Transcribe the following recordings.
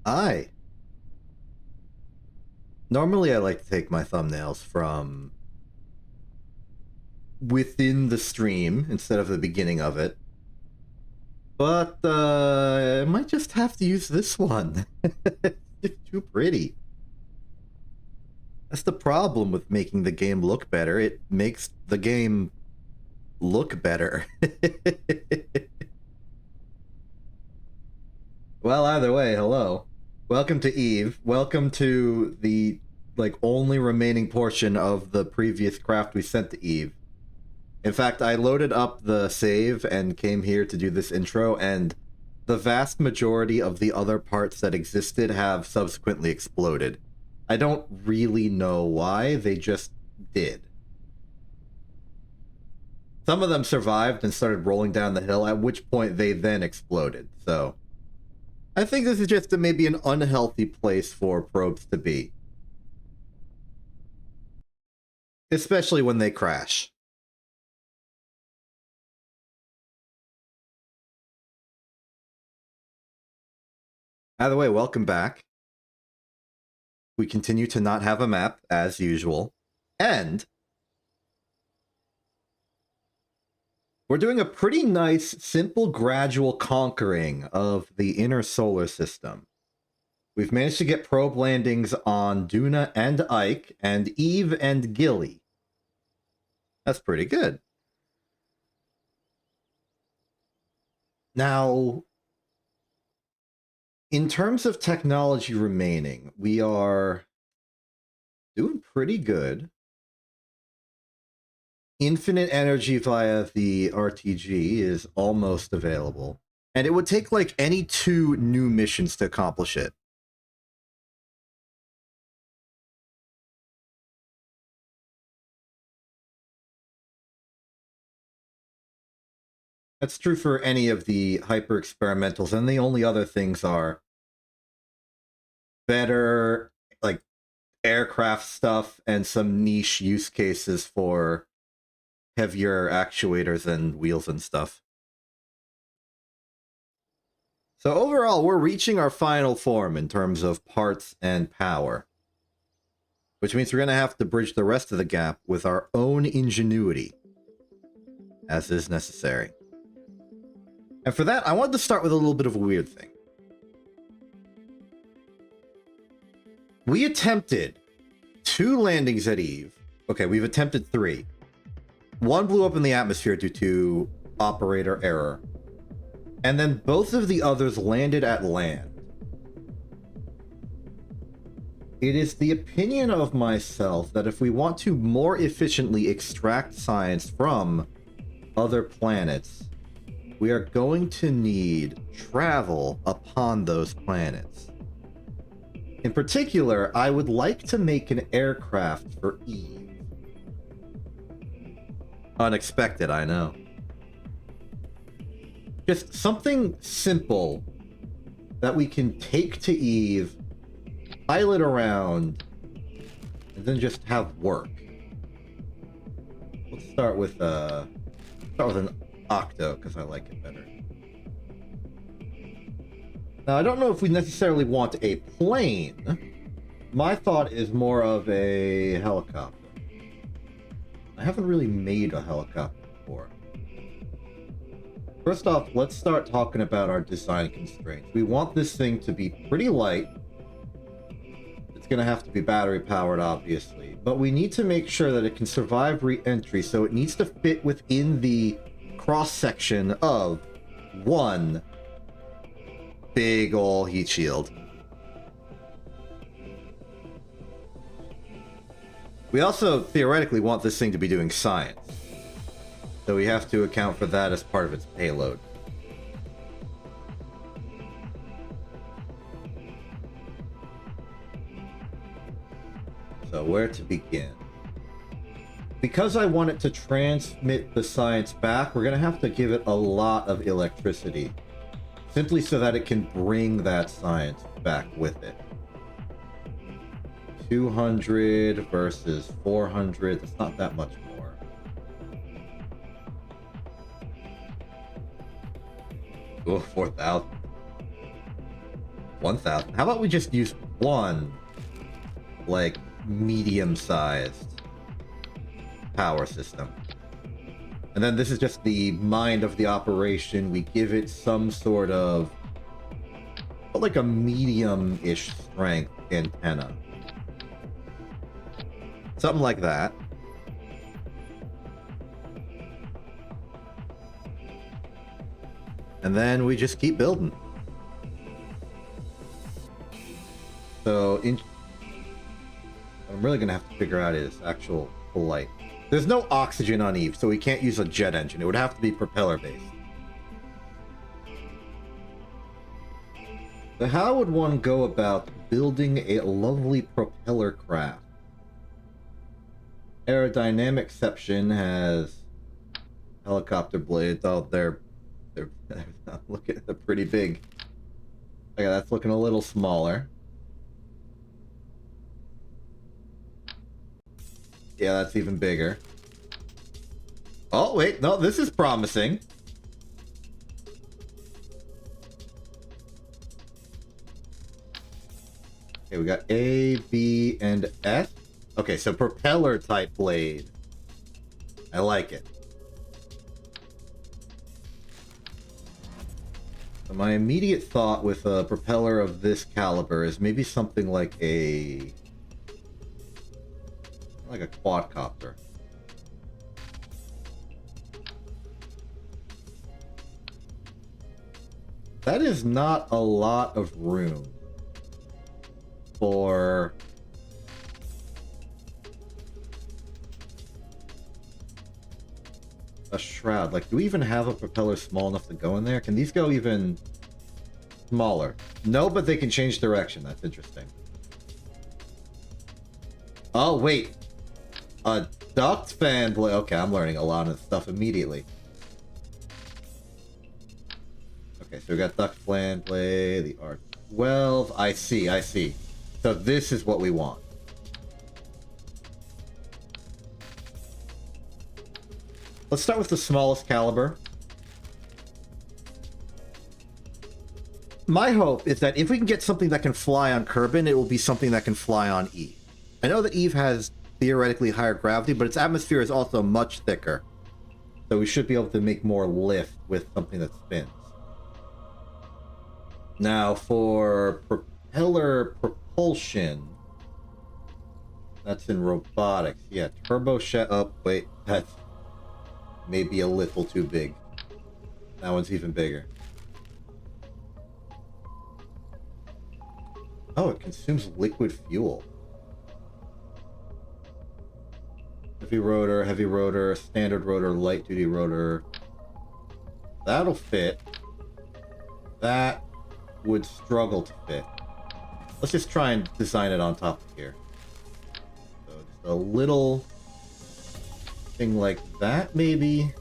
I normally I like to take my thumbnails from within the stream instead of the beginning of it. But I might just have to use this one. It's too pretty. That's the problem with making the game look better. It makes the game look better. Well, either way, hello. Welcome to Eve. Welcome to the only remaining portion of the previous craft we sent to Eve. In fact, I loaded up the save and came here to do this intro, and the vast majority of the other parts that existed have subsequently exploded. I don't really know why, they just did. Some of them survived and started rolling down the hill, at which point they then exploded, so... I think this is just maybe an unhealthy place for probes to be. Especially when they crash. Either way, welcome back. We continue to not have a map, as usual. And we're doing a pretty nice, simple, gradual conquering of the inner solar system. We've managed to get probe landings on Duna and Ike, and Eve and Gilly. That's pretty good. Now, in terms of technology remaining, we are doing pretty good. Infinite energy via the RTG is almost available. And it would take like any 2 new missions to accomplish it. That's true for any of the hyper experimentals, and the only other things are better like aircraft stuff and some niche use cases for heavier actuators and wheels and stuff. So overall, we're reaching our final form in terms of parts and power. Which means we're going to have to bridge the rest of the gap with our own ingenuity, as is necessary. And for that, I wanted to start with a little bit of a weird thing. We attempted 2 landings at Eve. Okay, we've attempted 3. One blew up in the atmosphere due to operator error. And then both of the others landed at land. It is the opinion of myself that if we want to more efficiently extract science from other planets, we are going to need travel upon those planets. In particular, I would like to make an aircraft for Eve. Unexpected, I know. Just something simple that we can take to Eve, pilot around, and then just have work. Let's start with an Octo, because I like it better. Now, I don't know if we necessarily want a plane. My thought is more of a helicopter. I haven't really made a helicopter before. First off, let's start talking about our design constraints. We want this thing to be pretty light. It's going to have to be battery powered, obviously. But we need to make sure that it can survive re-entry, so it needs to fit within the cross-section of one big ol' heat shield. We also theoretically want this thing to be doing science, so we have to account for that as part of its payload. So where to begin? Because I want it to transmit the science back, we're going to have to give it a lot of electricity, simply so that it can bring that science back with it. 200 versus 400, that's not that much more. Oh, 4,000. 1,000. How about we just use one, like, medium-sized power system? And then this is just the mind of the operation. We give it some sort of, like, a medium-ish strength antenna. Something like that. And then we just keep building. So, I'm really gonna have to figure out his actual flight. There's no oxygen on Eve, so we can't use a jet engine. It would have to be propeller-based. So how would one go about building a lovely propeller craft? Aerodynamicception has helicopter blades. Oh, they're looking, they're pretty big. Okay, that's looking a little smaller. Yeah, that's even bigger. Oh, wait, no, this is promising. Okay, we got A, B, and S. Okay, so propeller type blade. I like it. So my immediate thought with a propeller of this caliber is maybe something like a quadcopter. That is not a lot of room for a shroud. Like, do we even have a propeller small enough to go in there? Can these go even smaller? No, but they can change direction. That's interesting. Oh, wait. A duct fan blade. Okay, I'm learning a lot of stuff immediately. Okay, so we got duct fan blade, the R12. I see, I see. So this is what we want. Let's start with the smallest caliber. My hope is that if we can get something that can fly on Kerbin, it will be something that can fly on Eve. I know that Eve has theoretically higher gravity, but its atmosphere is also much thicker. So we should be able to make more lift with something that spins. Now, for propeller propulsion, that's in robotics. Yeah, turbo shed. Oh, wait, that's maybe a little too big. That one's even bigger. Oh, it consumes liquid fuel. Heavy rotor, standard rotor, light duty rotor. That'll fit. That would struggle to fit. Let's just try and design it on top of here. So just a little thing like that, maybe.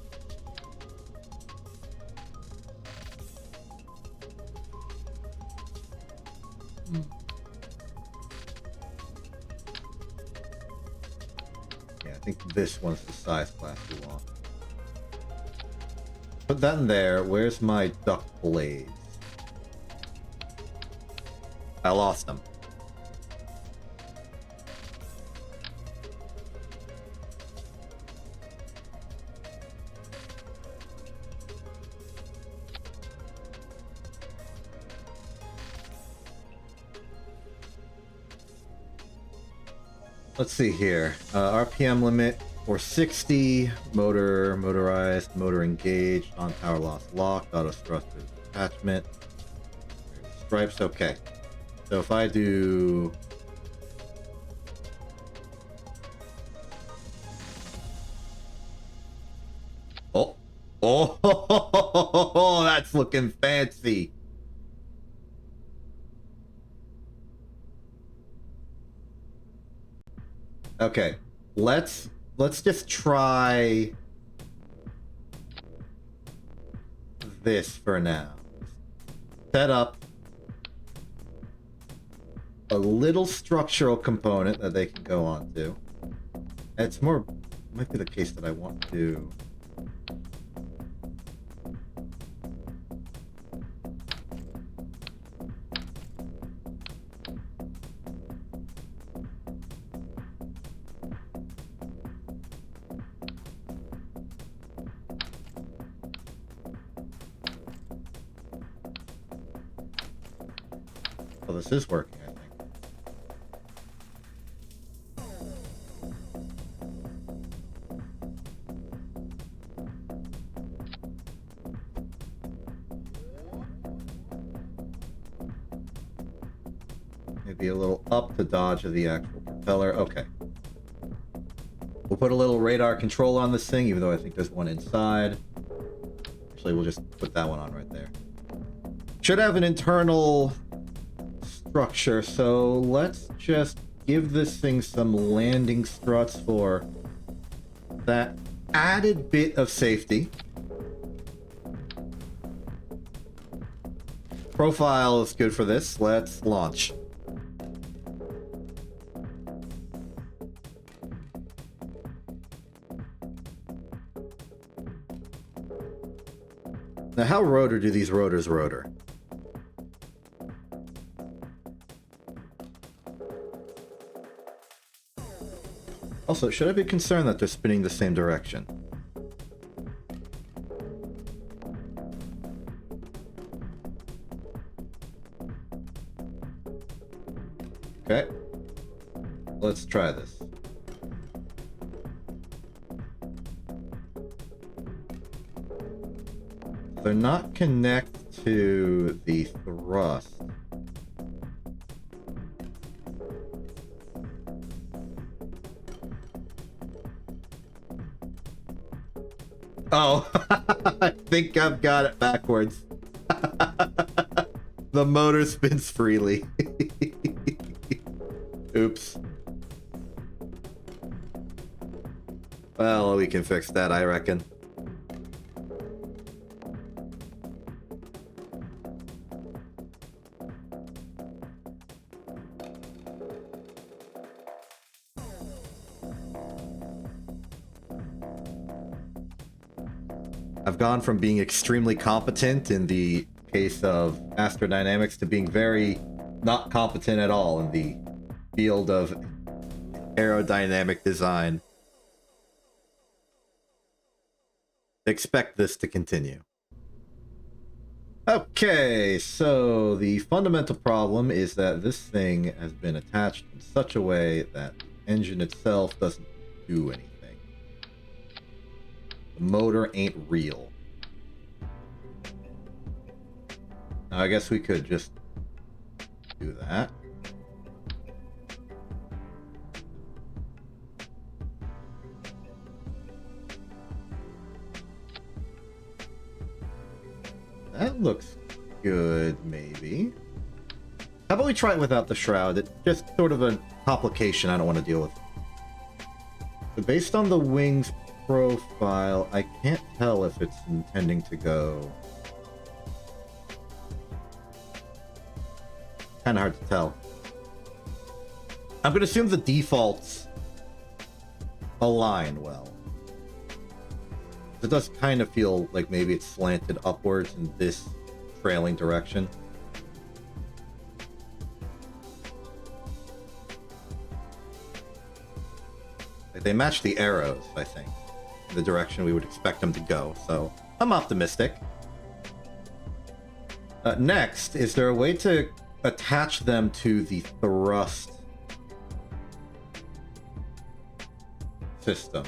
Yeah, I think this one's the size class we want. Put that in there. Where's my duct blades? I lost them. Let's see here. RPM limit for 60. Motorized, motor engaged, on power loss locked, auto thrusters attachment. Stripes, okay. So if I do... Oh! Oh! That's looking fancy! Okay, let's just try this for now. Set up a little structural component that they can go on to. It's more, might be the case that I want to. Oh, this is working, I think. Maybe a little up to dodge of the actual propeller. Okay. We'll put a little radar control on this thing, even though I think there's one inside. Actually, we'll just put that one on right there. Should have an internal structure, so let's just give this thing some landing struts for that added bit of safety. Profile is good for this. Let's launch. Now, how rotor do these rotors rotor? Also, should I be concerned that they're spinning the same direction? Okay. Let's try this. They're not connected to the thrust. Oh, I think I've got it backwards. The motor spins freely. Oops. Well, we can fix that, I reckon. I've gone from being extremely competent in the case of astrodynamics to being very not competent at all in the field of aerodynamic design. Expect this to continue. Okay, so the fundamental problem is that this thing has been attached in such a way that the engine itself doesn't do anything. The motor ain't real. Now, I guess we could just do that. That looks good, maybe. How about we try it without the shroud? It's just sort of a complication I don't want to deal with. So based on the wings profile, I can't tell if it's intending to go. Kind of hard to tell. I'm going to assume the defaults align well. It does kind of feel like maybe it's slanted upwards in this trailing direction. Like they match the arrows, I think, in the direction we would expect them to go, so I'm optimistic. Next, is there a way to attach them to the thrust system?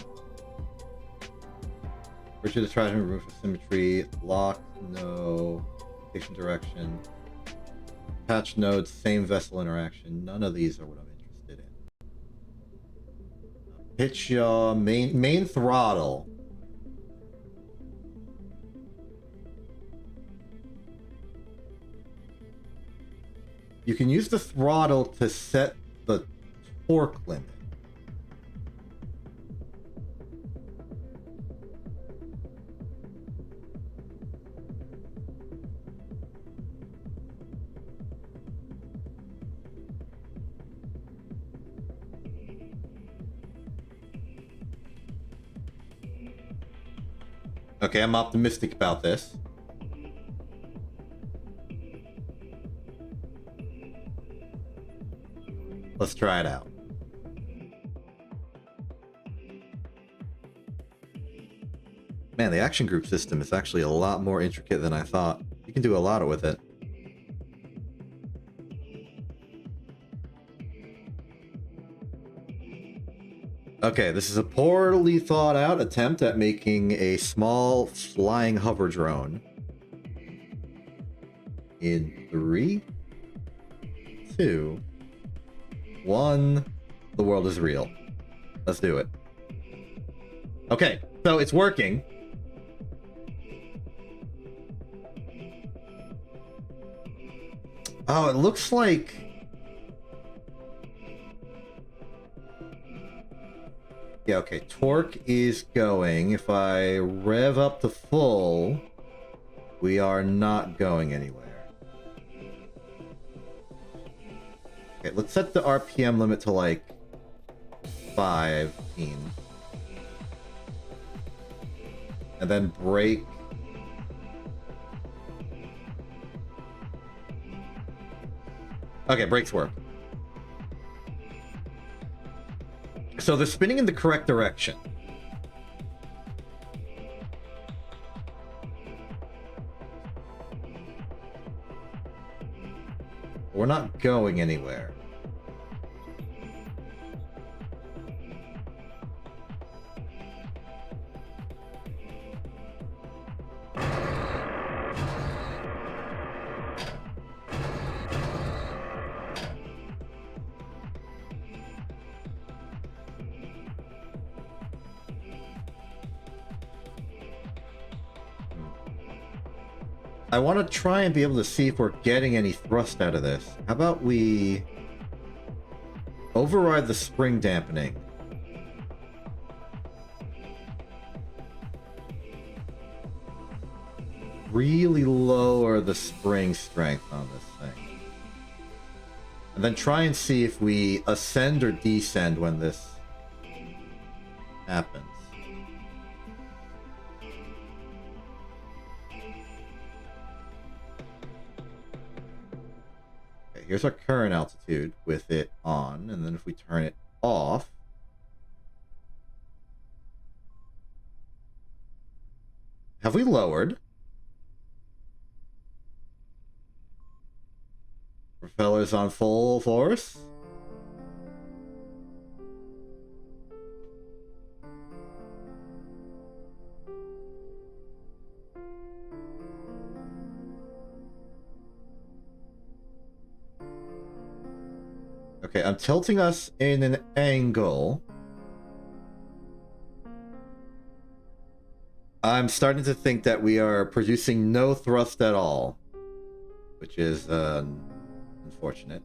Rigid attachment, remove symmetry, lock, no, station direction, attach nodes, same vessel interaction. None of these are what I'm interested in. Pitch yaw, main throttle. You can use the throttle to set the torque limit. Okay, I'm optimistic about this. Let's try it out. Man, the action group system is actually a lot more intricate than I thought. You can do a lot with it. Okay, this is a poorly thought out attempt at making a small flying hover drone. In 3, 2, 1, the world is real. Let's do it. Okay, so it's working. Oh, it looks like... Yeah, okay, torque is going. If I rev up to full, we are not going anywhere. Okay, let's set the RPM limit to like 15. And then brake. Okay, brakes work. So they're spinning in the correct direction. We're not going anywhere. I want to try and be able to see if we're getting any thrust out of this. How about we override the spring dampening? Really lower the spring strength on this thing. And then try and see if we ascend or descend when this happens. Okay, here's our current altitude with it on, and then if we turn it off, have we lowered? Propellers on full force. Okay, I'm tilting us in an angle. I'm starting to think that we are producing no thrust at all, which is unfortunate.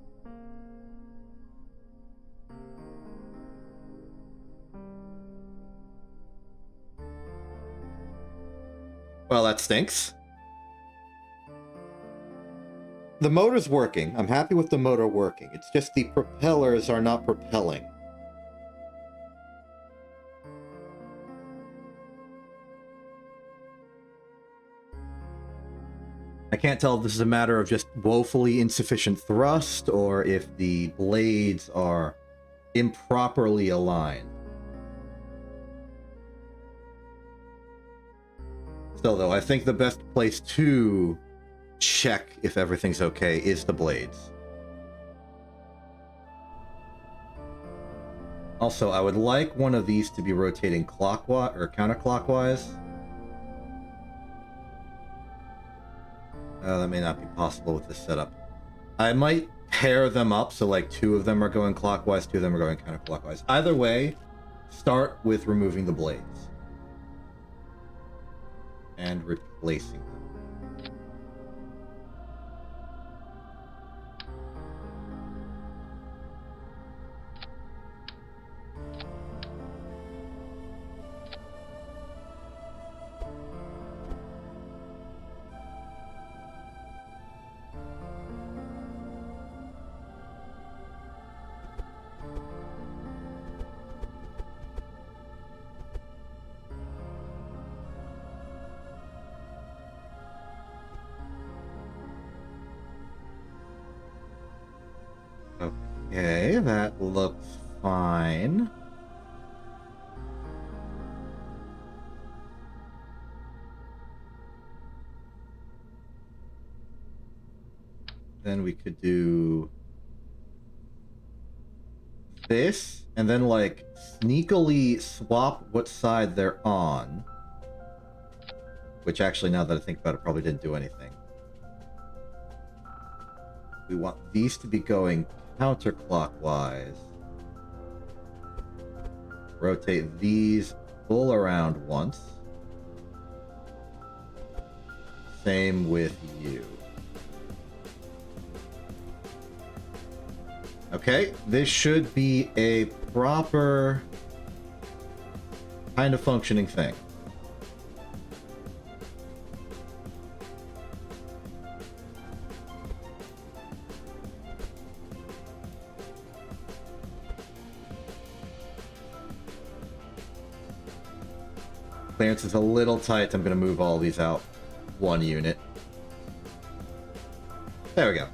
Well, that stinks. The motor's working. I'm happy with the motor working. It's just the propellers are not propelling. I can't tell if this is a matter of just woefully insufficient thrust or if the blades are improperly aligned. Still, though, I think the best place to check if everything's okay is the blades. Also, I would like one of these to be rotating clockwise or counterclockwise. That may not be possible with this setup. I might pair them up so like 2 of them are going clockwise, 2 of them are going counterclockwise. Either way, start with removing the blades and replacing them. Okay, that looks fine. Then we could do this, and then, like, sneakily swap what side they're on. Which, actually, now that I think about it, probably didn't do anything. We want these to be going counterclockwise. Rotate these full around once. Same with you. Okay, this should be a proper kind of functioning thing. Clearance is a little tight. I'm going to move all these out one unit. There we go.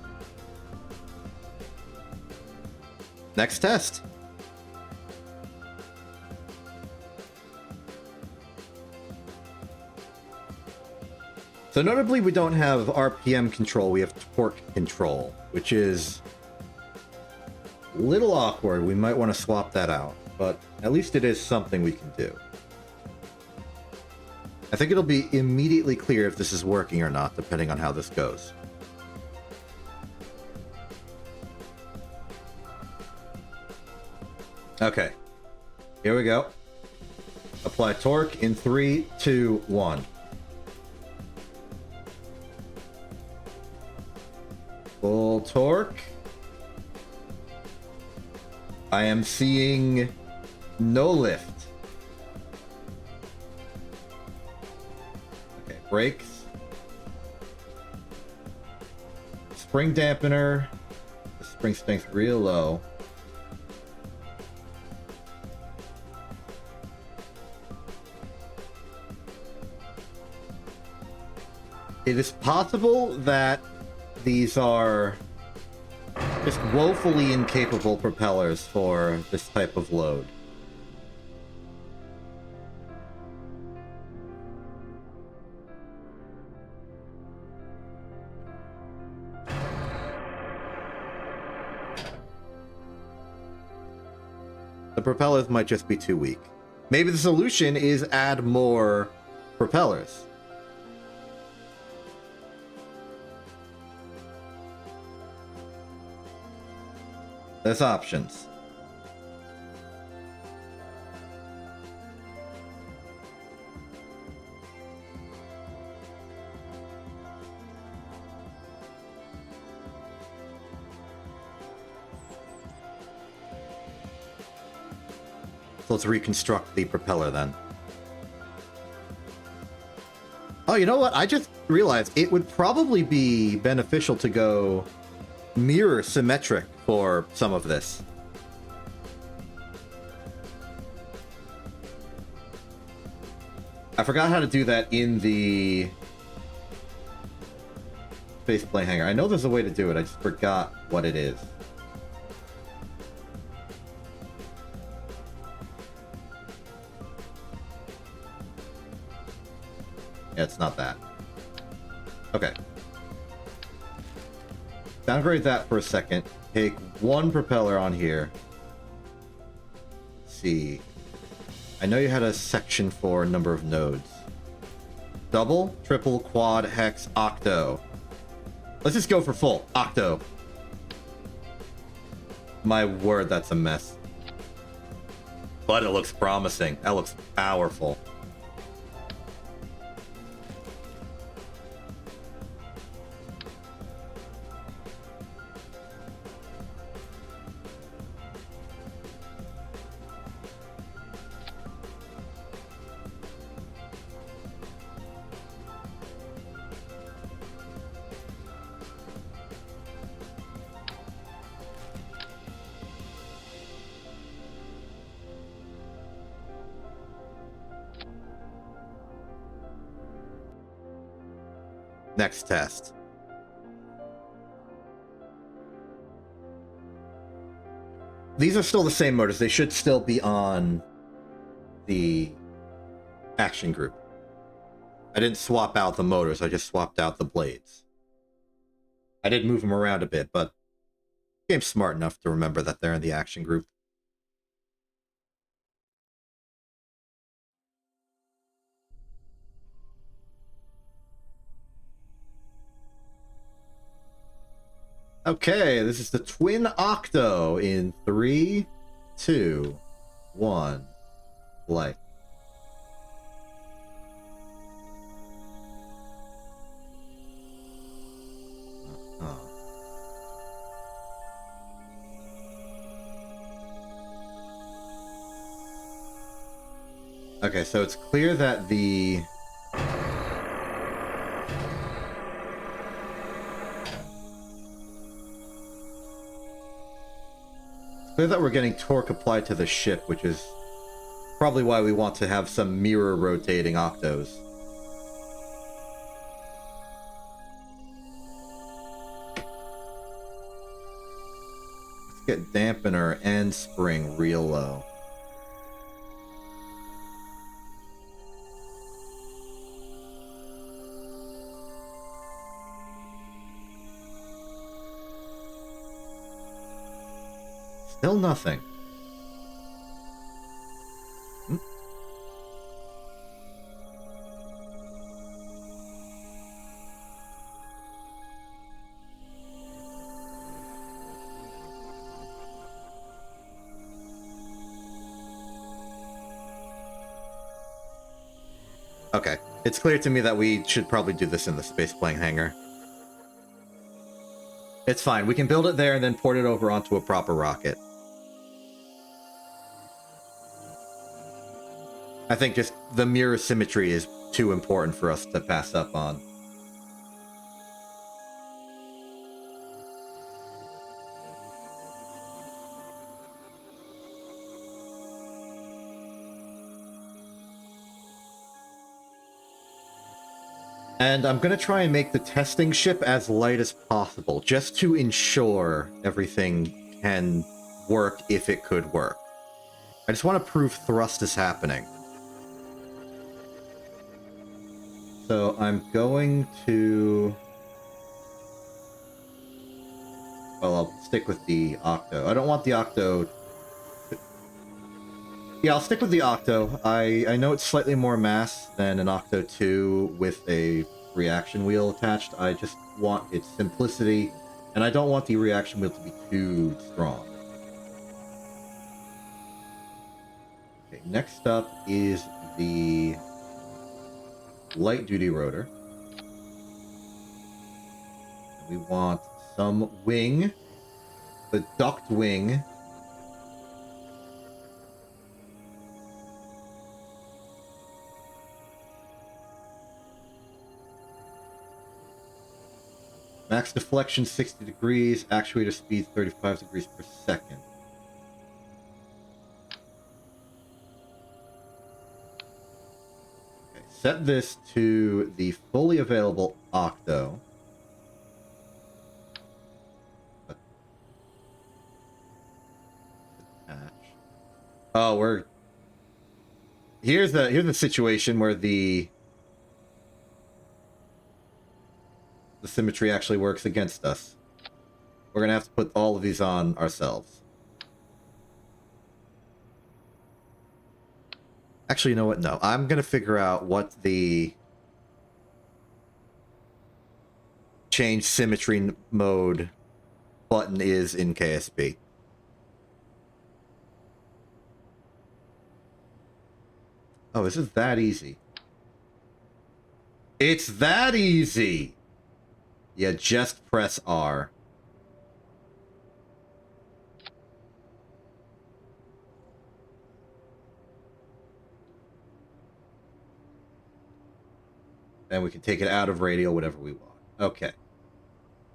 Next test. So notably, we don't have RPM control, we have torque control, which is a little awkward. We might want to swap that out, but at least it is something we can do. I think it'll be immediately clear if this is working or not, depending on how this goes. Okay, here we go. Apply torque in 3, 2, 1. Full torque. I am seeing no lift. Okay, brakes. Spring dampener. The spring strength real low. It is possible that these are just woefully incapable propellers for this type of load. The propellers might just be too weak. Maybe the solution is add more propellers. There's options. So let's reconstruct the propeller then. Oh, you know what? I just realized it would probably be beneficial to go mirror symmetric for some of this. I forgot how to do that in the faceplate hanger. I know there's a way to do it, I just forgot what it is. Yeah, it's not that. Okay. Downgrade that for a second. Take one propeller on here. Let's see. I know you had a section for a number of nodes. Double, triple, quad, hex, octo. Let's just go for full. Octo. My word, that's a mess. But it looks promising. That looks powerful. Next test. These are still the same motors. They should still be on the action group. I didn't swap out the motors. I just swapped out the blades. I did move them around a bit, but the game's smart enough to remember that they're in the action group. Okay, this is the Twin Octo in 3, 2, 1, play. Okay, so it's clear that we're getting torque applied to the ship, which is probably why we want to have some mirror rotating octos. Let's get dampener and spring real low. Still nothing. Okay, it's clear to me that we should probably do this in the spaceplane hangar. It's fine, we can build it there and then port it over onto a proper rocket. I think just the mirror symmetry is too important for us to pass up on. And I'm going to try and make the testing ship as light as possible, just to ensure everything can work if it could work. I just want to prove thrust is happening. So I'm going to... Well, I'll stick with the Octo. I don't want the Octo... Yeah, I'll stick with the Octo. I know it's slightly more mass than an Octo 2 with a reaction wheel attached. I just want its simplicity, and I don't want the reaction wheel to be too strong. Okay, next up is the light-duty rotor. We want some wing, the duct wing. Max deflection 60 degrees, actuator speed 35 degrees per second. Okay, set this to the fully available Octo. Oh, we're... Here's the situation where the symmetry actually works against us. We're gonna have to put all of these on ourselves. Actually, you know what? No, I'm gonna figure out what the change symmetry mode button is in KSP. Oh, this is that easy. It's that easy! Yeah, just press R. And we can take it out of radial, whatever we want. Okay.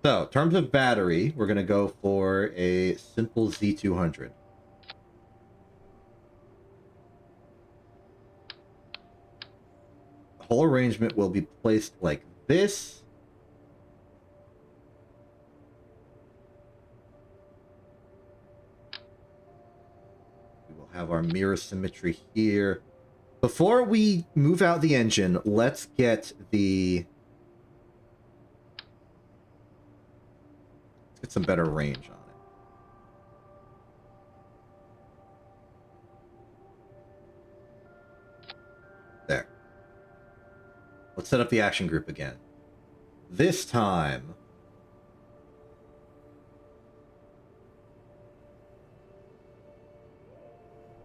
So, in terms of battery, we're going to go for a simple Z200. The whole arrangement will be placed like this. We will have our mirror symmetry here. Before we move out the engine, let's get the... Let's get some better range on it. There. Let's set up the action group again. This time...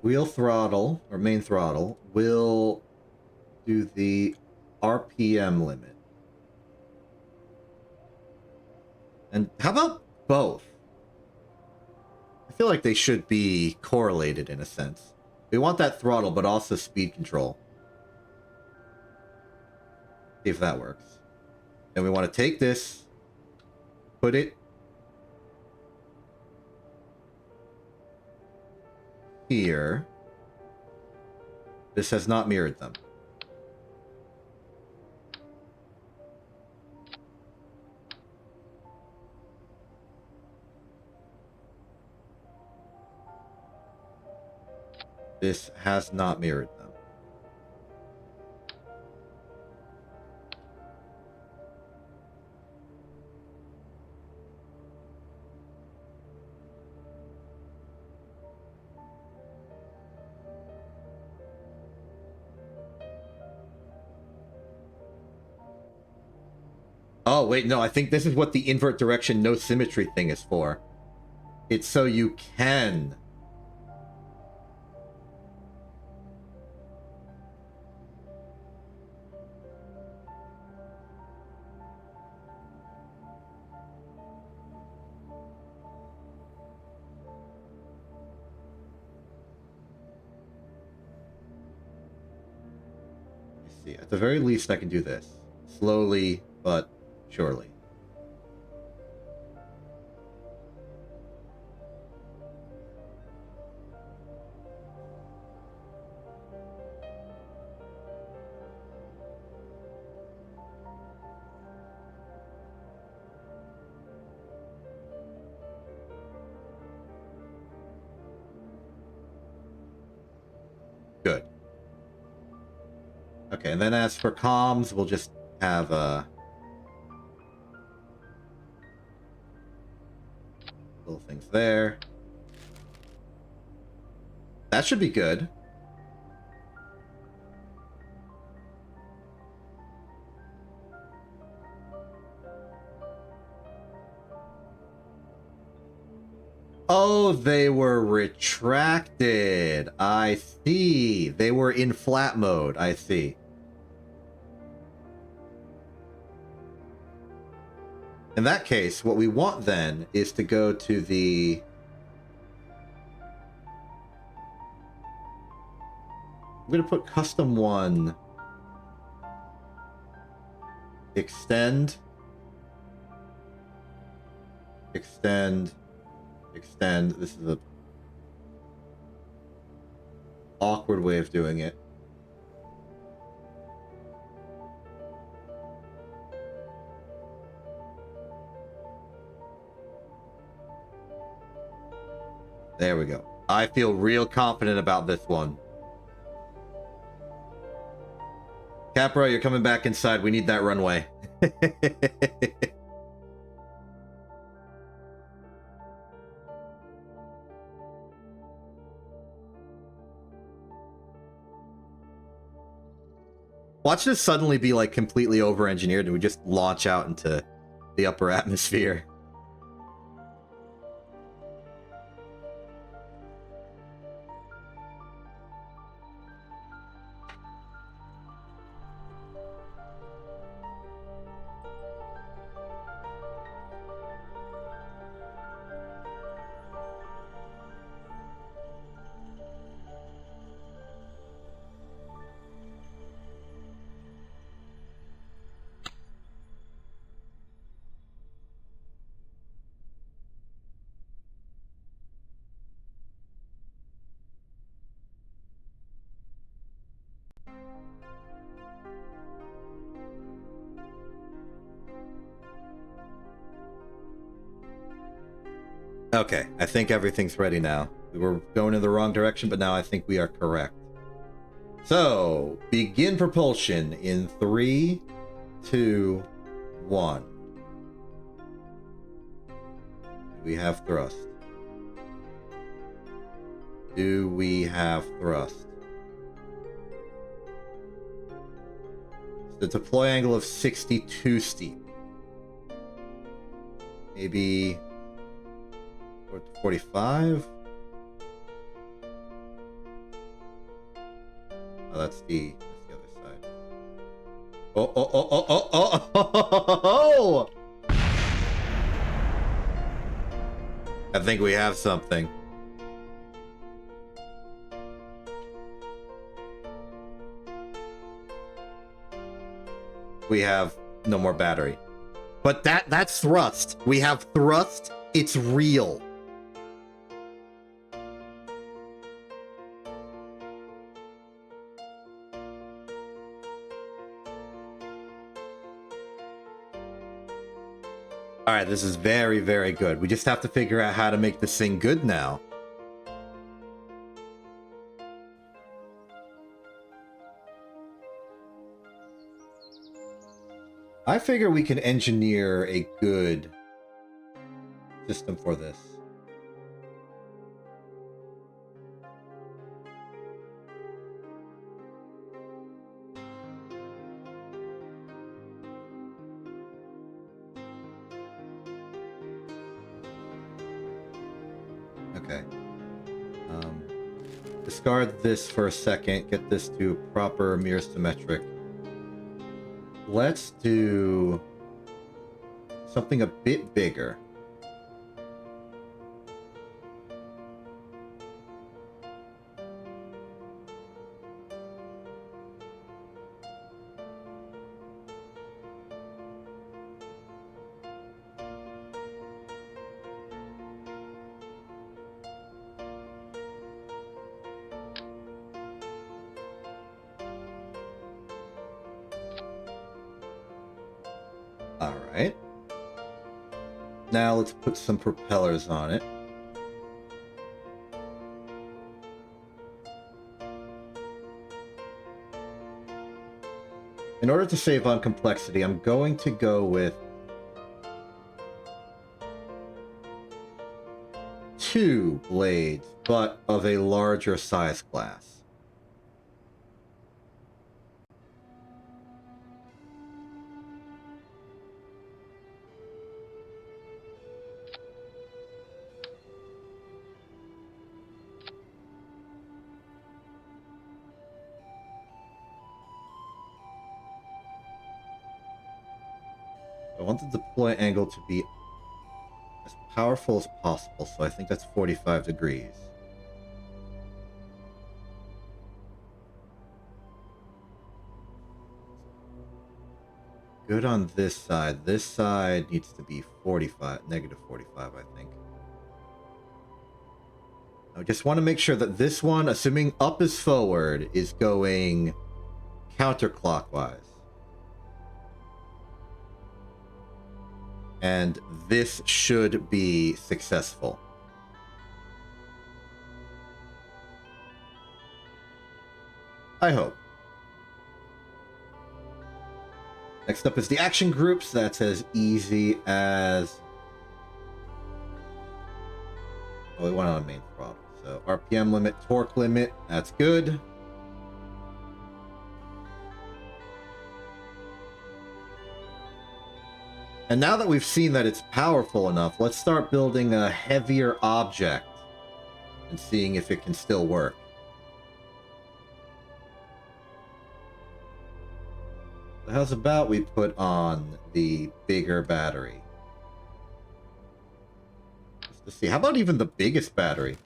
wheel throttle, or main throttle, will do the RPM limit. And how about both? I feel like they should be correlated in a sense. We want that throttle, but also speed control. See if that works. And we want to take this, put it here. This has not mirrored them. This has not mirrored them. Oh, wait, no, I think this is what the invert direction no symmetry thing is for. It's so you can... Let's see, at the very least I can do this. Slowly, but surely. Good. Okay, and then as for comms, we'll just have little things there. That should be good. Oh, they were retracted. I see. They were in flat mode. I see. In that case, what we want then is to go to the... I'm going to put custom one. Extend. Extend. Extend. This is a awkward way of doing it. There we go. I feel real confident about this one. Capra, you're coming back inside. We need that runway. Watch this suddenly be like completely over-engineered and we just launch out into the upper atmosphere. Okay, I think everything's ready now. We were going in the wrong direction, but now I think we are correct. So, begin propulsion in 3, 2, 1. We have thrust. Do we have thrust? The deploy angle of 62 steep. Maybe 45? that's the other side. Oh, oh, oh, oh, oh, oh, oh, oh! I think we have something. We have no more battery. But that's thrust. We have thrust. It's real. Alright, this is very, very good. We just have to figure out how to make this thing good now. I figure we can engineer a good system for this. Okay. Discard this for a second. Get this to proper mirror symmetric. Let's do something a bit bigger. Alright. Now let's put some propellers on it. In order to save on complexity, I'm going to go with 2 blades, but of a larger size class. I want the deploy angle to be as powerful as possible, so I think that's 45 degrees. Good on this side. This side needs to be 45, negative 45, I think. I just want to make sure that this one, assuming up is forward, is going counterclockwise. And this should be successful. I hope. Next up is the action groups. That's as easy as... Oh, we want on main throttle. So RPM limit, torque limit, that's good. And now that we've seen that it's powerful enough, let's start building a heavier object and seeing if it can still work. How's about we put on the bigger battery? Just to see. How about even the biggest battery?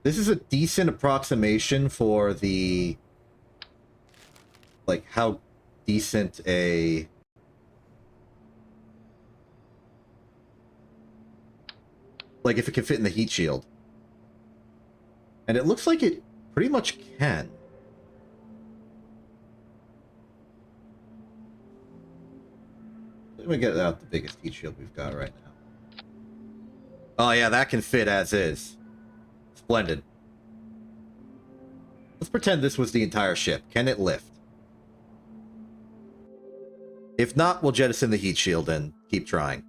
This is a decent approximation for the... like, how decent a... like, if it can fit in the heat shield. And it looks like it pretty much can. Let me get out the biggest heat shield we've got right now. Oh yeah, that can fit as is. Splendid. Let's pretend this was the entire ship. Can it lift? If not, we'll jettison the heat shield and keep trying.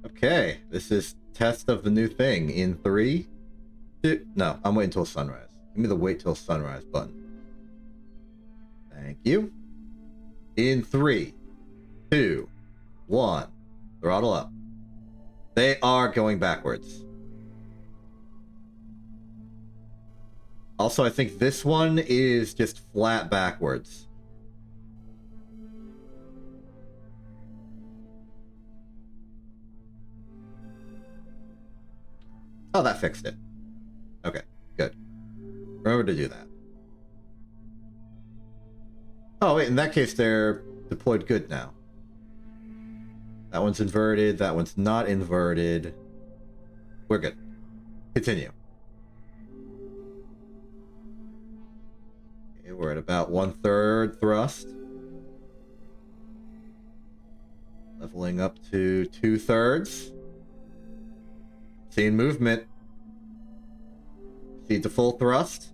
Okay, this is test of the new thing in 3, 2... No, I'm waiting till sunrise. Give me the wait till sunrise button. Thank you. In 3, 2, 1. Throttle up. They are going backwards. Also, I think this one is just flat backwards. Oh, that fixed it. Okay, good. Remember to do that. Oh, wait, in that case, they're deployed good now. That one's inverted, that one's not inverted. We're good. Continue. Okay, we're at about 1/3 thrust. Leveling up to 2/3. Seeing movement. See to full thrust.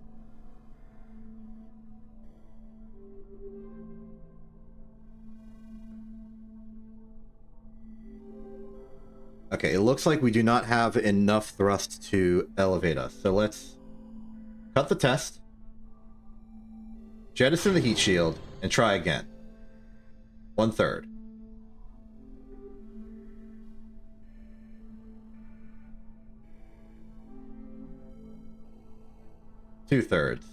Okay, it looks like we do not have enough thrust to elevate us. So let's cut the test, jettison the heat shield, and try again. 1/3. Two-thirds.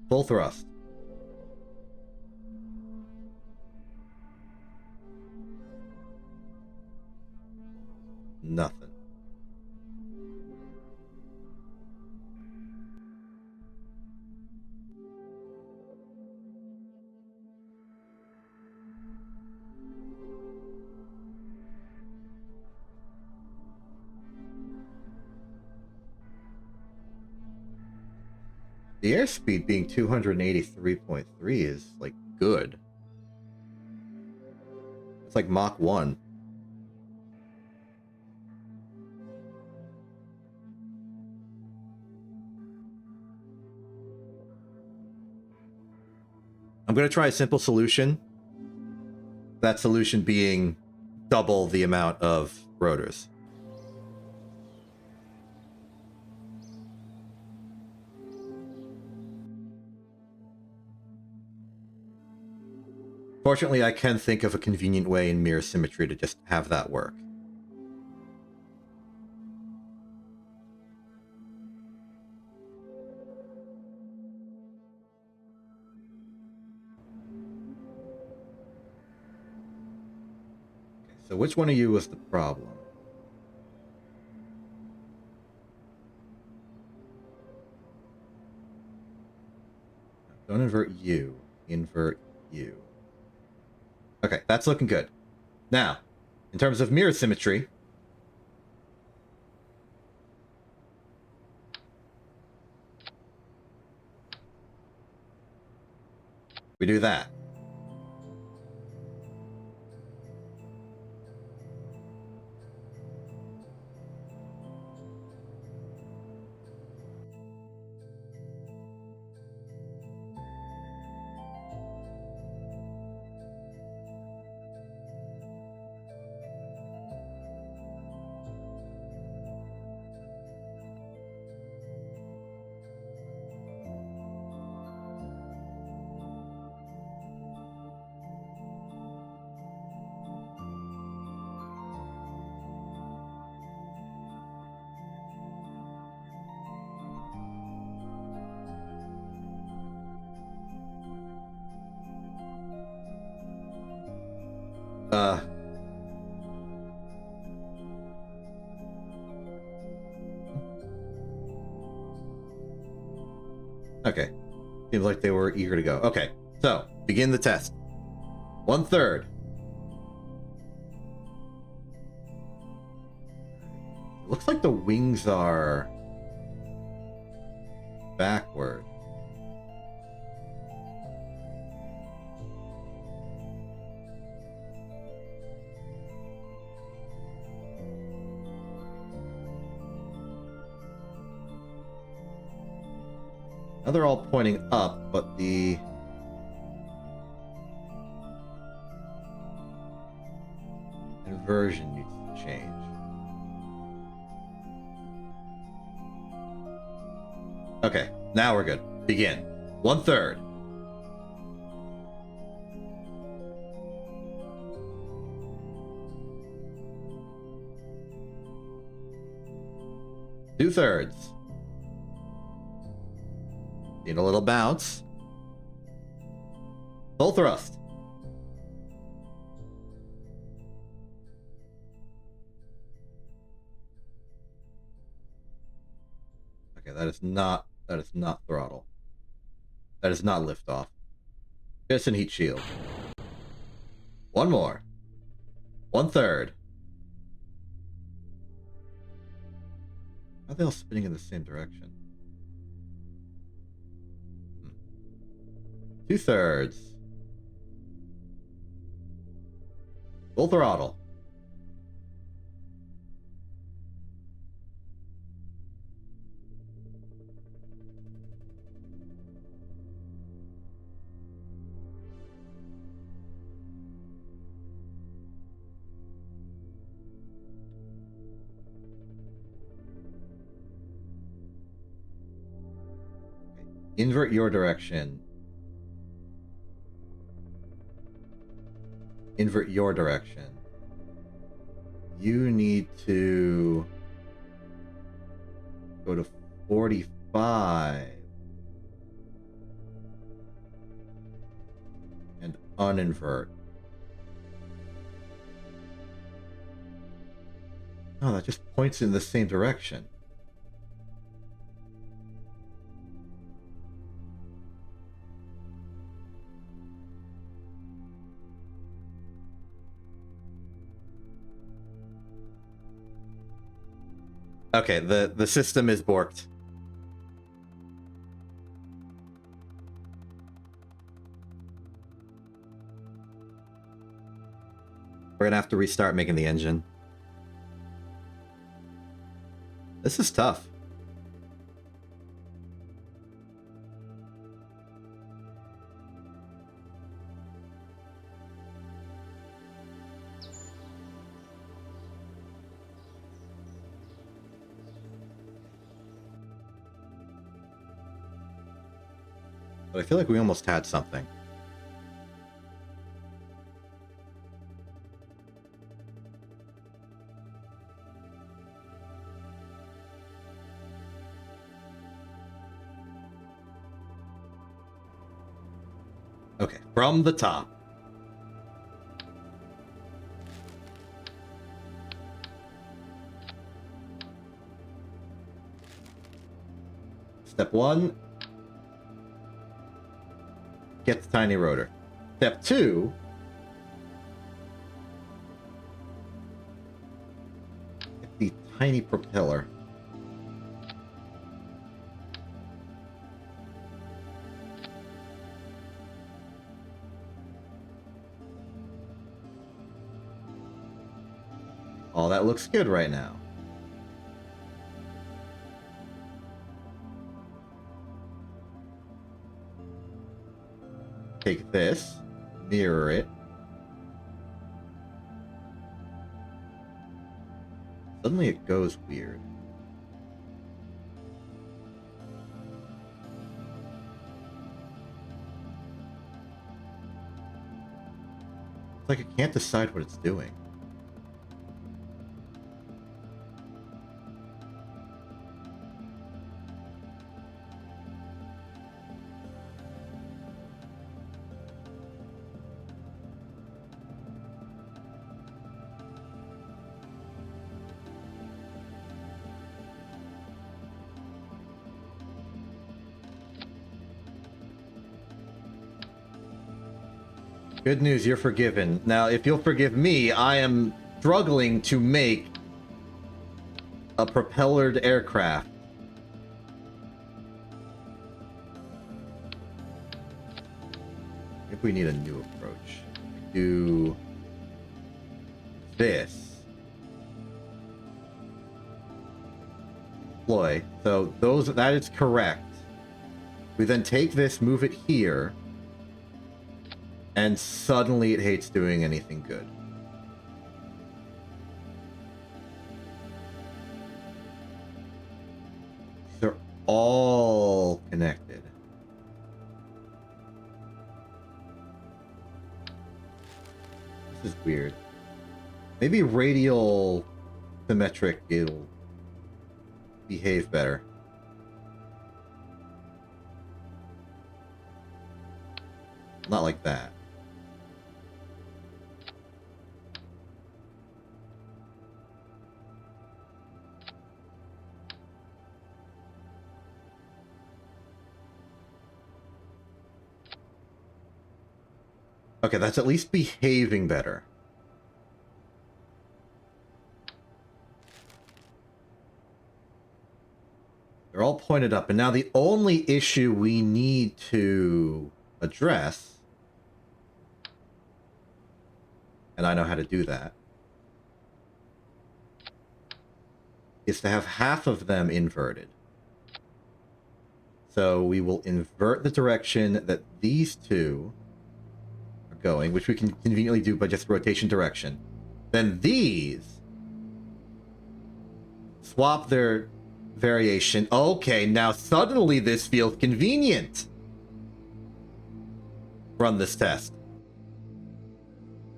Full thrust. Nothing. The airspeed being 283.3 is, like, good. It's like Mach 1. I'm going to try a simple solution. That solution being double the amount of rotors. Fortunately, I can think of a convenient way in mirror symmetry to just have that work. Okay, so which one of you was the problem? Don't invert you. Invert you. Okay, that's looking good. Now, in terms of mirror symmetry, we do that. Okay. Seems like they were eager to go. Okay, so begin the test. 1/3. Looks like the wings are backward. Now they're all pointing up, but the conversion needs to change. Okay, now we're good. Begin. 1/3. Two-thirds. Need a little bounce. Full thrust. Okay, that is not throttle. That is not liftoff. Just an heat shield. One more. 1/3. How are they all spinning in the same direction? 2/3. Full throttle. Invert your direction. Invert your direction. You need to go to 45 and uninvert. Oh, that just points in the same direction. Okay, the system is borked. We're gonna have to restart making the engine. This is tough. But I feel like we almost had something. Okay, from the top. Step 1. Get the tiny rotor. Step 2. Get the tiny propeller. All that looks good right now. Take this, mirror it. Suddenly it goes weird. It's like it can't decide what it's doing. Good news, you're forgiven. Now, if you'll forgive me, I am struggling to make a propellered aircraft. If we need a new approach. Do this. Deploy. So that is correct. We then take this, move it here. And suddenly it hates doing anything good. all connected. This is weird. Maybe radial symmetric, it'll behave better. Not like that. Okay, that's at least behaving better. They're all pointed up, and now the only issue we need to address, and I know how to do that, is to have half of them inverted. So we will invert the direction that these two are going, which we can conveniently do by just rotation direction. Then these swap their variation. Okay, now suddenly this feels convenient. Run this test.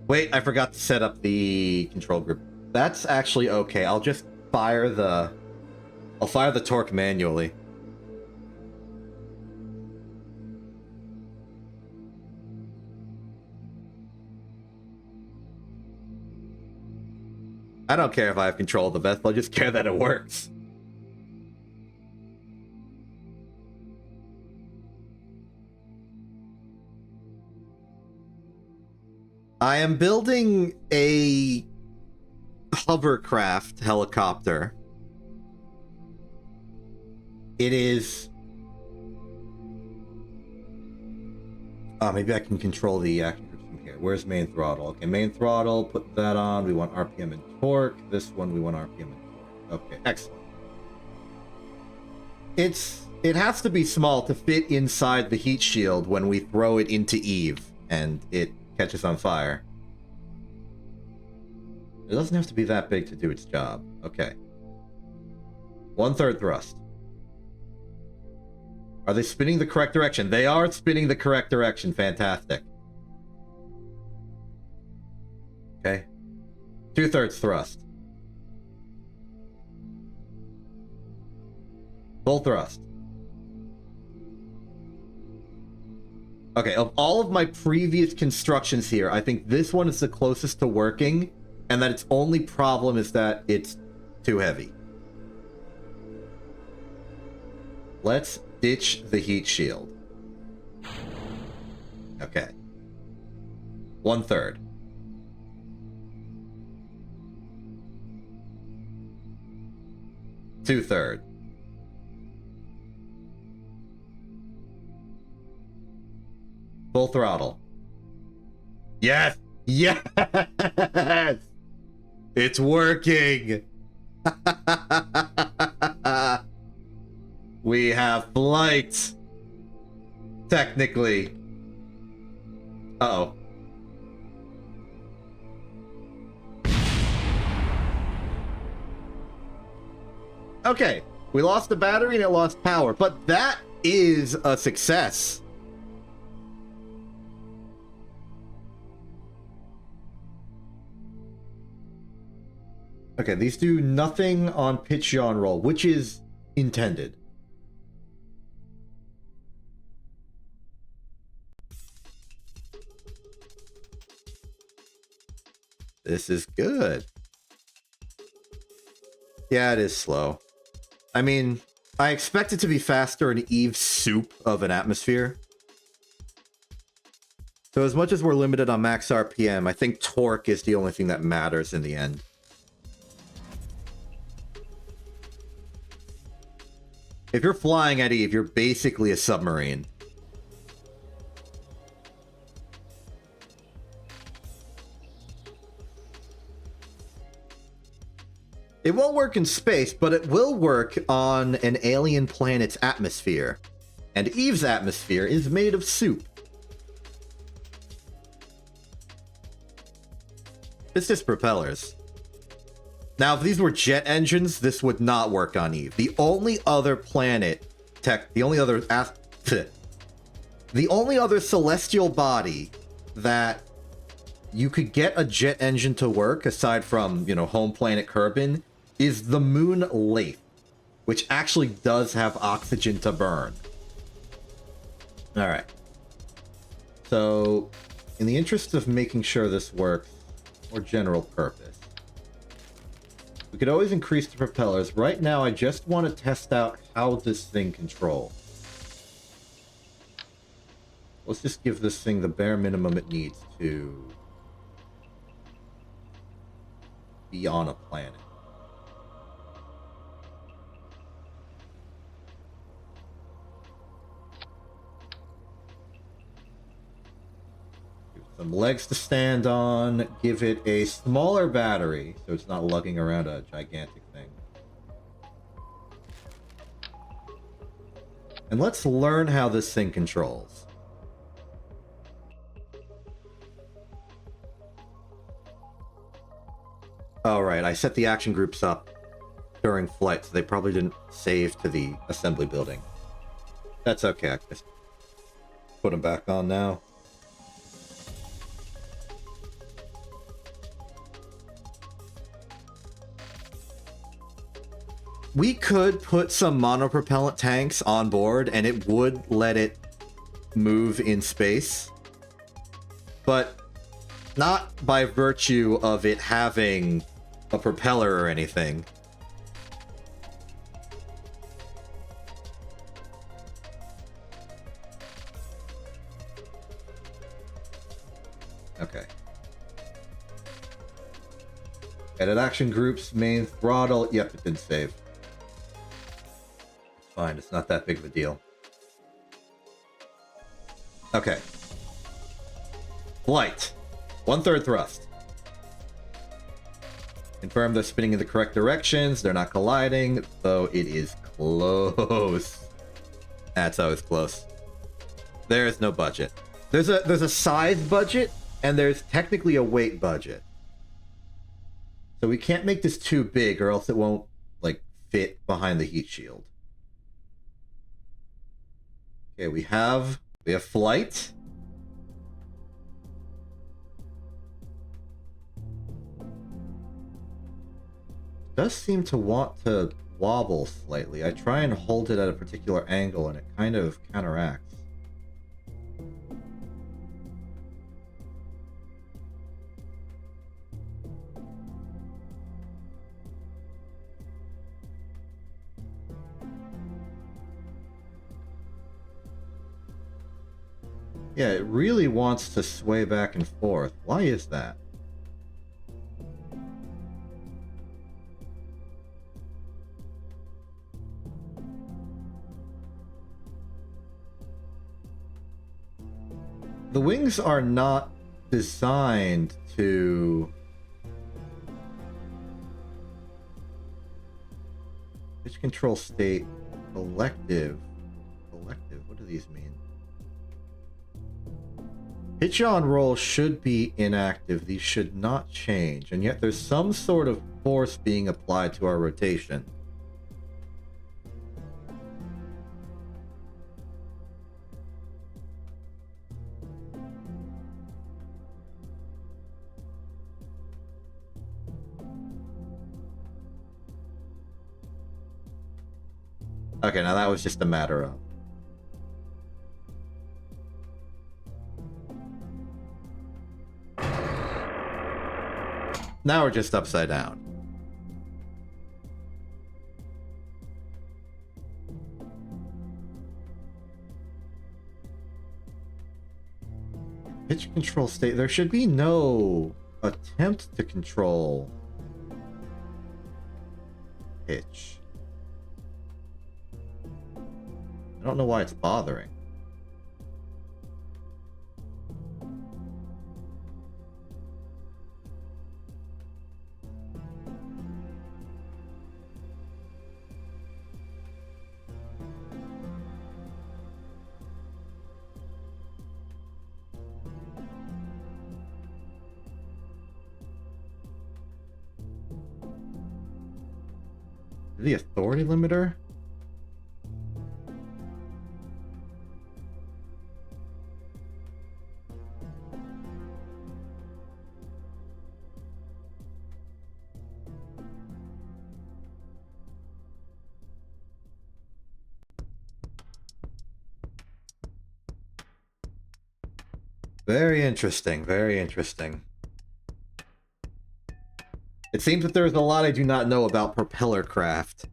Wait, I forgot to set up the control group. That's actually okay. I'll just fire the... I'll fire the torque manually. I don't care if I have control of the best, I'll just care that it works. I am building a hovercraft helicopter. It is... maybe I can control the action groups from here. Where's main throttle? Okay, main throttle, put that on. We want RPM and torque. This one, we want RPM and torque. Okay, excellent. It has to be small to fit inside the heat shield when we throw it into Eve, and it catches on fire. It doesn't have to be that big to do its job. Okay. 1/3 thrust. Are they spinning the correct direction? They are spinning the correct direction. Fantastic. Okay. 2/3 thrust. Full thrust. Okay, of all of my previous constructions here, I think this one is the closest to working, and that its only problem is that it's too heavy. Let's ditch the heat shield. Okay. 1/3. Two-third. Full throttle. Yes! Yes! It's working! We have flight! Technically. Uh-oh. Okay, we lost the battery and it lost power, but that is a success. Okay, these do nothing on pitch, yaw, and roll, which is intended. This is good. Yeah, it is slow. I mean, I expect it to be faster in Eve's soup of an atmosphere. So as much as we're limited on max RPM, I think torque is the only thing that matters in the end. If you're flying at Eve, you're basically a submarine. It won't work in space, but it will work on an alien planet's atmosphere. And Eve's atmosphere is made of soup. It's just propellers. Now, if these were jet engines, this would not work on Eve. The only other planet the only other the only other celestial body that you could get a jet engine to work, aside from, you know, home planet Kerbin, is the moon Lathe, which actually does have oxygen to burn. Alright. So, in the interest of making sure this works for general purpose, we could always increase the propellers. Right now, I just want to test out how this thing controls. Let's just give this thing the bare minimum it needs to be on a planet. Give it some legs to stand on. Give it a smaller battery so it's not lugging around a gigantic thing. And let's learn how this thing controls. Oh, right. I set the action groups up during flight, so they probably didn't save to the assembly building. That's okay. I can just put them back on now. We could put some monopropellant tanks on board, and it would let it move in space. But not by virtue of it having a propeller or anything. Okay. Edit action groups, main throttle. Yep, it didn't save. It's fine, it's not that big of a deal. Okay. Flight. 1/3 thrust. Confirm they're spinning in the correct directions. They're not colliding, though it is close. That's always close. There is no budget. There's a size budget, and there's technically a weight budget. So we can't make this too big, or else it won't, like, fit behind the heat shield. Okay, we have flight. Does seem to want to wobble slightly. I try and hold it at a particular angle and it kind of counteracts. Yeah, it really wants to sway back and forth. Why is that? The wings are not designed to... Pitch control state, collective. Collective, what do these mean? Pitch on roll should be inactive. These should not change, and yet there's some sort of force being applied to our rotation. Okay, now that was just a matter of... Now we're just upside down. Pitch control state. There should be no attempt to control pitch. I don't know why it's bothering. The authority limiter? Very interesting, very interesting. It seems that there's a lot I do not know about propeller craft.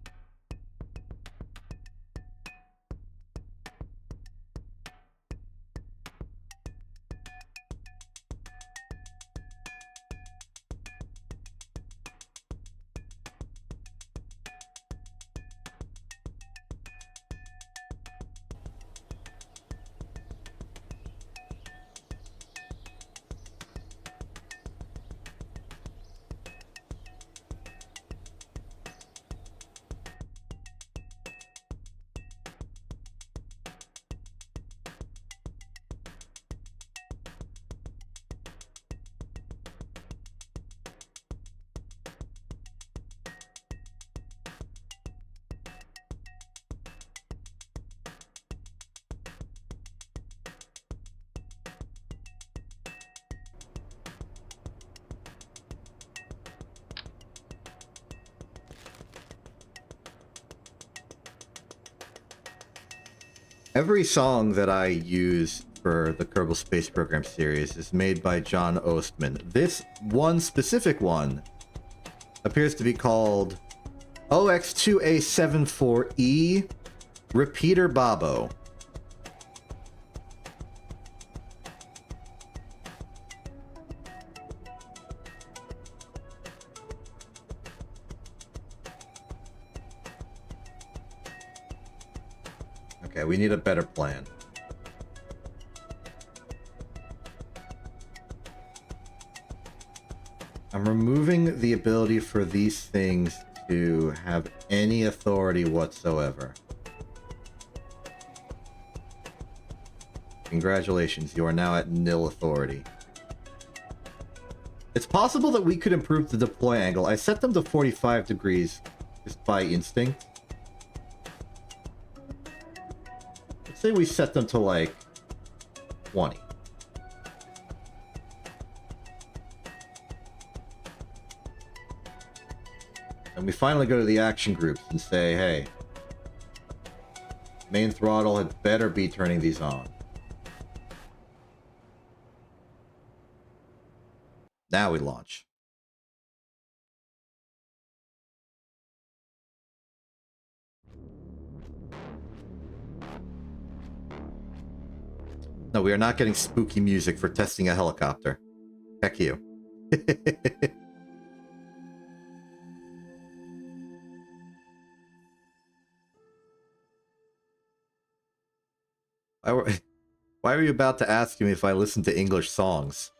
Every song that I use for the Kerbal Space Program series is made by John Ostman. This one specific one appears to be called OX2A74E Repeater Babo. Okay, we need a better plan. I'm removing the ability for these things to have any authority whatsoever. Congratulations, you are now at nil authority. It's possible that we could improve the deploy angle. I set them to 45 degrees just by instinct. Let's say we set them to like 20. And we finally go to the action groups and say, hey, main throttle had better be turning these on. Now we launch. No, we are not getting spooky music for testing a helicopter. Heck you. Why were you about to ask me if I listen to English songs?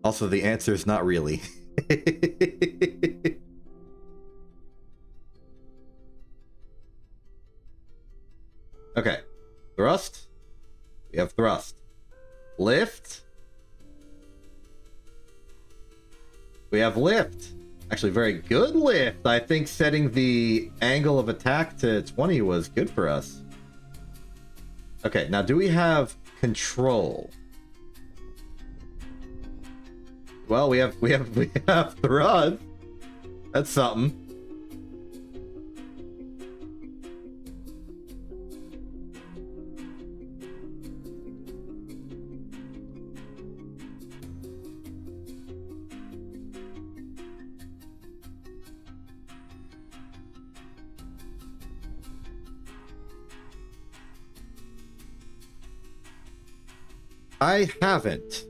Also, the answer is not really. Okay. Thrust. We have thrust. Lift. We have lift. Actually, very good lift. I think setting the angle of attack to 20 was good for us. Okay, now do we have control? Well, we have thrust. That's something. I haven't.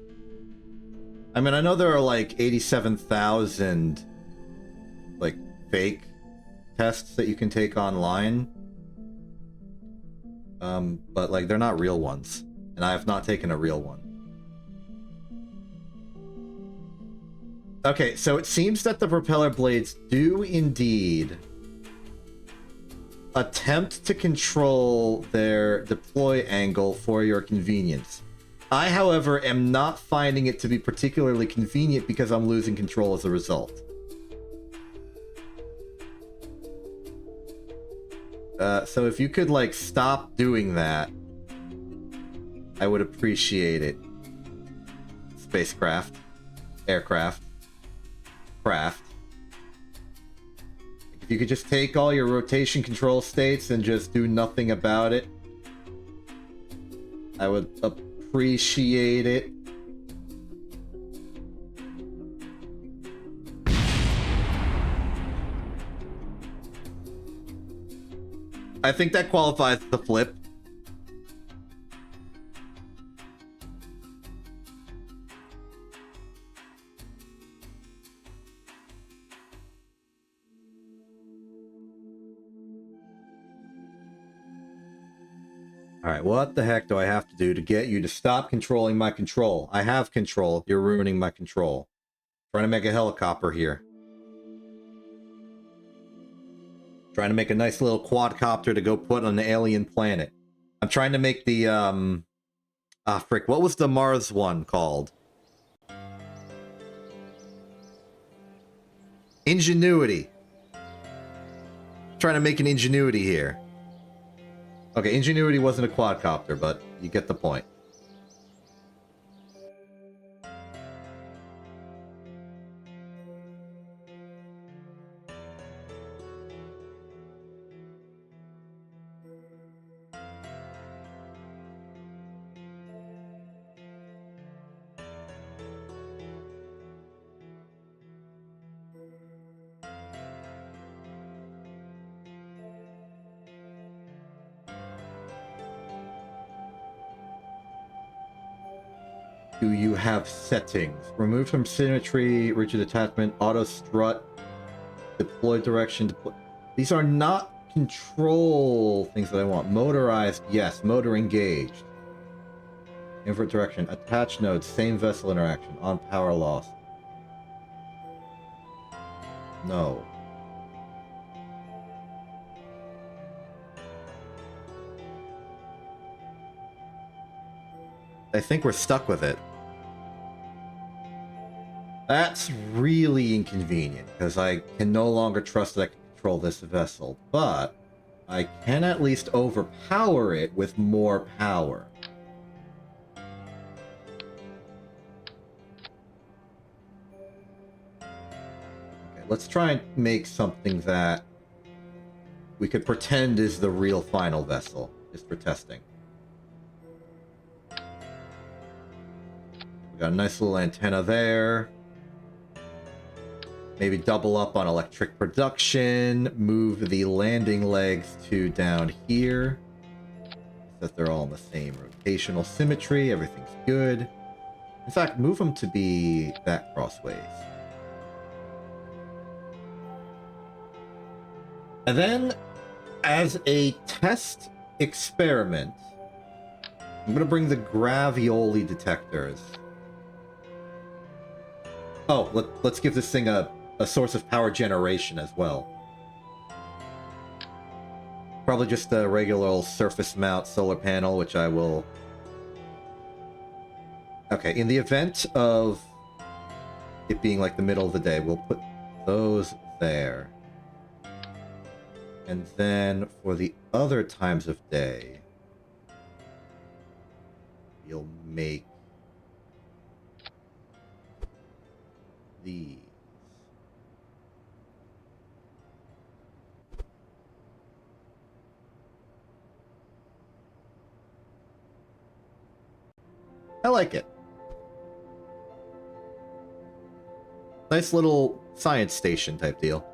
I mean, I know there are like 87,000 like fake tests that you can take online. But like they're not real ones. And I have not taken a real one. Okay, so it seems that the propeller blades do indeed attempt to control their deploy angle for your convenience. I, however, am not finding it to be particularly convenient because I'm losing control as a result. So if you could, like, stop doing that, I would appreciate it. Spacecraft. Aircraft. Craft. If If you could just take all your rotation control states and just do nothing about it, I would appreciate it. I think that qualifies the flip. Alright, what the heck do I have to do to get you to stop controlling my control? I have control. You're ruining my control. Trying to make a helicopter here. Trying to make a nice little quadcopter to go put on an alien planet. I'm trying to make the, frick, what was the Mars one called? Ingenuity. Trying to make an Ingenuity here. Okay, Ingenuity wasn't a quadcopter, but you get the point. Do you have settings? Remove from symmetry, rigid attachment, auto strut, deploy direction. These are not control things that I want. Motorized, yes. Motor engaged. Invert direction. Attach node, same vessel interaction. On power loss. No. I think we're stuck with it. That's really inconvenient, because I can no longer trust that I can control this vessel, but I can at least overpower it with more power. Okay, let's try and make something that we could pretend is the real final vessel, just for testing. We got a nice little antenna there. Maybe double up on electric production, move the landing legs to down here. So that they're all in the same rotational symmetry, everything's good. In fact, move them to be that crossways. And then, as a test experiment, I'm going to bring the gravioli detectors. Oh, let's give this thing a source of power generation as well. Probably just a regular old surface mount solar panel, which I will... Okay, in the event of it being like the middle of the day, we'll put those there. And then for the other times of day, you'll make these. I like it. Nice little science station type deal.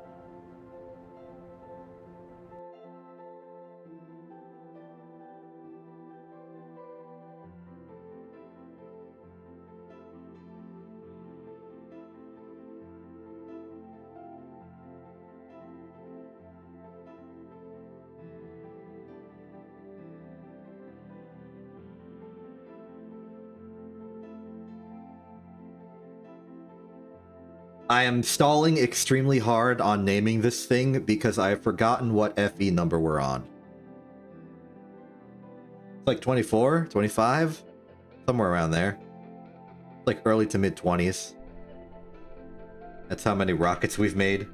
I am stalling extremely hard on naming this thing because I have forgotten what FE number we're on. It's like 24, 25? Somewhere around there. Like early to mid 20s. That's how many rockets we've made.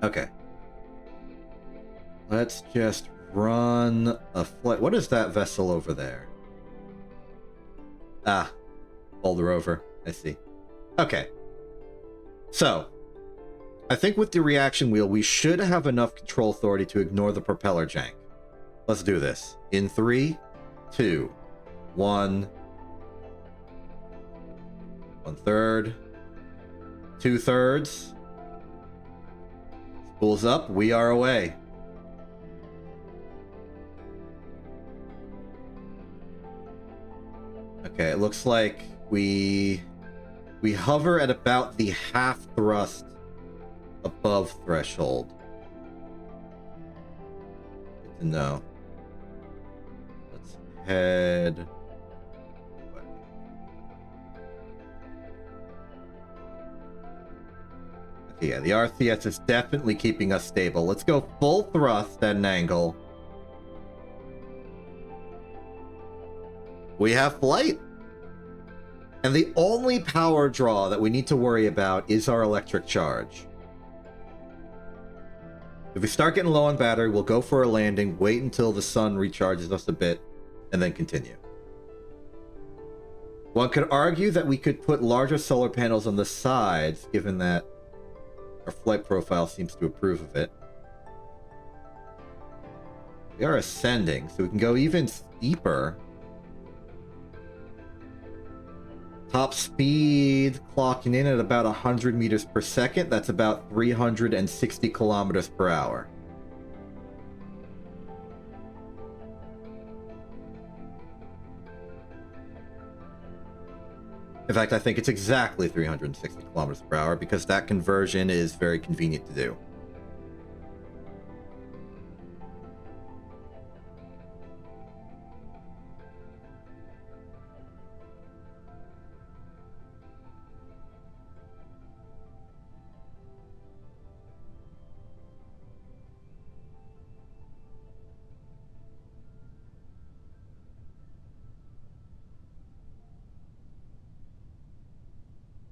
Okay. Let's just run a flight. What is that vessel over there? Ah, Boulder Rover. I see. Okay. So, I think with the reaction wheel, we should have enough control authority to ignore the propeller jank. Let's do this. In 3, 2, 1. 1/3. 2/3. Spools up. We are away. Okay, it looks like we hover at about the half thrust above threshold. Good to know. Let's head. Okay, yeah, the RCS is definitely keeping us stable. Let's go full thrust at an angle. We have flight. And the only power draw that we need to worry about is our electric charge. If we start getting low on battery, we'll go for a landing, wait until the sun recharges us a bit, and then continue. One could argue that we could put larger solar panels on the sides, given that our flight profile seems to approve of it. We are ascending, so we can go even steeper. Top speed clocking in at about 100 meters per second. That's about 360 kilometers per hour. In fact, I think it's exactly 360 kilometers per hour because that conversion is very convenient to do.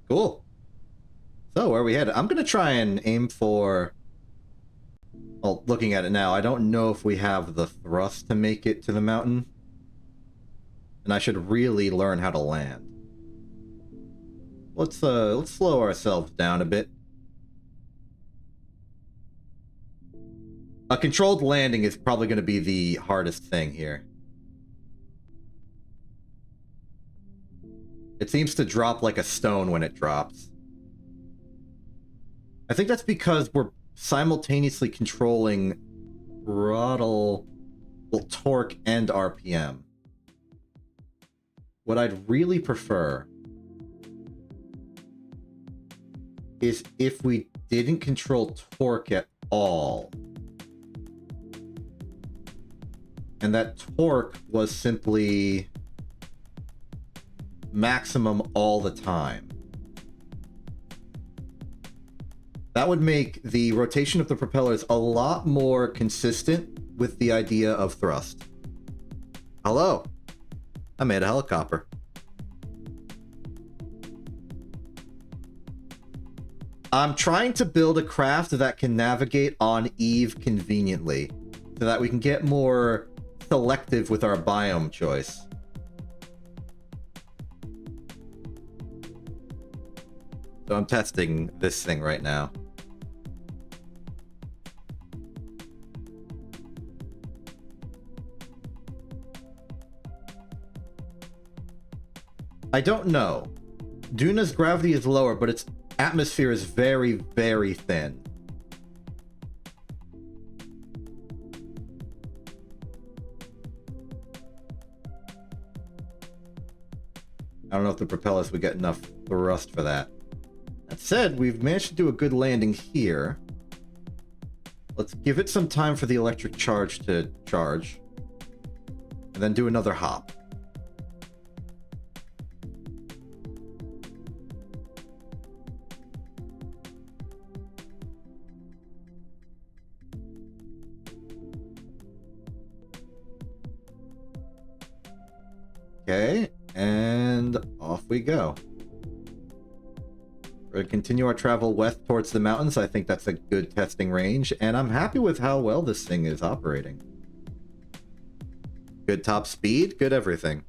Cool. So, where are we headed? I'm going to try and aim for... Well, looking at it now, I don't know if we have the thrust to make it to the mountain. And I should really learn how to land. Let's slow ourselves down a bit. A controlled landing is probably going to be the hardest thing here. It seems to drop like a stone when it drops. I think that's because we're simultaneously controlling throttle, well, torque, and RPM. What I'd really prefer is if we didn't control torque at all. And that torque was simply maximum all the time. That would make the rotation of the propellers a lot more consistent with the idea of thrust. Hello. I made a helicopter. I'm trying to build a craft that can navigate on Eve conveniently, so that we can get more selective with our biome choice. So I'm testing this thing right now. I don't know. Duna's gravity is lower, but its atmosphere is very, very thin. I don't know if the propellers would get enough thrust for that. That said, we've managed to do a good landing here. Let's give it some time for the electric charge to charge. And then do another hop. Okay, and off we go. We're going to continue our travel west towards the mountains. I think that's a good testing range, and I'm happy with how well this thing is operating. Good top speed, good everything.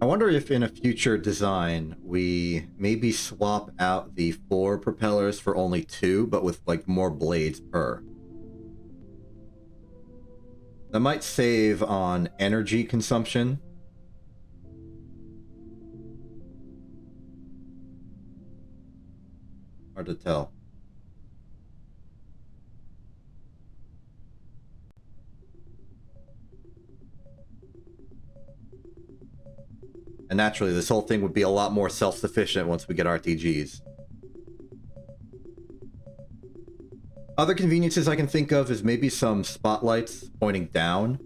I wonder if in a future design we maybe swap out the 4 propellers for only 2, but with like more blades per. That might save on energy consumption. Hard to tell. And naturally, this whole thing would be a lot more self-sufficient once we get RTGs. Other conveniences I can think of is maybe some spotlights pointing down,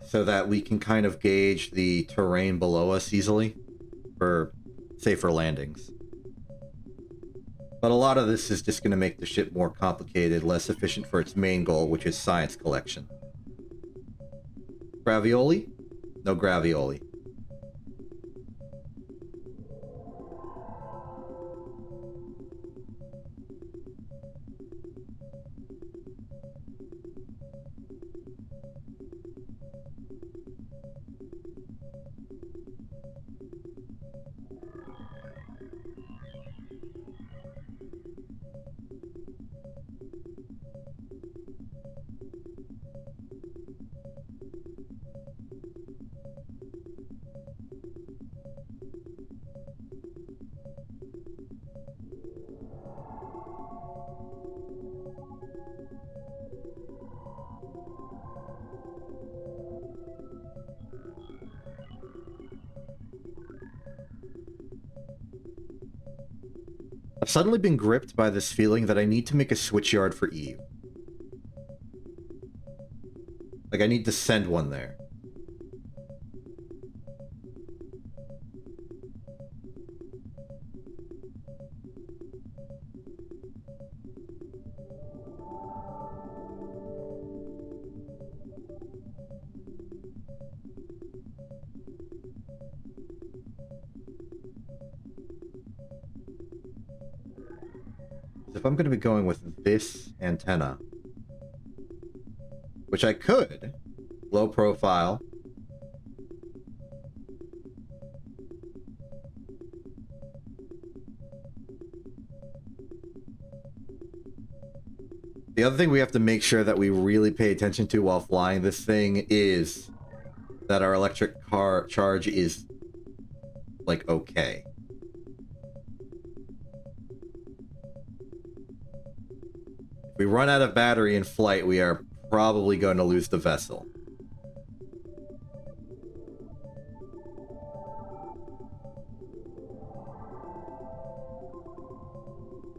so that we can kind of gauge the terrain below us easily for safer landings. But a lot of this is just going to make the ship more complicated, less efficient for its main goal, which is science collection. Gravioli? No gravioli. I've suddenly been gripped by this feeling that I need to make a switchyard for Eve. Like, I need to send one there. If I'm going to be going with this antenna, which I could, low profile, the other thing we have to make sure that we really pay attention to while flying this thing is that our electric car charge is, like, okay. If we run out of battery in flight, we are probably going to lose the vessel.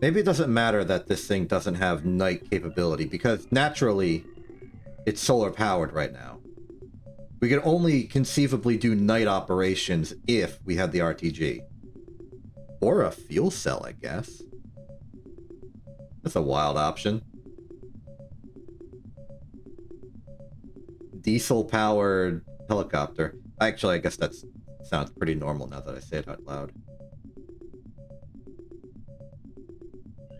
Maybe it doesn't matter that this thing doesn't have night capability, because naturally, it's solar powered right now. We can only conceivably do night operations if we had the RTG. Or a fuel cell, I guess. That's a wild option. Diesel-powered helicopter. Actually, I guess that sounds pretty normal now that I say it out loud.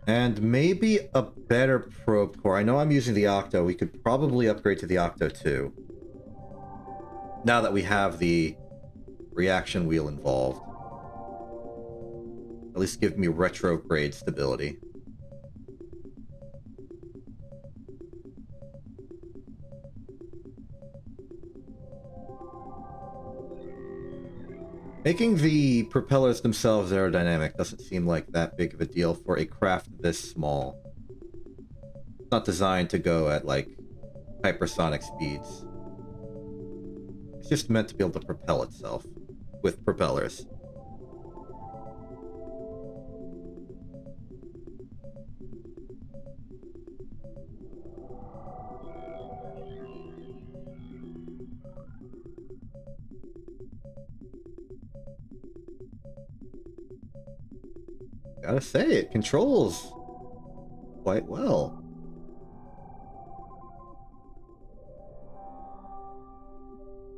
And maybe a better probe core. I know I'm using the Octo. We could probably upgrade to the Octo too. Now that we have the reaction wheel involved. At least give me retrograde stability. Making the propellers themselves aerodynamic doesn't seem like that big of a deal for a craft this small. It's not designed to go at, like, hypersonic speeds. It's just meant to be able to propel itself with propellers. Gotta say, it controls quite well.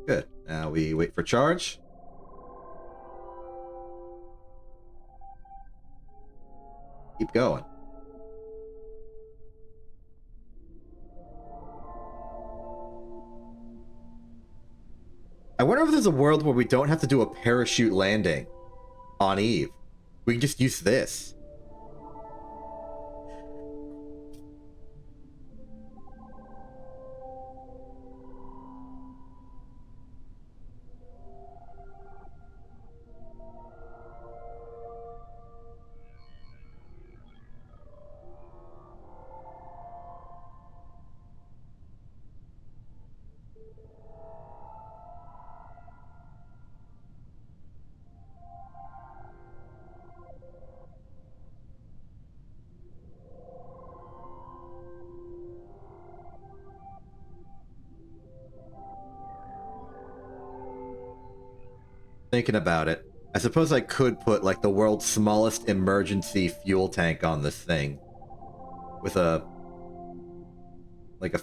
Good. Now we wait for charge. Keep going. I wonder if there's a world where we don't have to do a parachute landing on Eve. We can just use this. Thinking about it, I suppose I could put, like, the world's smallest emergency fuel tank on this thing. With a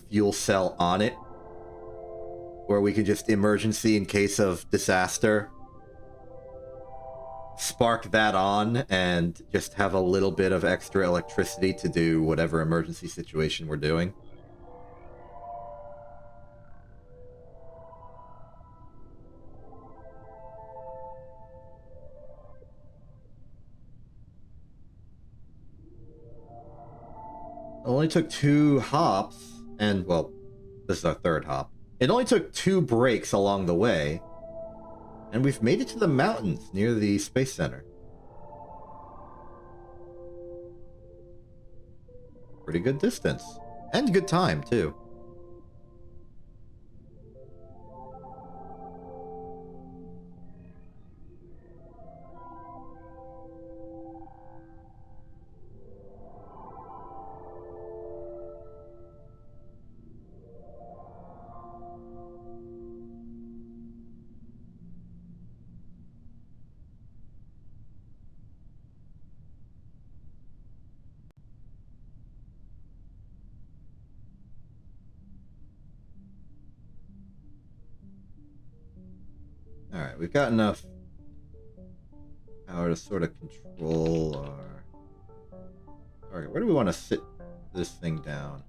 fuel cell on it. Where we could just emergency in case of disaster. Spark that on and just have a little bit of extra electricity to do whatever emergency situation we're doing. It only took 2 hops, and, well, this is our 3rd hop. It only took 2 breaks along the way, and we've made it to the mountains near the Space Center. Pretty good distance. And good time, too. Alright, we've got enough power to sort of control our... Alright, where do we want to sit this thing down?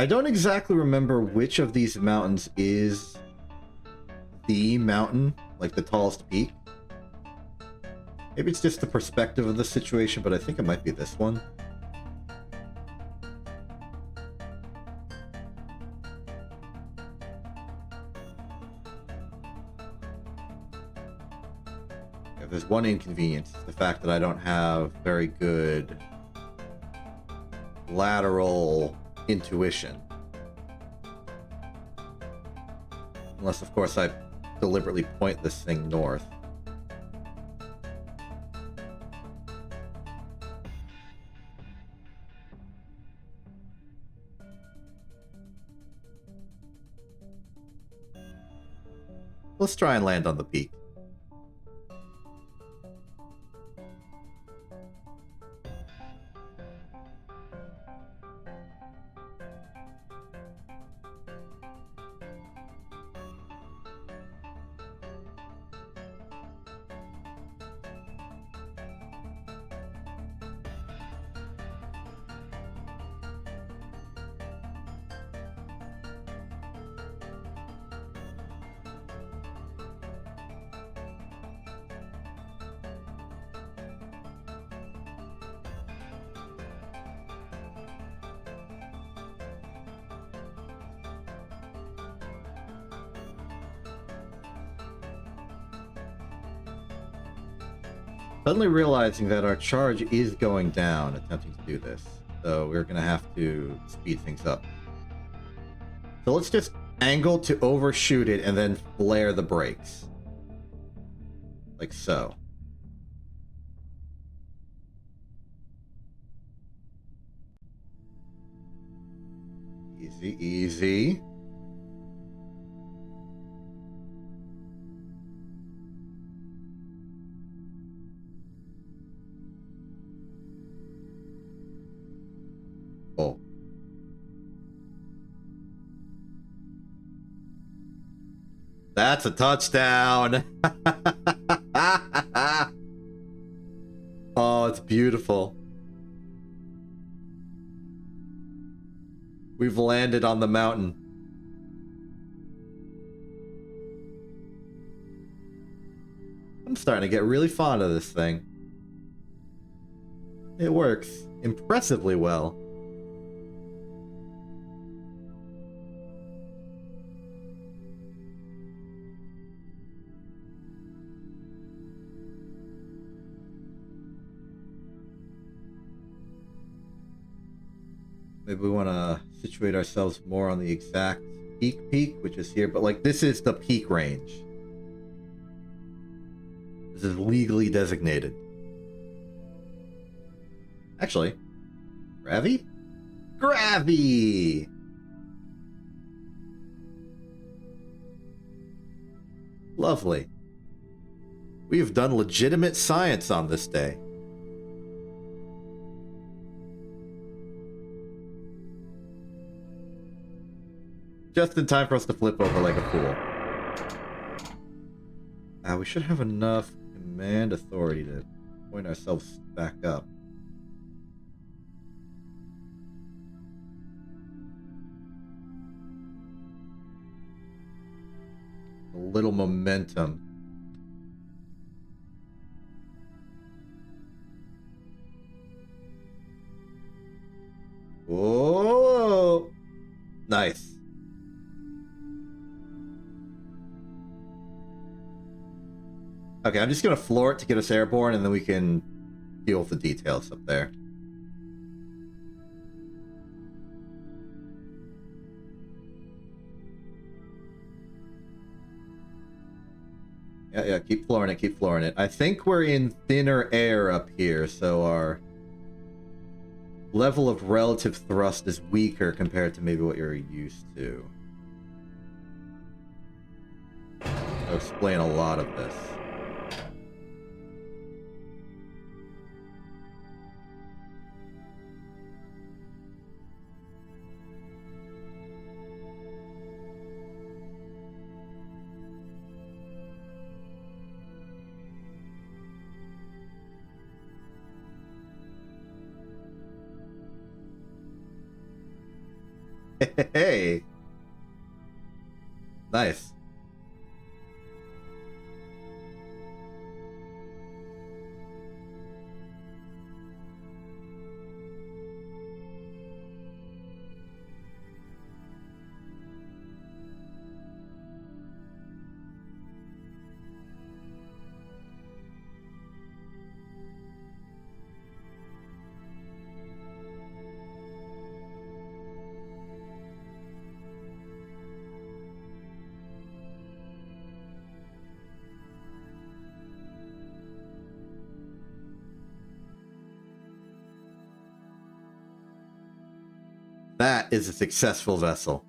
I don't exactly remember which of these mountains is the mountain, like the tallest peak. Maybe it's just the perspective of the situation, but I think it might be this one. If there's one inconvenience, it's the fact that I don't have very good lateral intuition. Unless, of course, I deliberately point this thing north. Let's try and land on the peak. Suddenly realizing that our charge is going down attempting to do this. So we're going to have to speed things up. So let's just angle to overshoot it and then flare the brakes. Like so. Easy, easy. Oh. That's a touchdown. Oh, it's beautiful. We've landed on the mountain. I'm starting to get really fond of this thing. It works impressively well. Maybe we want to situate ourselves more on the exact peak, which is here. But, like, this is the peak range. This is legally designated. Actually, Gravy? Gravy! Lovely. We have done legitimate science on this day. Just in time for us to flip over like a fool. We should have enough command authority to point ourselves back up. A little momentum. Whoa! Nice. Okay, I'm just gonna floor it to get us airborne, and then we can deal with the details up there. Yeah, keep flooring it, keep flooring it. I think we're in thinner air up here, so our level of relative thrust is weaker compared to maybe what you're used to. I'll explain a lot of this. Hey! Nice. That is a successful vessel.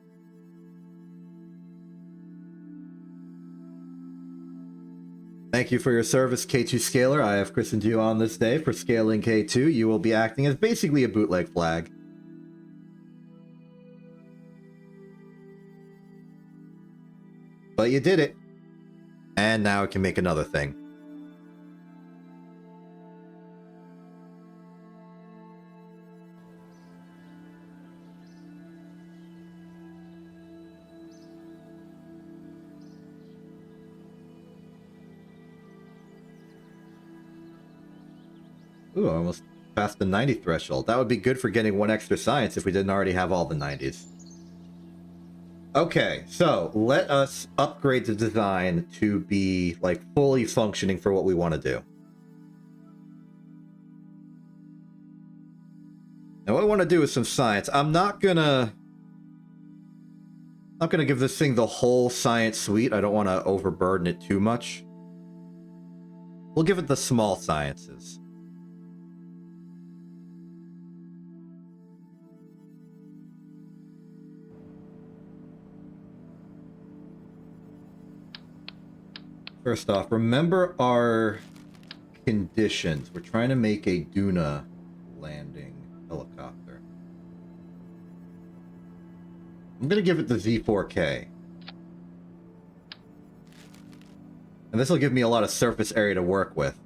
Thank you for your service, K2 Scaler. I have christened you on this day for scaling K2. You will be acting as basically a bootleg flag. But you did it. And now it can make another thing. Ooh, I almost passed the 90 threshold. That would be good for getting one extra science if we didn't already have all the 90s. Okay, so let us upgrade the design to be, like, fully functioning for what we want to do. Now what I want to do is some science. I'm not gonna give this thing the whole science suite. I don't want to overburden it too much. We'll give it the small sciences. First off, remember our conditions. We're trying to make a Duna landing helicopter. I'm going to give it the Z4K. And this will give me a lot of surface area to work with.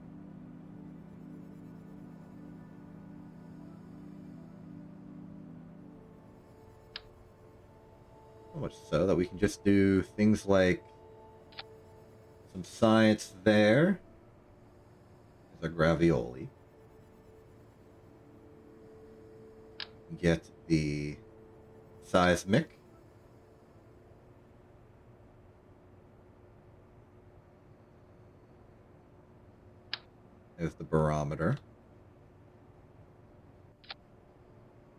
So much so that we can just do things like some science there. There's our gravioli. Get the seismic. There's the barometer.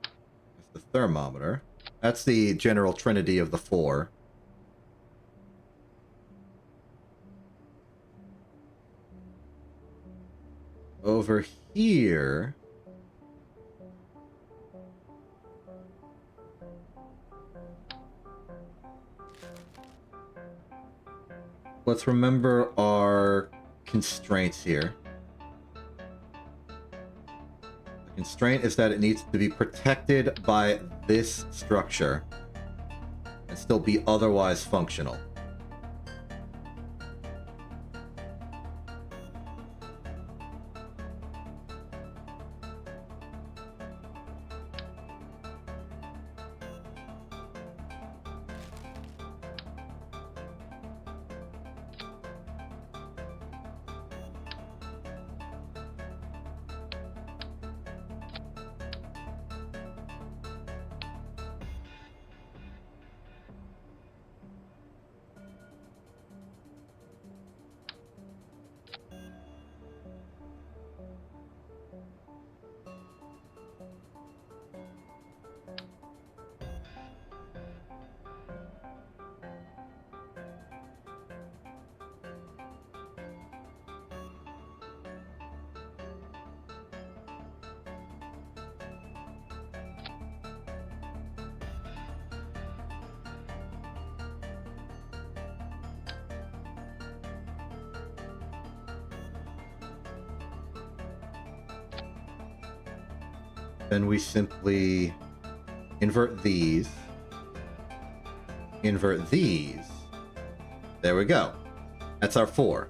There's the thermometer. That's the general trinity of the four. Over here... let's remember our constraints here. The constraint is that it needs to be protected by this structure and still be otherwise functional. Then we simply invert these. Invert these. There we go. That's our 4.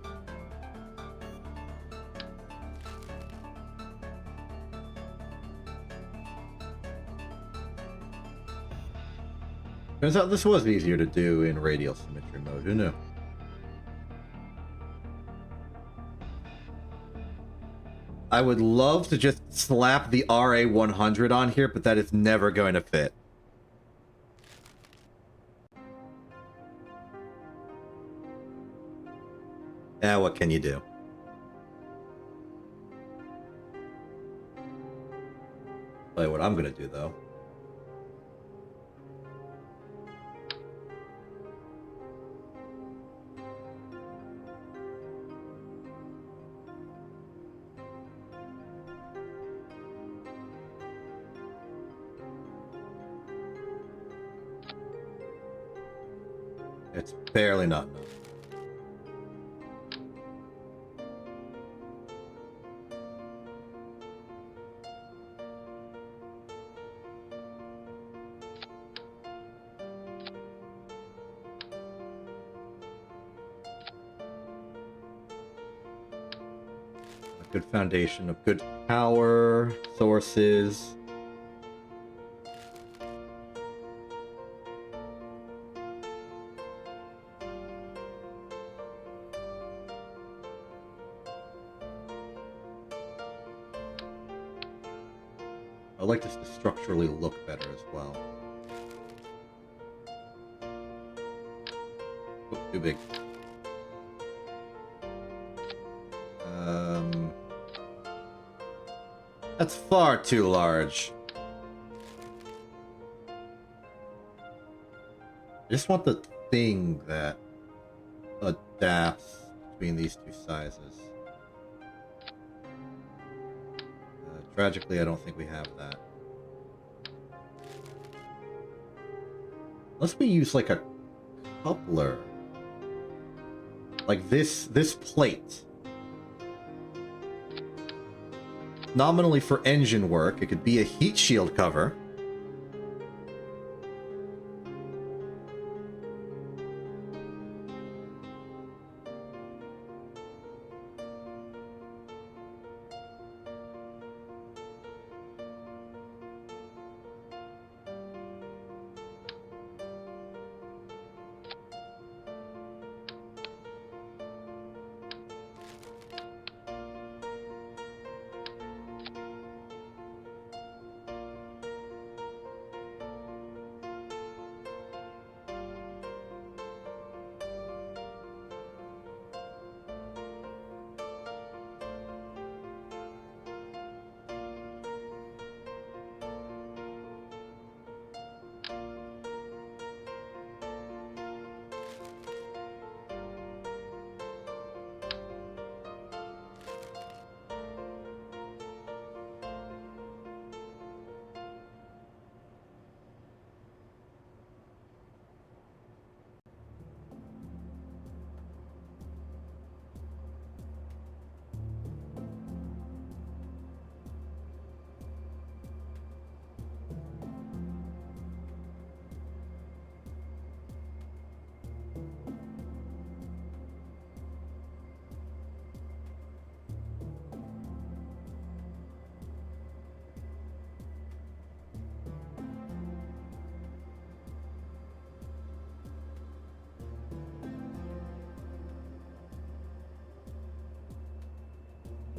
Turns out this was easier to do in radial symmetry mode. Who knew? I would love to just slap the RA100 on here, but that is never going to fit. What can you do? Tell you what I'm going to do, though. It's barely not enough. A good foundation of good power sources. I'd like this to structurally look better as well. Oh, too big. That's far too large. I just want the thing that adapts between these two sizes. Tragically, I don't think we have that. Unless we use like a coupler. Like this plate. Nominally for engine work, it could be a heat shield cover.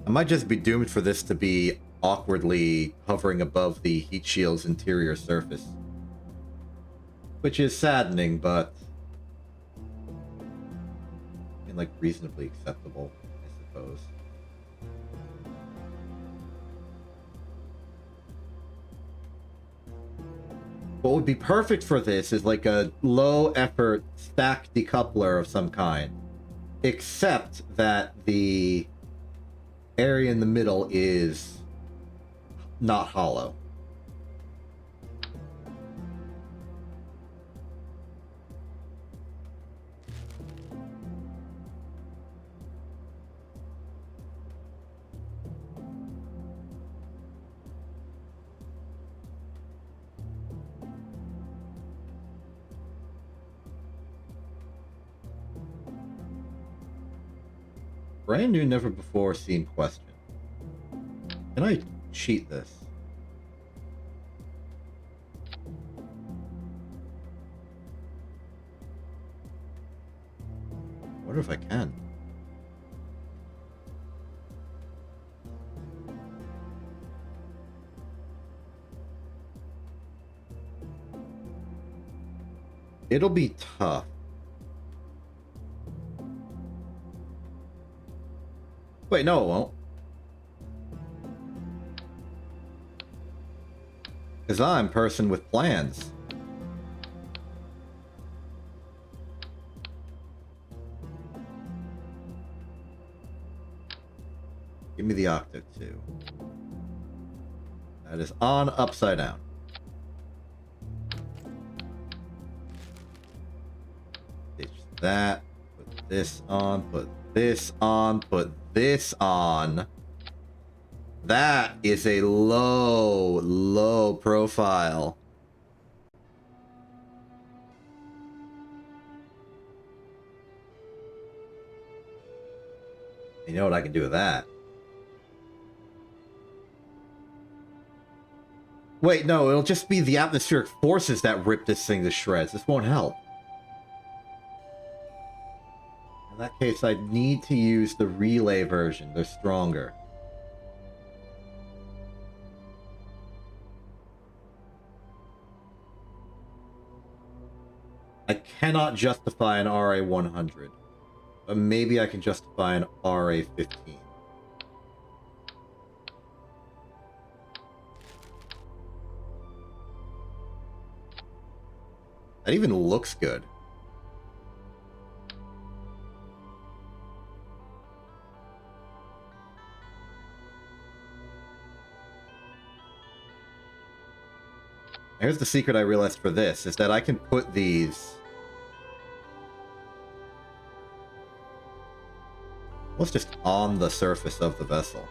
I might just be doomed for this to be awkwardly hovering above the heat shield's interior surface. Which is saddening, but I mean, like, reasonably acceptable, I suppose. What would be perfect for this is like a low-effort stack decoupler of some kind. Except that the area in the middle is not hollow. Brand new, never before seen question. Can I cheat this? I wonder if I can. It'll be tough. Wait, no, it won't. Because I'm a person with plans. Give me the octave too. That is on upside down. Ditch that. Put this on. Put this on. Put this on. That is a low profile. You know what I can do with that? Wait, no, it'll just be the atmospheric forces that rip this thing to shreds. This won't help. In that case, I need to use the relay version. They're stronger. I cannot justify an RA 100. But maybe I can justify an RA 15. That even looks good. Here's the secret I realized for this, is that I can put these... almost just on the surface of the vessel.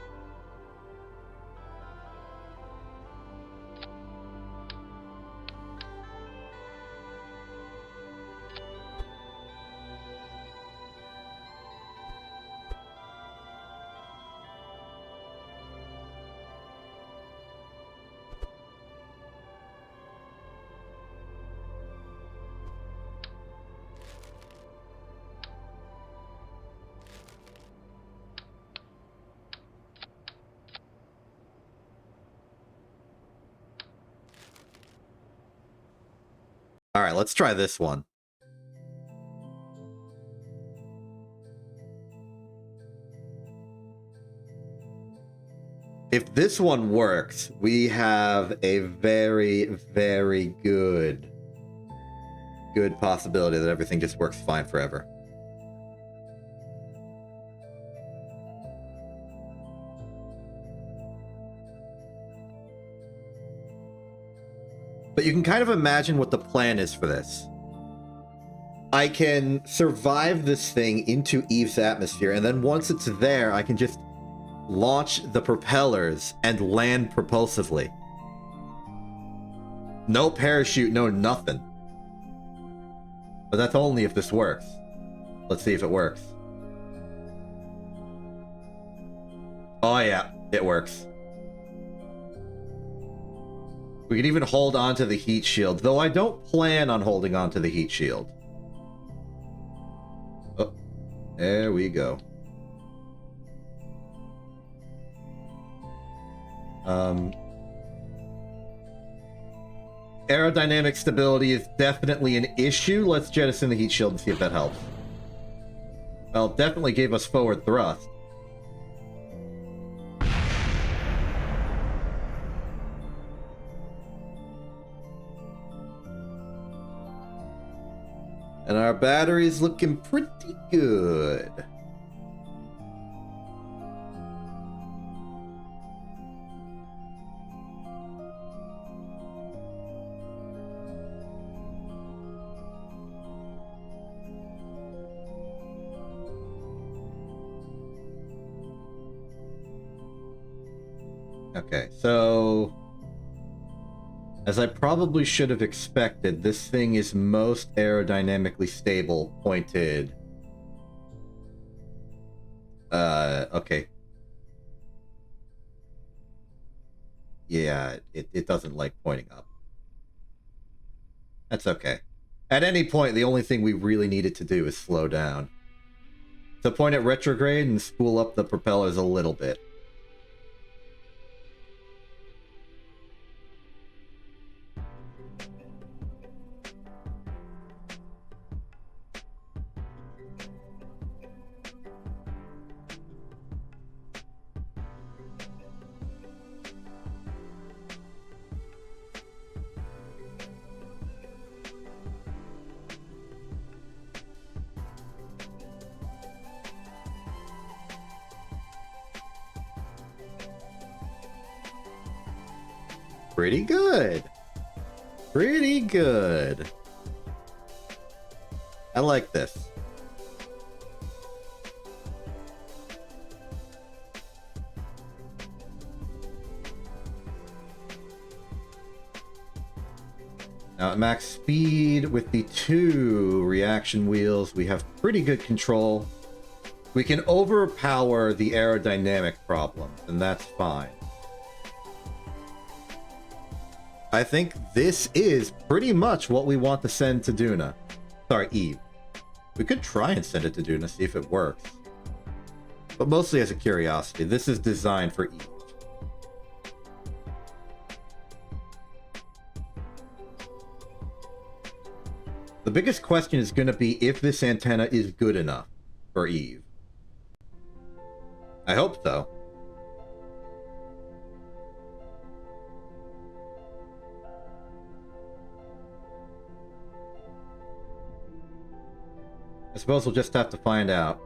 Alright, let's try this one. If this one works, we have a very, very good possibility that everything just works fine forever. But you can kind of imagine what the plan is for this. I can survive this thing into Eve's atmosphere, and then once it's there, I can just launch the propellers and land propulsively. No parachute, no nothing. But that's only if this works. Let's see if it works. Oh yeah, it works. We can even hold on to the heat shield, though I don't plan on holding on to the heat shield. Oh, there we go. Aerodynamic stability is definitely an issue. Let's jettison the heat shield and see if that helps. Well, it definitely gave us forward thrust. And our battery's looking pretty good. Okay, so... as I probably should have expected, this thing is most aerodynamically stable, pointed. Okay. Yeah, it doesn't like pointing up. That's okay. At any point, the only thing we really needed to do is slow down. So point at retrograde and spool up the propellers a little bit. Pretty good. Pretty good. I like this. Now at max speed with the 2 reaction wheels, we have pretty good control. We can overpower the aerodynamic problems, and that's fine. I think this is pretty much what we want to send to Duna. Sorry, Eve. We could try and send it to Duna, see if it works. But mostly as a curiosity. This is designed for Eve. The biggest question is going to be if this antenna is good enough for Eve. I hope so. I suppose we'll just have to find out.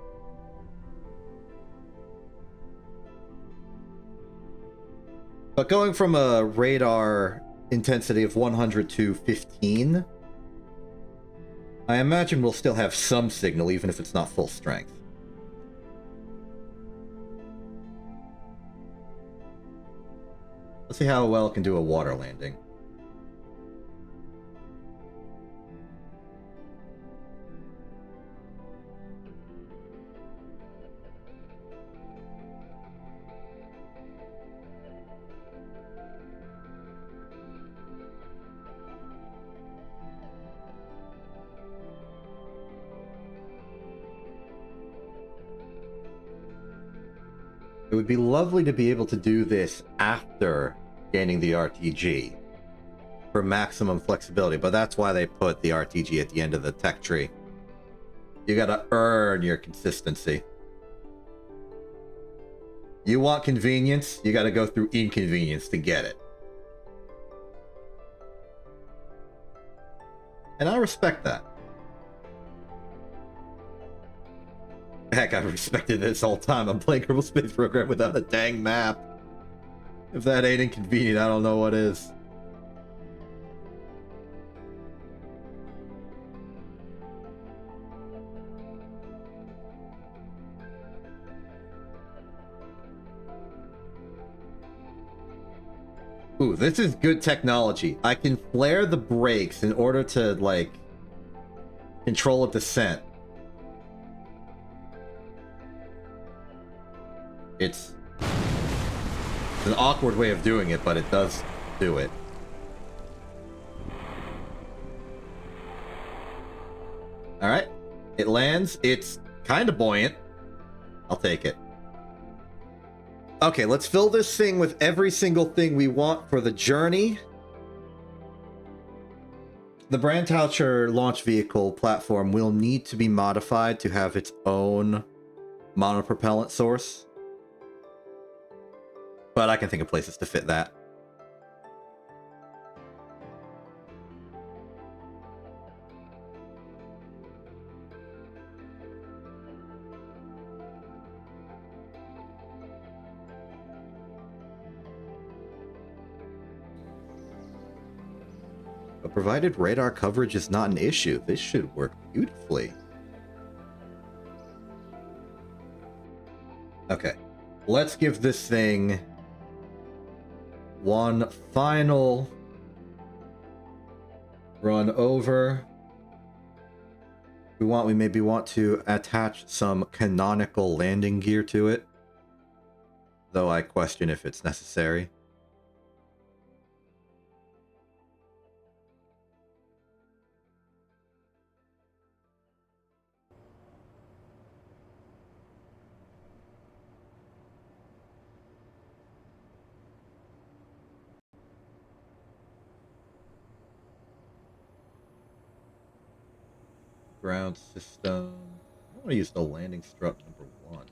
But going from a radar intensity of 100 to 15, I imagine we'll still have some signal, even if it's not full strength. Let's see how well it can do a water landing. It would be lovely to be able to do this after gaining the RTG for maximum flexibility, but that's why they put the RTG at the end of the tech tree. You gotta earn your consistency. You want convenience, you gotta go through inconvenience to get it. And I respect that. Heck, I've respected this whole time. I'm playing Kerbal Space Program without a dang map. If that ain't inconvenient, I don't know what is. Ooh, this is good technology. I can flare the brakes in order to, like, control a descent. It's an awkward way of doing it, but it does do it. Alright. It lands. It's kind of buoyant. I'll take it. Okay, let's fill this thing with every single thing we want for the journey. The Brandtaucher launch vehicle platform will need to be modified to have its own monopropellant source. But I can think of places to fit that. But provided radar coverage is not an issue, this should work beautifully. Okay, let's give this thing one final run over. We maybe want to attach some canonical landing gear to it, though I question if it's necessary. Ground system. I want to use the landing strut number 1.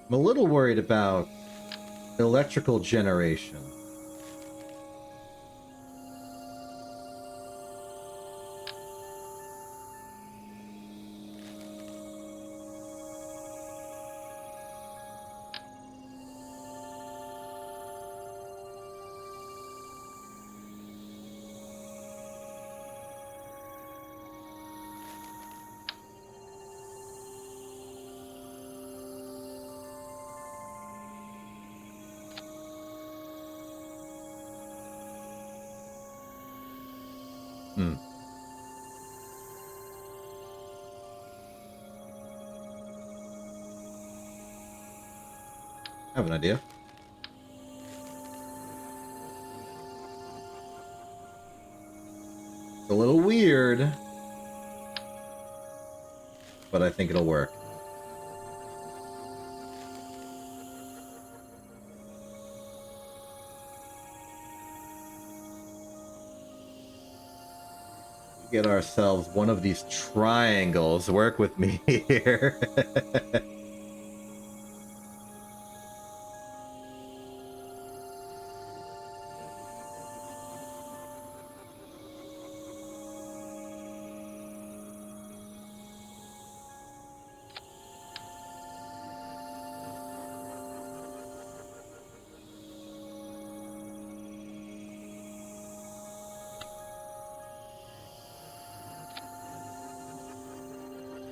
I'm a little worried about electrical generation. I have an idea. It's a little weird, but I think it'll work. Get ourselves one of these triangles. Work with me here.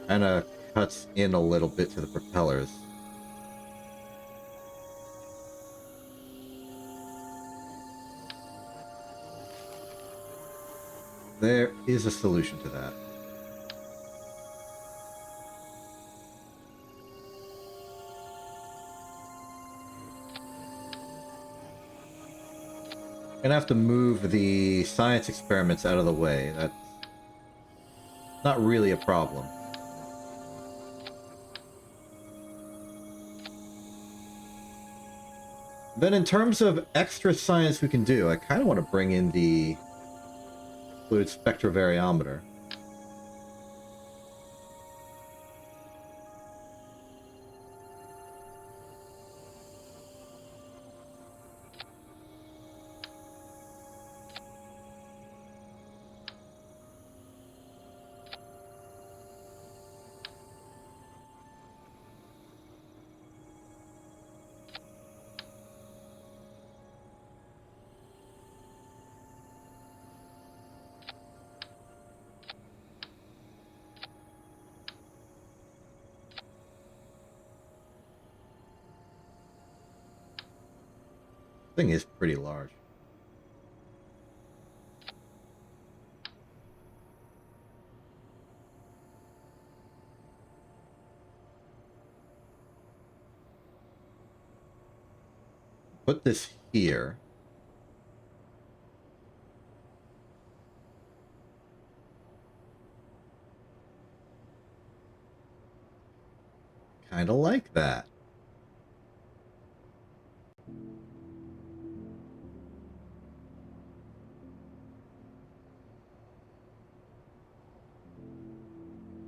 Kinda cuts in a little bit to the propellers. There is a solution to that. Gonna have to move the science experiments out of the way. That's not really a problem. Then in terms of extra science we can do, I kind of want to bring in the fluid spectrovariometer. Thing is pretty large. Put this here. Kind of like that.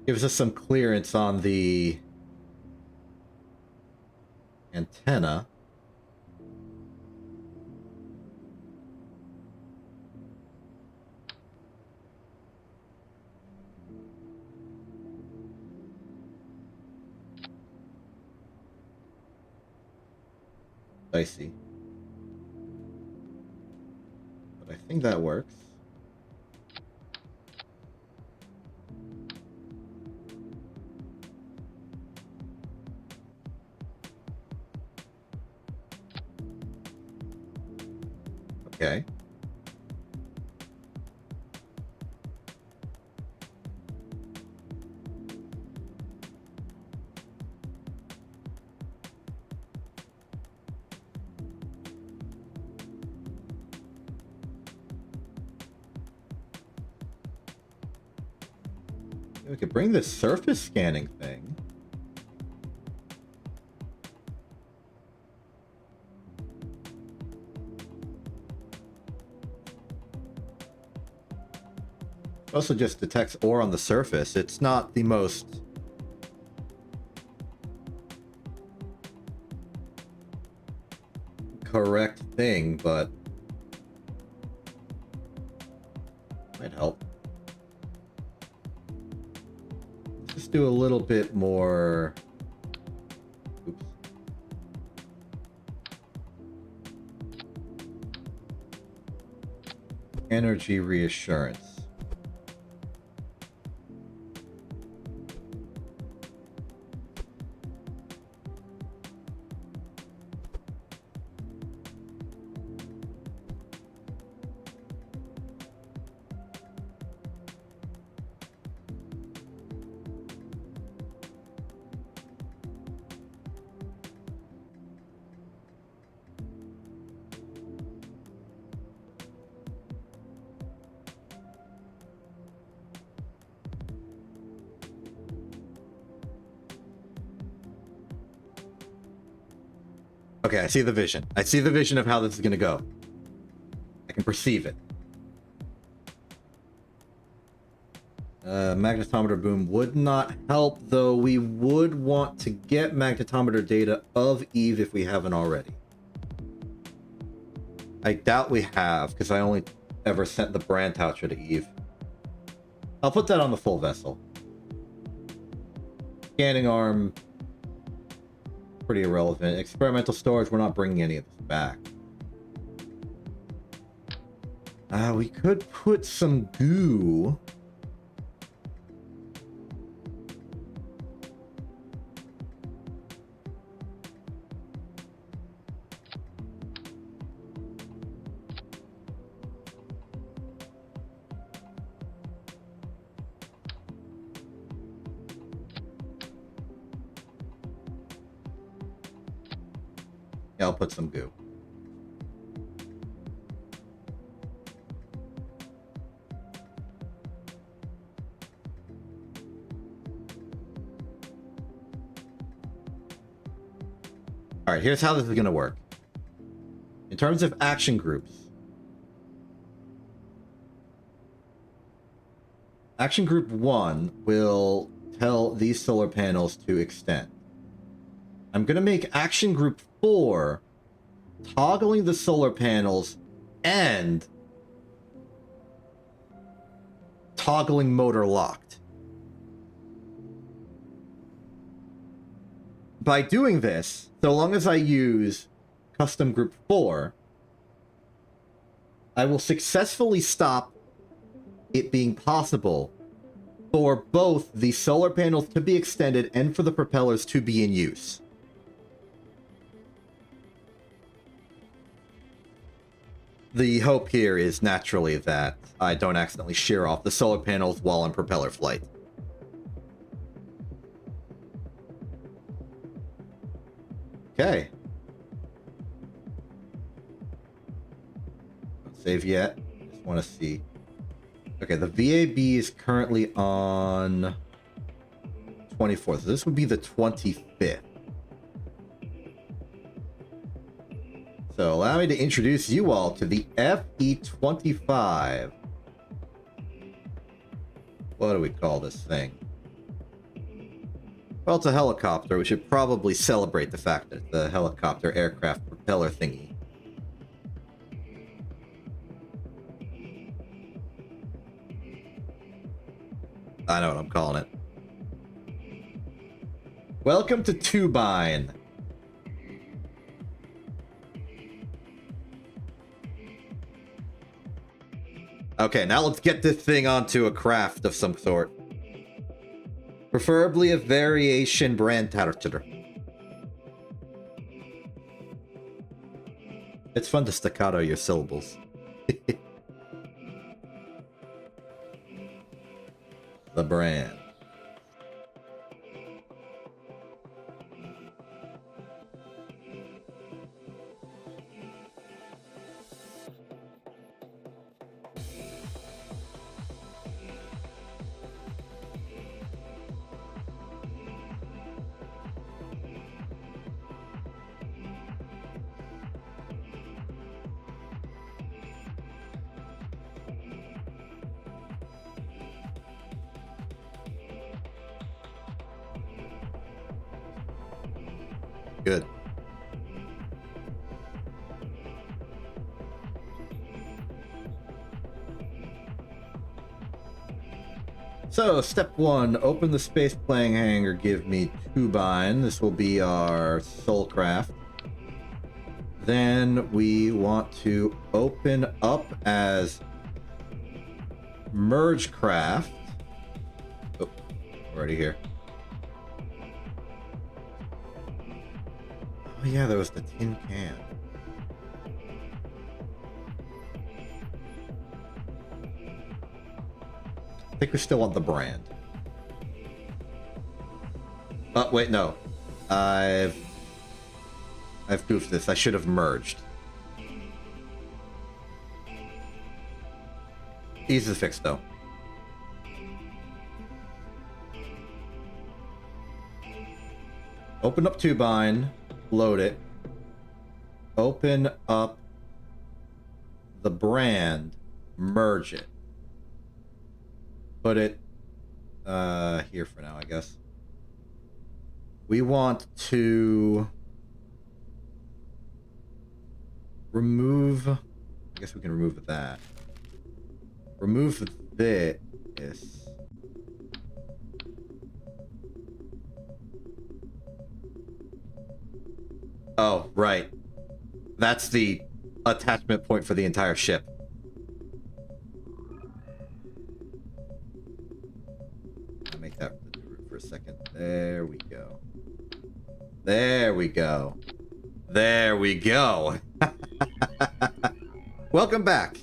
Gives us some clearance on the antenna. Dicey. But I think that works. Okay. We could bring this surface scanning thing. Also just detects ore on the surface. It's not the most correct thing, but might help. Let's do a little bit more. Oops. Energy reassurance. Okay, I see the vision. I see the vision of how this is going to go. I can perceive it. Magnetometer boom would not help, though we would want to get magnetometer data of Eve if we haven't already. I doubt we have, because I only ever sent the brand toucher to Eve. I'll put that on the full vessel. Scanning arm, pretty irrelevant. Experimental storage, we're not bringing any of this back. We could put some goo. Yeah, I'll put some goo. All right, here's how this is going to work. In terms of action groups, action group 1 will tell these solar panels to extend. I'm going to make action group 4 toggling the solar panels and toggling motor locked. By doing this, so long as I use custom group 4, I will successfully stop it being possible for both the solar panels to be extended and for the propellers to be in use. The hope here is naturally that I don't accidentally shear off the solar panels while in propeller flight. Okay. Don't save yet. Just want to see. Okay, the VAB is currently on 24th. So this would be the 25th. So allow me to introduce you all to the FE-25. What do we call this thing? Well, it's a helicopter. We should probably celebrate the fact that the helicopter aircraft propeller thingy. I know what I'm calling it. Welcome to Turbine. Okay, now let's get this thing onto a craft of some sort. Preferably a variation brand character. It's fun to staccato your syllables. The brand. Good. So, step 1, open the space playing hangar, give me Turbine. This will be our soul craft. Then we want to open up as merge craft. Oh, already here. Oh yeah, there was the tin can. I think we still want the brand. Oh, wait, no. I've goofed this. I should have merged. Easy to fix, though. Open up Turbine. Load it. Open up the brand. Merge it. Put it here for now, I guess. We want to remove... I guess we can remove that. Remove this. Oh, right. That's the attachment point for the entire ship. I'll make that the new route for a second. There we go. There we go. There we go. Welcome back.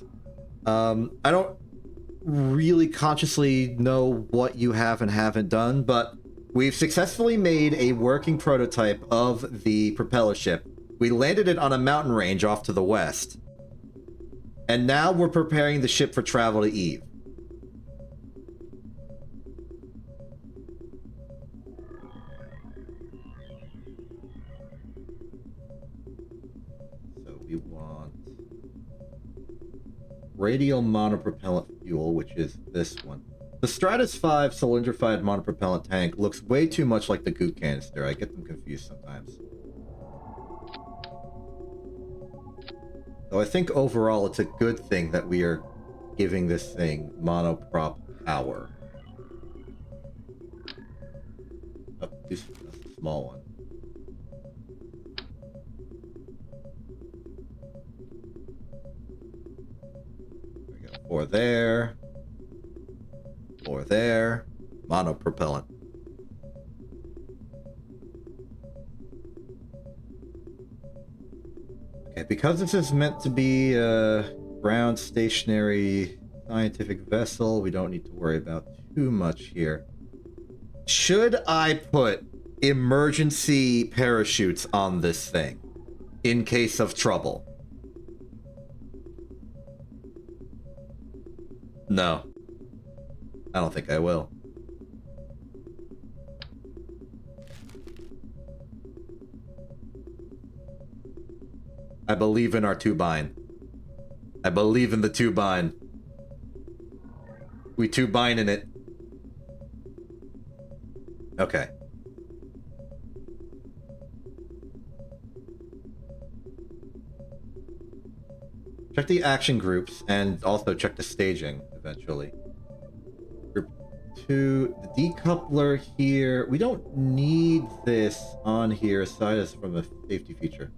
I don't really consciously know what you have and haven't done, but we've successfully made a working prototype of the propeller ship. We landed it on a mountain range off to the west. And now we're preparing the ship for travel to Eve. So we want radial monopropellant fuel, which is this one. The Stratus 5 cylindrified monopropellant tank looks way too much like the goo canister. I get them confused sometimes. So I think overall it's a good thing that we are giving this thing monoprop power. Oh, that's a small one. There we go. 4 there. 4 there. Monopropellant. Okay, because this is meant to be a ground stationary scientific vessel, we don't need to worry about too much here. Should I put emergency parachutes on this thing in case of trouble? No. I don't think I will. I believe in our turbine. I believe in the turbine. We turbine in it. Okay. Check the action groups and also check the staging eventually. Group 2, the decoupler here. We don't need this on here aside as from a safety feature.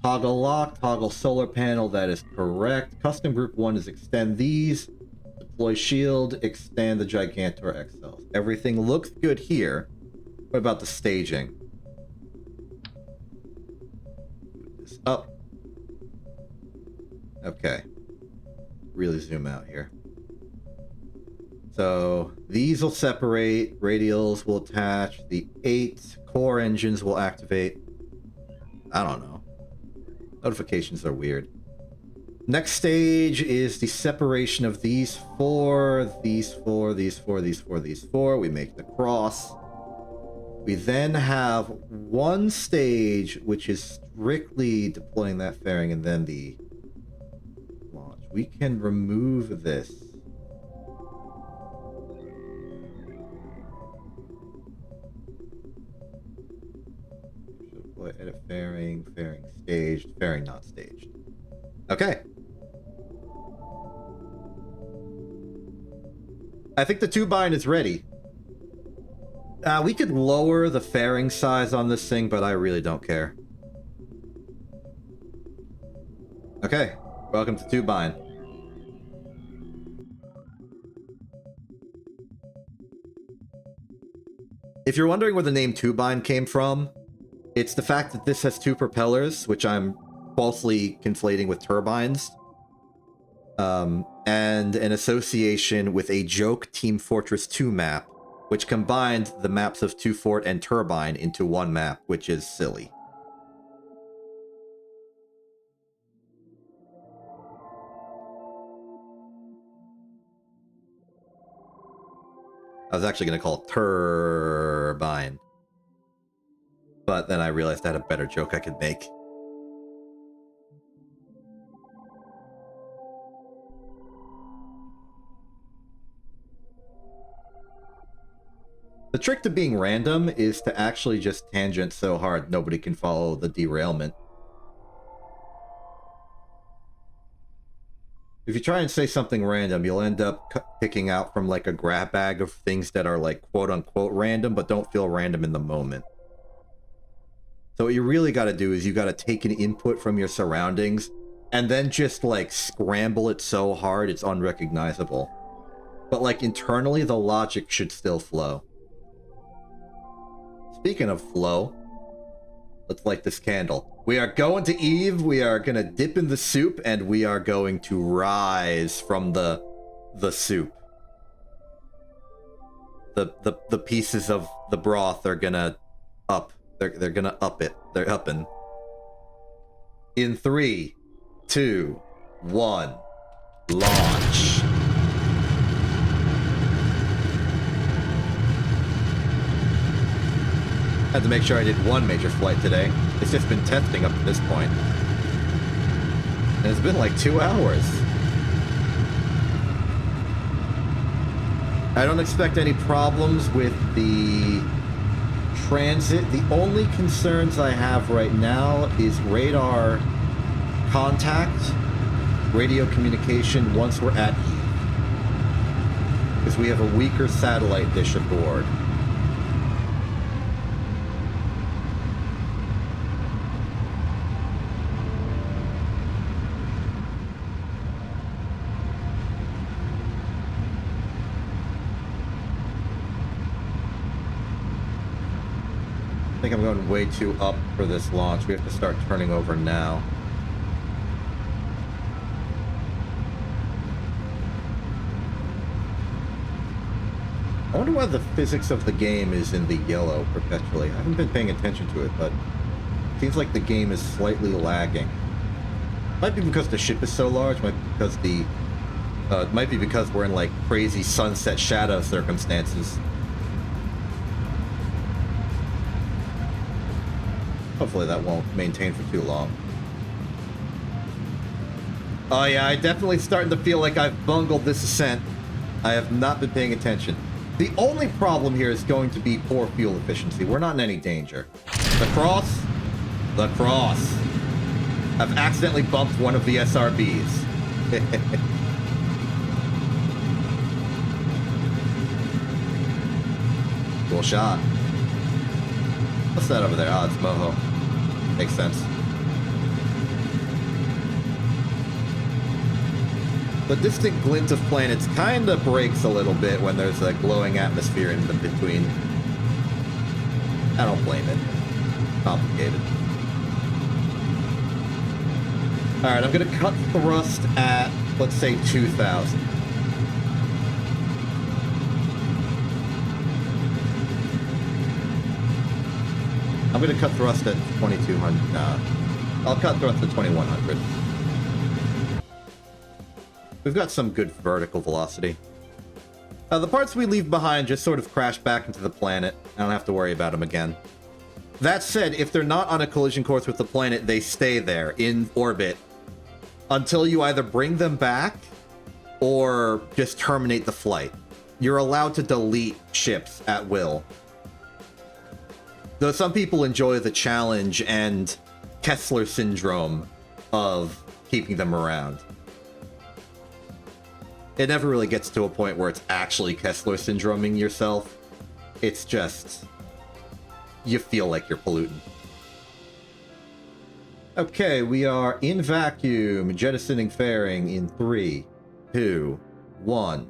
Toggle lock, toggle solar panel, that is correct. Custom group 1 is extend these. Deploy shield, extend the Gigantor XLs. Everything looks good here. What about the staging? Move this up. Okay. Really zoom out here. So these will separate, radials will attach, the 8 core engines will activate. I don't know. Notifications are weird. Next stage is the separation of these 4, these 4, these 4, these 4, these 4. We make the cross. We then have one stage, which is strictly deploying that fairing, and then the launch. We can remove this. Deploy, edit fairing, fairing staged, fairing not staged. Okay. I think the turbine is ready. We could lower the fairing size on this thing, but I really don't care. Okay, welcome to turbine. If you're wondering where the name turbine came from, it's the fact that this has 2 propellers, which I'm falsely conflating with turbines, and an association with a joke Team Fortress 2 map, which combined the maps of 2 Fort and Turbine into one map, which is silly. I was actually going to call it Turbine. But then I realized I had a better joke I could make. The trick to being random is to actually just tangent so hard nobody can follow the derailment. If you try and say something random, you'll end up picking out from like a grab bag of things that are like quote-unquote random, but don't feel random in the moment. So what you really got to do is you got to take an input from your surroundings and then just like scramble it so hard it's unrecognizable. But like internally, the logic should still flow. Speaking of flow, let's light this candle. We are going to Eve, we are going to dip in the soup, and we are going to rise from the soup. The pieces of the broth are going to up. They're going to up it. They're upping. In 3, 2, 1, launch. Had to make sure I did one major flight today. It's just been testing up to this point. And it's been like 2 hours. I don't expect any problems with the transit. The only concerns I have right now is radar contact, radio communication once we're at Eve. Because we have a weaker satellite dish aboard. I think I'm going way too up for this launch. We have to start turning over now. I wonder why the physics of the game is in the yellow perpetually. I haven't been paying attention to it, but it seems like the game is slightly lagging. Might be because the ship is so large, might be because might be because we're in like crazy sunset shadow circumstances. Hopefully that won't maintain for too long. Oh yeah, I'm definitely starting to feel like I've bungled this ascent. I have not been paying attention. The only problem here is going to be poor fuel efficiency. We're not in any danger. The cross. The cross. I've accidentally bumped one of the SRBs. Cool shot. What's that over there? Oh, it's Moho. Makes sense. The distant glint of planets kind of breaks a little bit when there's a glowing atmosphere in the between. I don't blame it. Complicated. Alright, I'm going to cut thrust at, let's say, 2,000. I'm going to cut thrust at 2,200. I'll cut thrust at 2,100. We've got some good vertical velocity. The parts we leave behind just sort of crash back into the planet. I don't have to worry about them again. That said, if they're not on a collision course with the planet, they stay there, in orbit, until you either bring them back or just terminate the flight. You're allowed to delete ships at will. Though some people enjoy the challenge and Kessler syndrome of keeping them around. It never really gets to a point where it's actually Kessler syndroming yourself. It's just, you feel like you're polluting. Okay, we are in vacuum, jettisoning fairing in 3, 2, 1.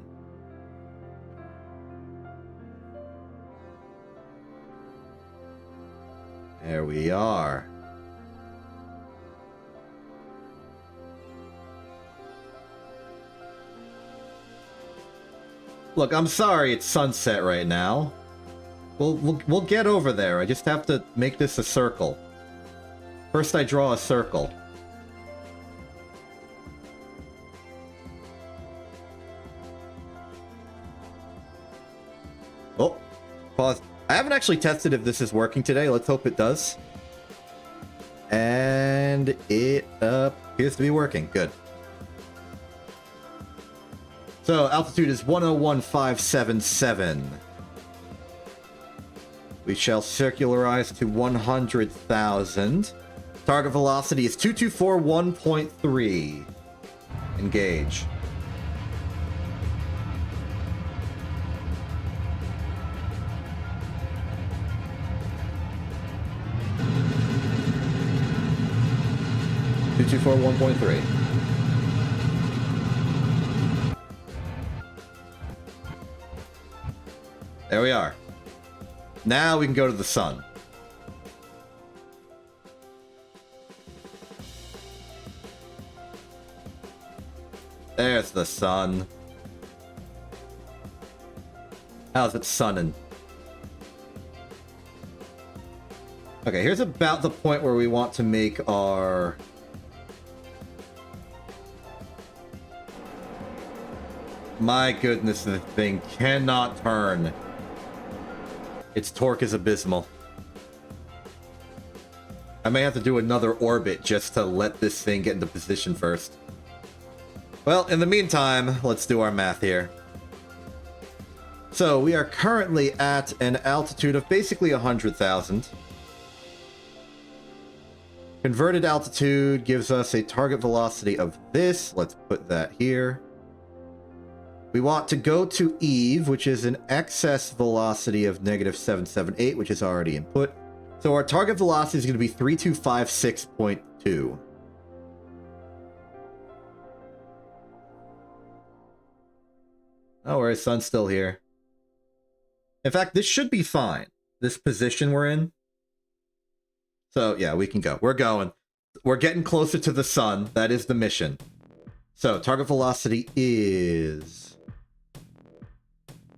There we are. Look, I'm sorry it's sunset right now. We'll get over there. I just have to make this a circle. First I draw a circle. Oh, pause. I haven't actually tested if this is working today. Let's hope it does. And it appears to be working. Good. So, altitude is 101,577. We shall circularize to 100,000. Target velocity is 2241.3. Engage. Two four 1.3. There we are. Now we can go to the sun. There's the sun. How's it sunning? Okay, here's about the point where we want to make our... My goodness, the thing cannot turn. Its torque is abysmal. I may have to do another orbit just to let this thing get into position first. Well, in the meantime, let's do our math here. So, we are currently at an altitude of basically 100,000. Converted altitude gives us a target velocity of this. Let's put that here. We want to go to Eve, which is an excess velocity of -778, which is already input. So our target velocity is going to be 3256.2. Oh, our sun's still here. In fact, this should be fine. This position we're in. So, yeah, we can go. We're going. We're getting closer to the sun. That is the mission. So, target velocity is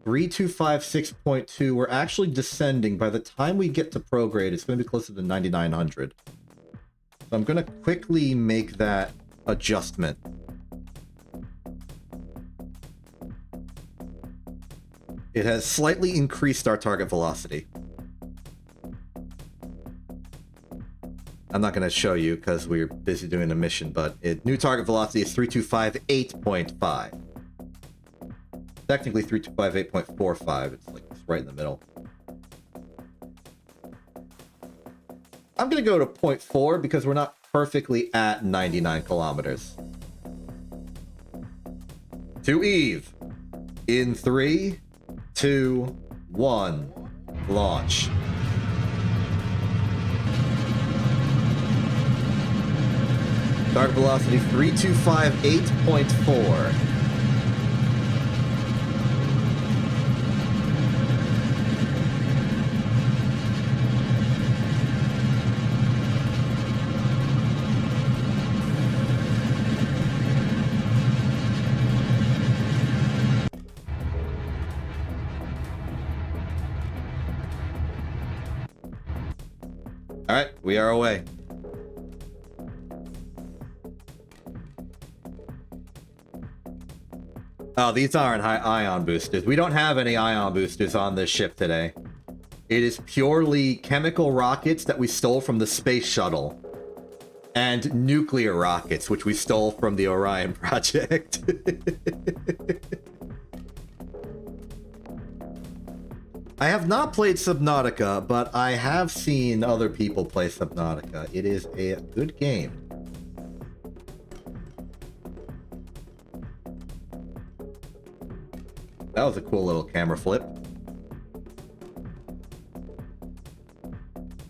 3256.2. We're actually descending. By the time we get to prograde, it's going to be closer to 9900. So I'm going to quickly make that adjustment. It has slightly increased our target velocity. I'm not going to show you because we're busy doing a mission, but new target velocity is 3258.5. Technically 3258.45. It's like it's right in the middle. I'm going to go to 0.4 because we're not perfectly at 99 kilometers. To Eve. In 3, 2, 1. Launch. Target velocity 3258.4. Alright, we are away. Oh, these aren't ion boosters. We don't have any ion boosters on this ship today. It is purely chemical rockets that we stole from the space shuttle. And nuclear rockets, which we stole from the Orion project. I have not played Subnautica, but I have seen other people play Subnautica. It is a good game. That was a cool little camera flip.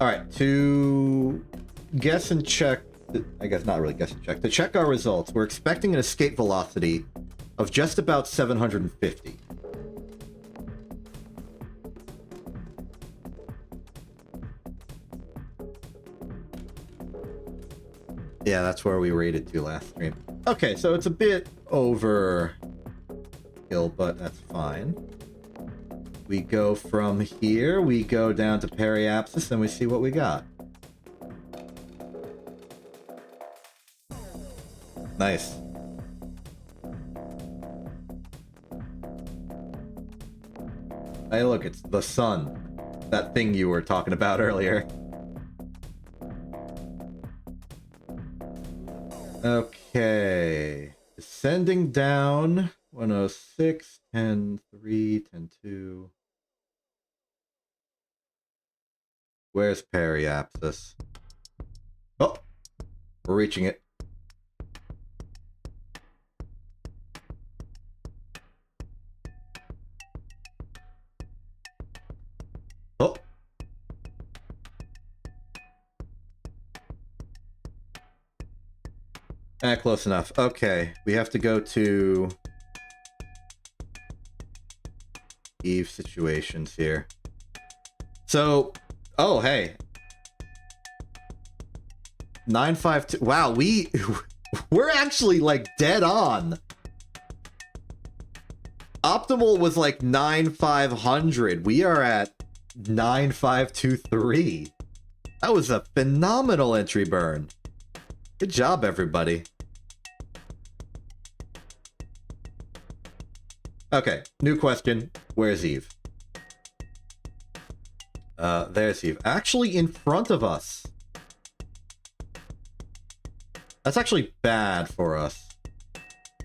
Alright, to guess and check... I guess not really guess and check. To check our results, we're expecting an escape velocity of just about 750. Yeah, that's where we rated to last stream. Okay, so it's a bit overkill, but that's fine. We go from here, we go down to periapsis, and we see what we got. Nice. Hey, look, it's the sun. That thing you were talking about earlier. Okay. Descending down. 106, 10, 3, 10, 2. Where's periapsis? Oh, we're reaching it. Oh. Close enough. Okay, we have to go to Eve situations here. So, oh, hey. 952. Wow, we're actually like dead on. Optimal was like 9500. We are at 9523. That was a phenomenal entry burn. Good job, everybody. Okay, new question. Where's Eve? There's Eve. Actually in front of us. That's actually bad for us.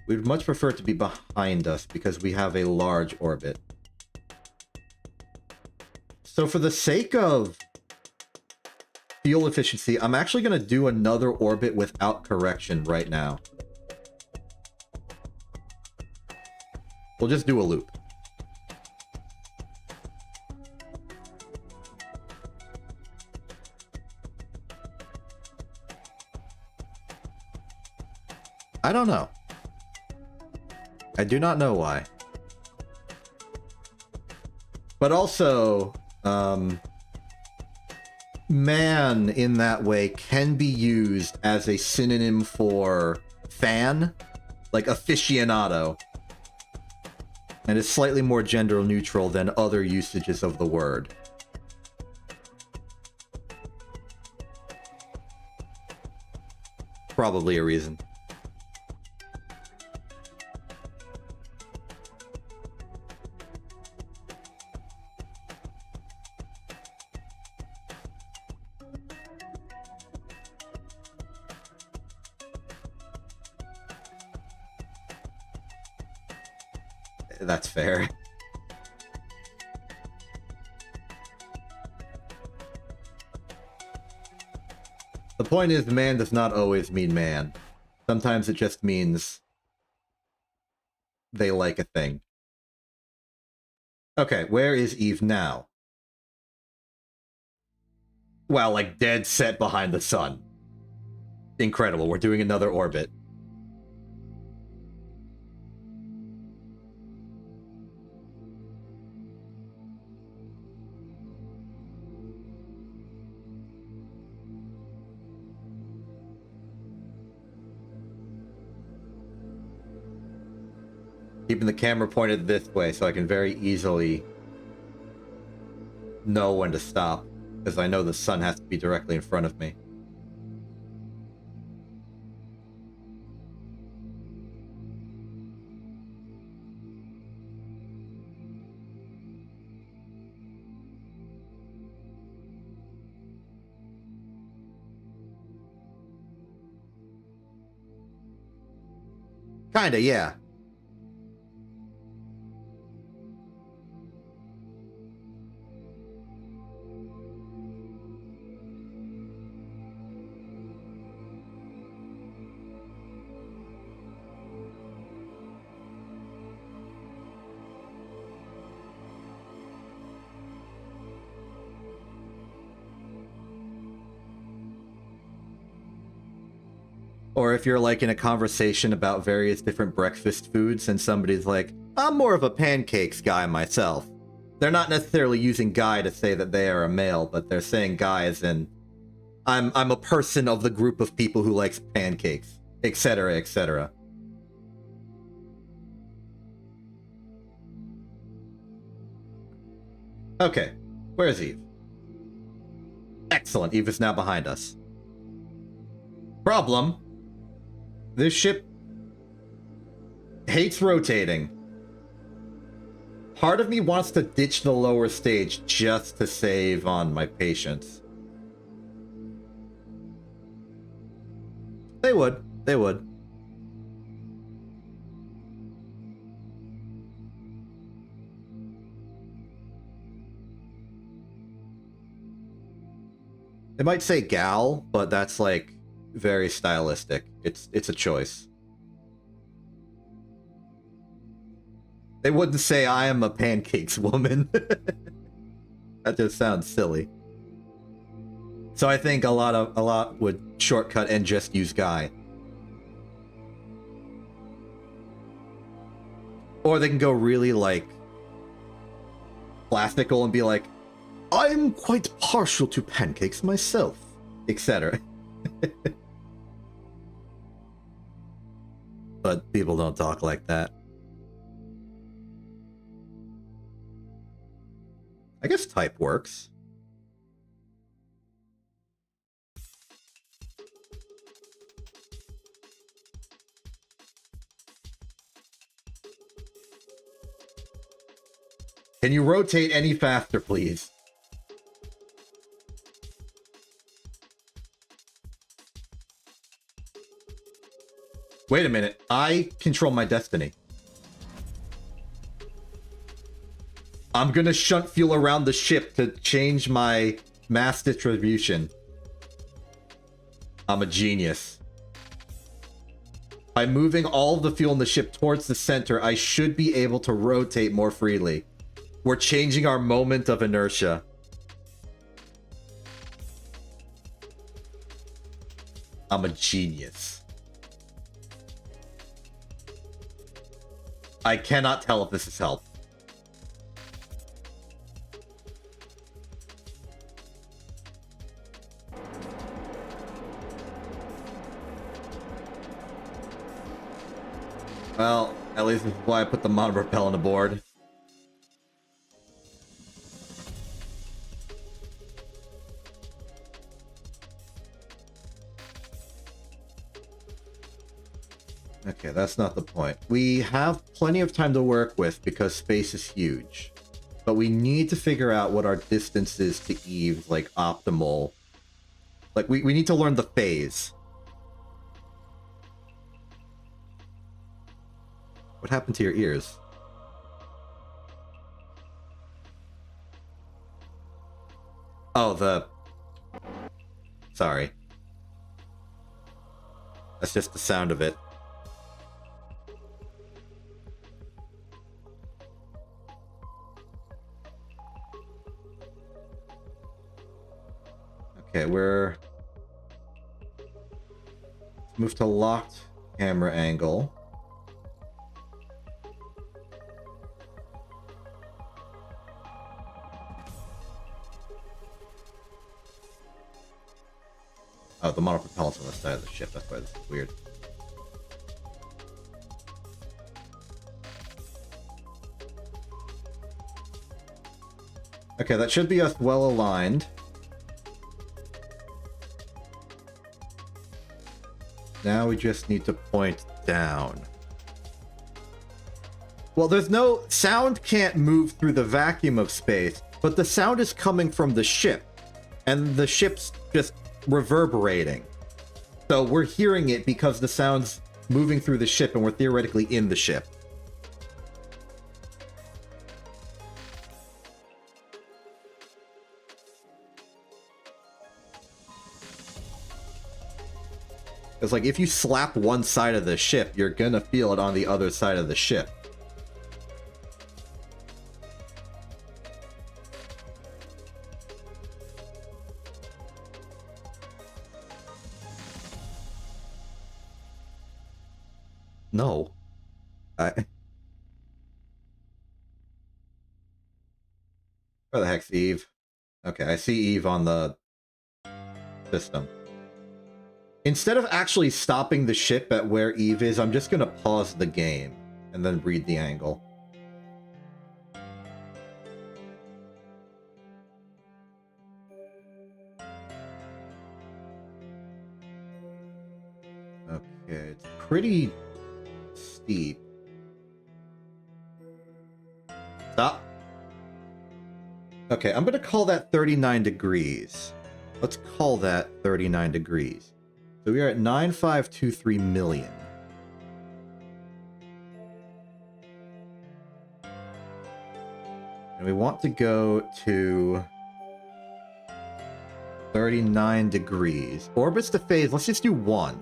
We'd much prefer it to be behind us because we have a large orbit. So for the sake of fuel efficiency, I'm actually going to do another orbit without correction right now. We'll just do a loop. I don't know. I do not know why. But also, man in that way can be used as a synonym for fan, like aficionado, and is slightly more gender neutral than other usages of the word. Probably a reason. That's fair. The point is, man does not always mean man. Sometimes it just means they like a thing. Okay, where is Eve now? Wow, like dead set behind the sun. Incredible, we're doing another orbit. Keeping the camera pointed this way so I can very easily know when to stop, because I know the sun has to be directly in front of me. Kinda, yeah. Or if you're like in a conversation about various different breakfast foods and somebody's like, I'm more of a pancakes guy myself. They're not necessarily using guy to say that they are a male, but they're saying guy as in, I'm a person of the group of people who likes pancakes, etc., etc. Okay, where's Eve? Excellent, Eve is now behind us. Problem. This ship hates rotating. Part of me wants to ditch the lower stage just to save on my patience. They would. They would. They might say gal, but that's like very stylistic. It's a choice. They wouldn't say I am a pancakes woman. That just sounds silly. So I think a lot would shortcut and just use guy. Or they can go really like classical and be like, I'm quite partial to pancakes myself, etc. But people don't talk like that. I guess type works. Can you rotate any faster, please? Wait a minute. I control my destiny. I'm gonna shunt fuel around the ship to change my mass distribution. I'm a genius. By moving all of the fuel in the ship towards the center, I should be able to rotate more freely. We're changing our moment of inertia. I'm a genius. I cannot tell if this has helped. Well, at least this is why I put the monopropellant aboard. Okay, that's not the point. We have plenty of time to work with because space is huge. But we need to figure out what our distance is to Eve's, like, optimal... Like, we need to learn the phase. What happened to your ears? Oh, the... Sorry. That's just the sound of it. Okay, we're... Let's move to locked camera angle. Oh, the monopropellant's on the side of the ship. That's why this is weird. Okay, that should be us well aligned. Now we just need to point down. Well, there's no... Sound can't move through the vacuum of space, but the sound is coming from the ship. And the ship's just reverberating. So we're hearing it because the sound's moving through the ship and we're theoretically in the ship. It's like if you slap one side of the ship, you're gonna feel it on the other side of the ship. No. Where the heck's Eve? Okay, I see Eve on the system. Instead of actually stopping the ship at where Eve is, I'm just gonna pause the game and then read the angle. Okay, it's pretty steep. Stop. Okay, I'm gonna call that 39 degrees. Let's call that 39 degrees. So we are at 9523 million. And we want to go to 39 degrees. Orbits to phase, let's just do 1.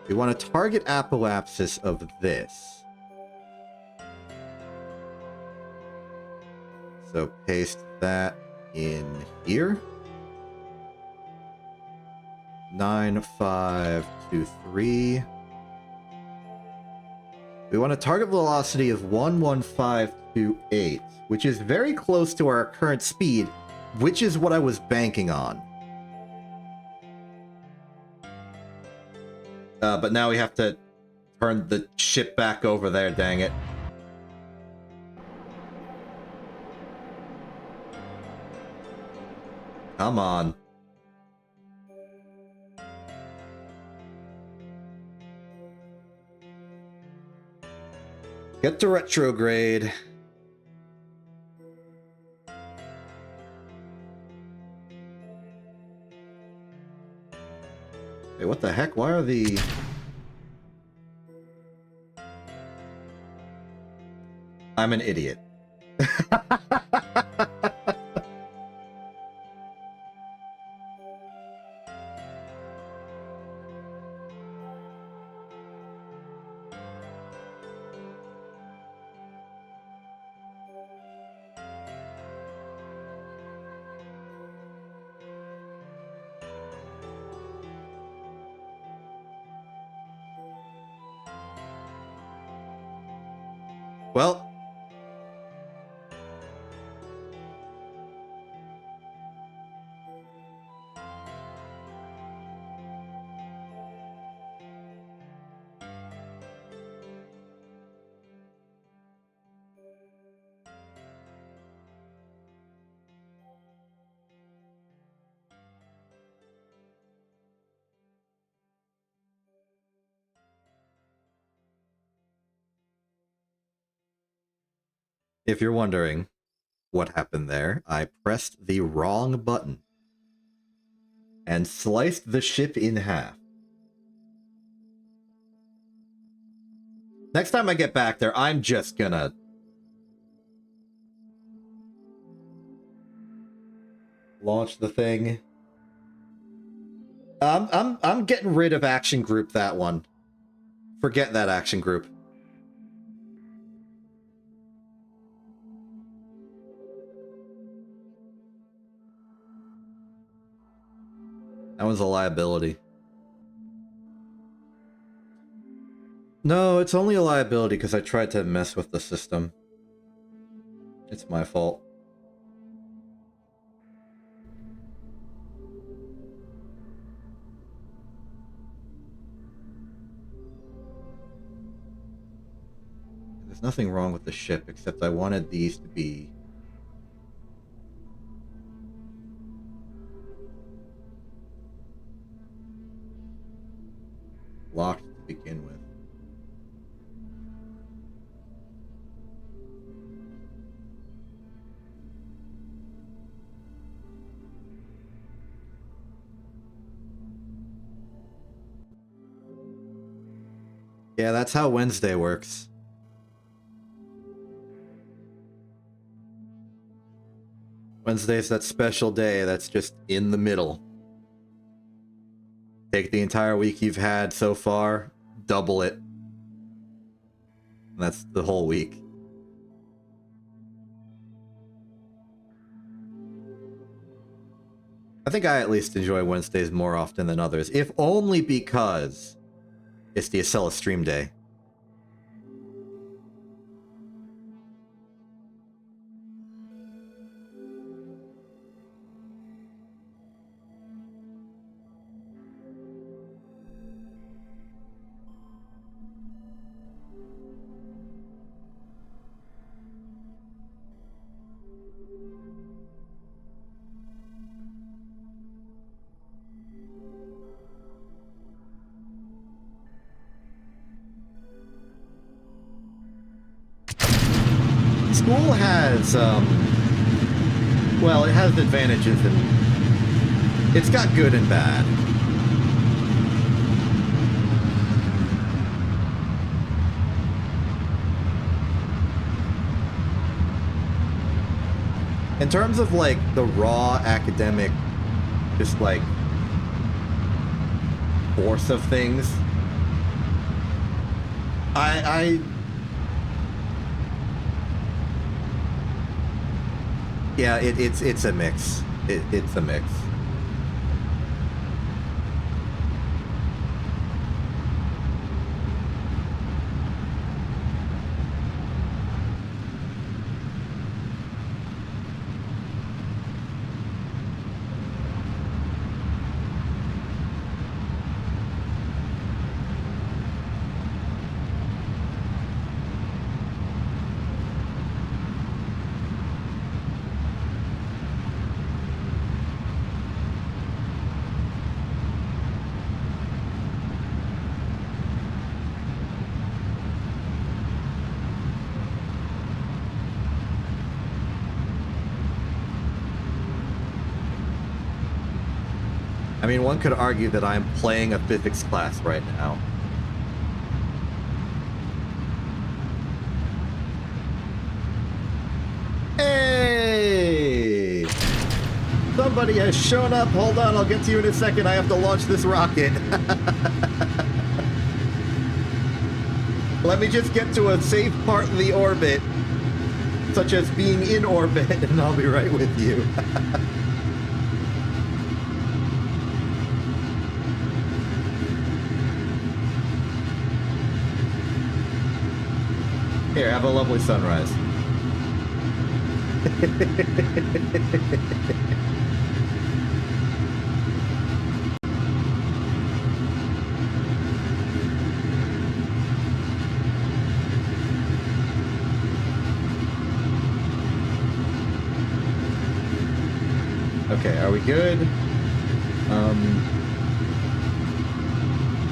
We want to target apoapsis of this. So paste that in here. 9523. We want a target velocity of 11528, which is very close to our current speed, which is what I was banking on. But now we have to turn the ship back over there, dang it. Come on. Get to retrograde. Wait, what the heck? Why are the... I'm an idiot. Well, if you're wondering what happened there, I pressed the wrong button and sliced the ship in half. Next time I get back there, I'm just gonna launch the thing. I'm getting rid of Action Group that one. Forget that Action Group. That was a liability. No, it's only a liability because I tried to mess with the system. It's my fault. There's nothing wrong with the ship, except I wanted these to be... locked to begin with. Yeah, that's how Wednesday works. Wednesday's that special day that's just in the middle. Take the entire week you've had so far, double it. That's the whole week. I think I at least enjoy Wednesdays more often than others, if only because it's the Acela stream day. School has, well, it has advantages and it's got good and bad. In terms of, like, the raw academic just like force of things. Yeah, it's a mix. It's a mix. I mean, one could argue that I'm playing a physics class right now. Hey! Somebody has shown up. Hold on, I'll get to you in a second. I have to launch this rocket. Let me just get to a safe part of the orbit, such as being in orbit, and I'll be right with you. Here, have a lovely sunrise. Okay, are we good?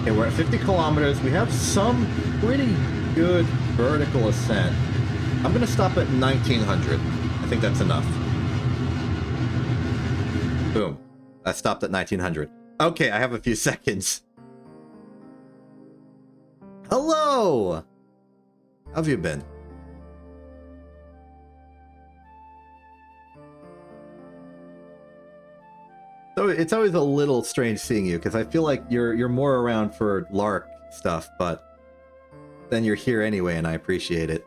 Okay, we're at 50 kilometers. We have some pretty good vertical ascent. I'm gonna stop at 1900. I think that's enough. Boom. I stopped at 1900. Okay, I have a few seconds. Hello! How have you been? So it's always a little strange seeing you, because I feel like you're more around for LARC stuff, but then you're here anyway, and I appreciate it.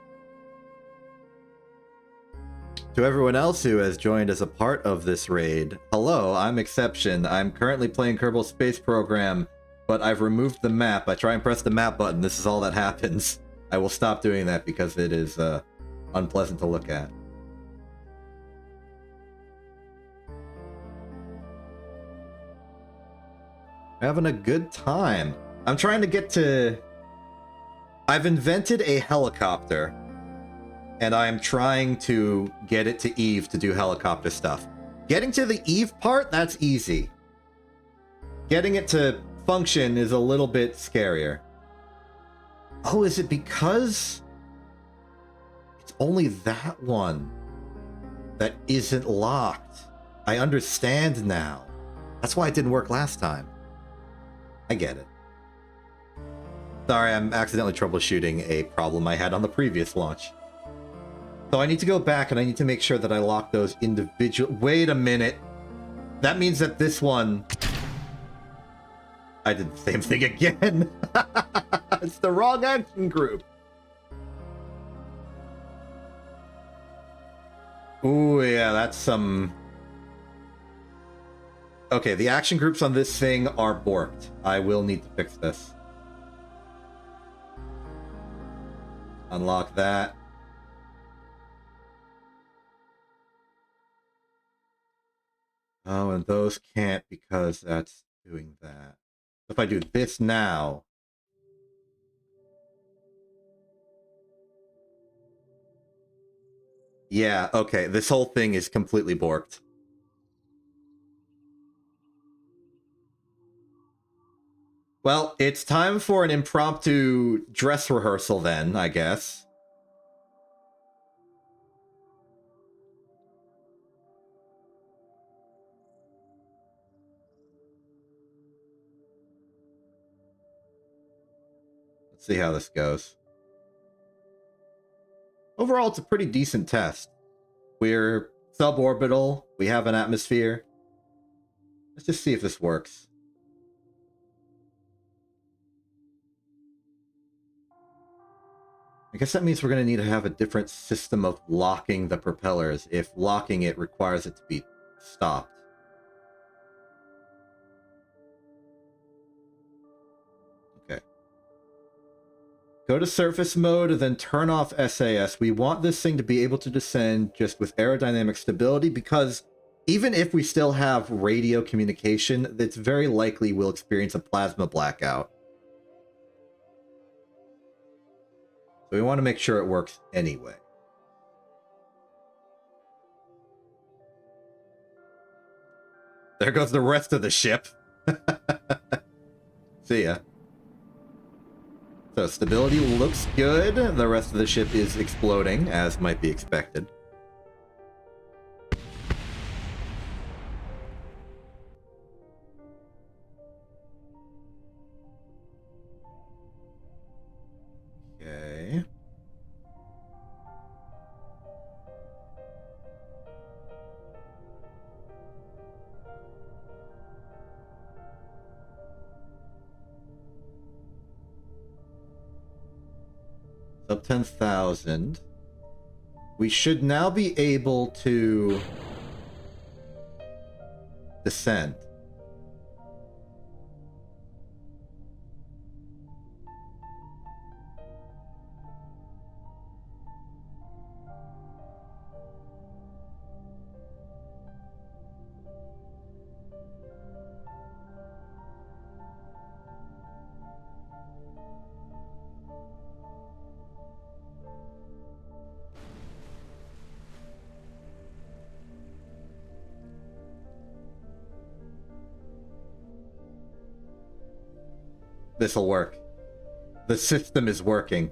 To everyone else who has joined as a part of this raid, hello, I'm Exception. I'm currently playing Kerbal Space Program, but I've removed the map. I try and press the map button, this is all that happens. I will stop doing that because it is unpleasant to look at. Having a good time. I'm trying to get to... I've invented a helicopter, and I am trying to get it to Eve to do helicopter stuff. Getting to the Eve part, that's easy. Getting it to function is a little bit scarier. Oh, is it because it's only that one that isn't locked? I understand now. That's why it didn't work last time. I get it. Sorry, I'm accidentally troubleshooting a problem I had on the previous launch. So I need to go back and I need to make sure that I lock those individual... Wait a minute. That means that this one... I did the same thing again. It's the wrong action group. Ooh, yeah, that's some... Okay, the action groups on this thing are borked. I will need to fix this. Unlock that. Oh, and those can't because that's doing that. If I do this now... Yeah, okay, this whole thing is completely borked. Well, it's time for an impromptu dress rehearsal then, I guess. Let's see how this goes. Overall, it's a pretty decent test. We're suborbital, we have an atmosphere. Let's just see if this works. I guess that means we're going to need to have a different system of locking the propellers if locking it requires it to be stopped. Okay. Go to surface mode, then turn off SAS. We want this thing to be able to descend just with aerodynamic stability, because even if we still have radio communication, it's very likely we'll experience a plasma blackout. So we want to make sure it works anyway. There goes the rest of the ship. See ya. So stability looks good. The rest of the ship is exploding, as might be expected. Okay. Up 10,000. We should now be able to descend. This'll work. The system is working.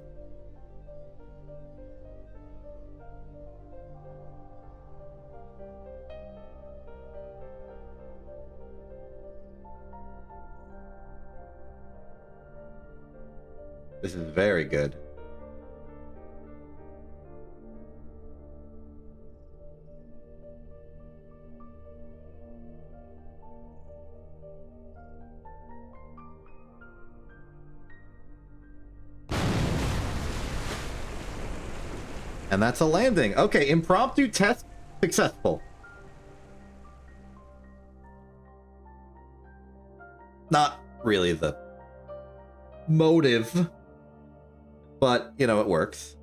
This is very good. And that's a landing. Okay, impromptu test successful. Not really the motive, but, you know, it works.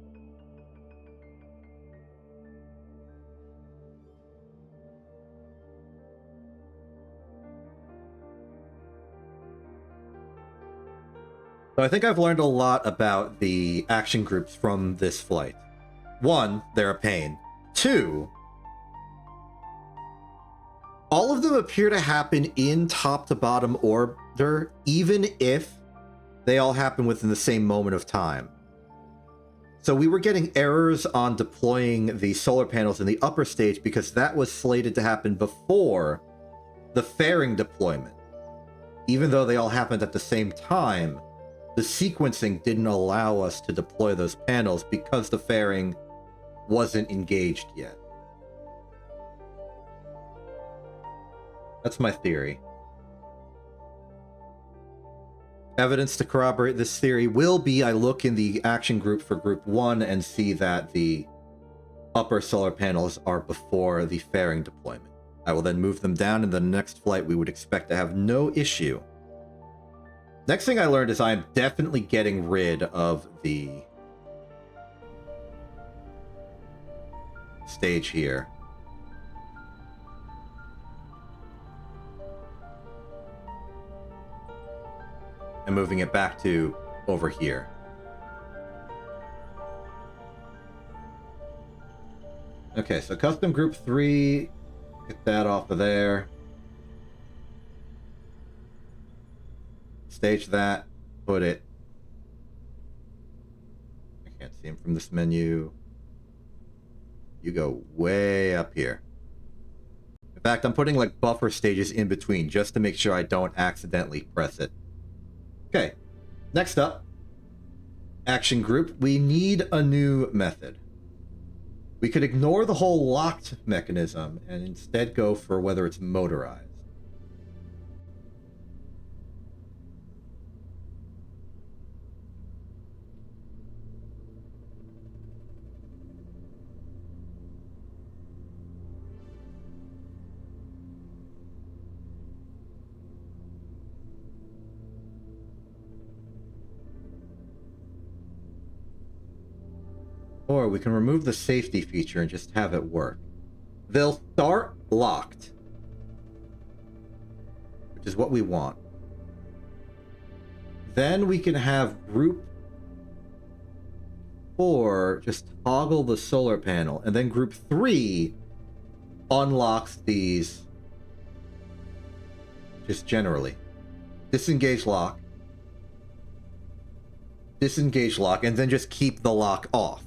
So I think I've learned a lot about the action groups from this flight. One, they're a pain. Two, all of them appear to happen in top to bottom order, even if they all happen within the same moment of time. So we were getting errors on deploying the solar panels in the upper stage because that was slated to happen before the fairing deployment. Even though they all happened at the same time, the sequencing didn't allow us to deploy those panels because the fairing wasn't engaged yet. That's my theory. Evidence to corroborate this theory will be I look in the action group for Group 1 and see that the upper solar panels are before the fairing deployment. I will then move them down, and the next flight we would expect to have no issue. Next thing I learned is I am definitely getting rid of the stage here. And moving it back to over here. Okay, so custom group 3, get that off of there. Stage that, put it. I can't see him from this menu. You go way up here. In fact, I'm putting like buffer stages in between just to make sure I don't accidentally press it. Okay, next up, action group. We need a new method. We could ignore the whole locked mechanism and instead go for whether it's motorized. Or we can remove the safety feature and just have it work. They'll start locked, which is what we want. Then we can have group 4 just toggle the solar panel, and then group 3 unlocks these just generally. Disengage lock, and then just keep the lock off.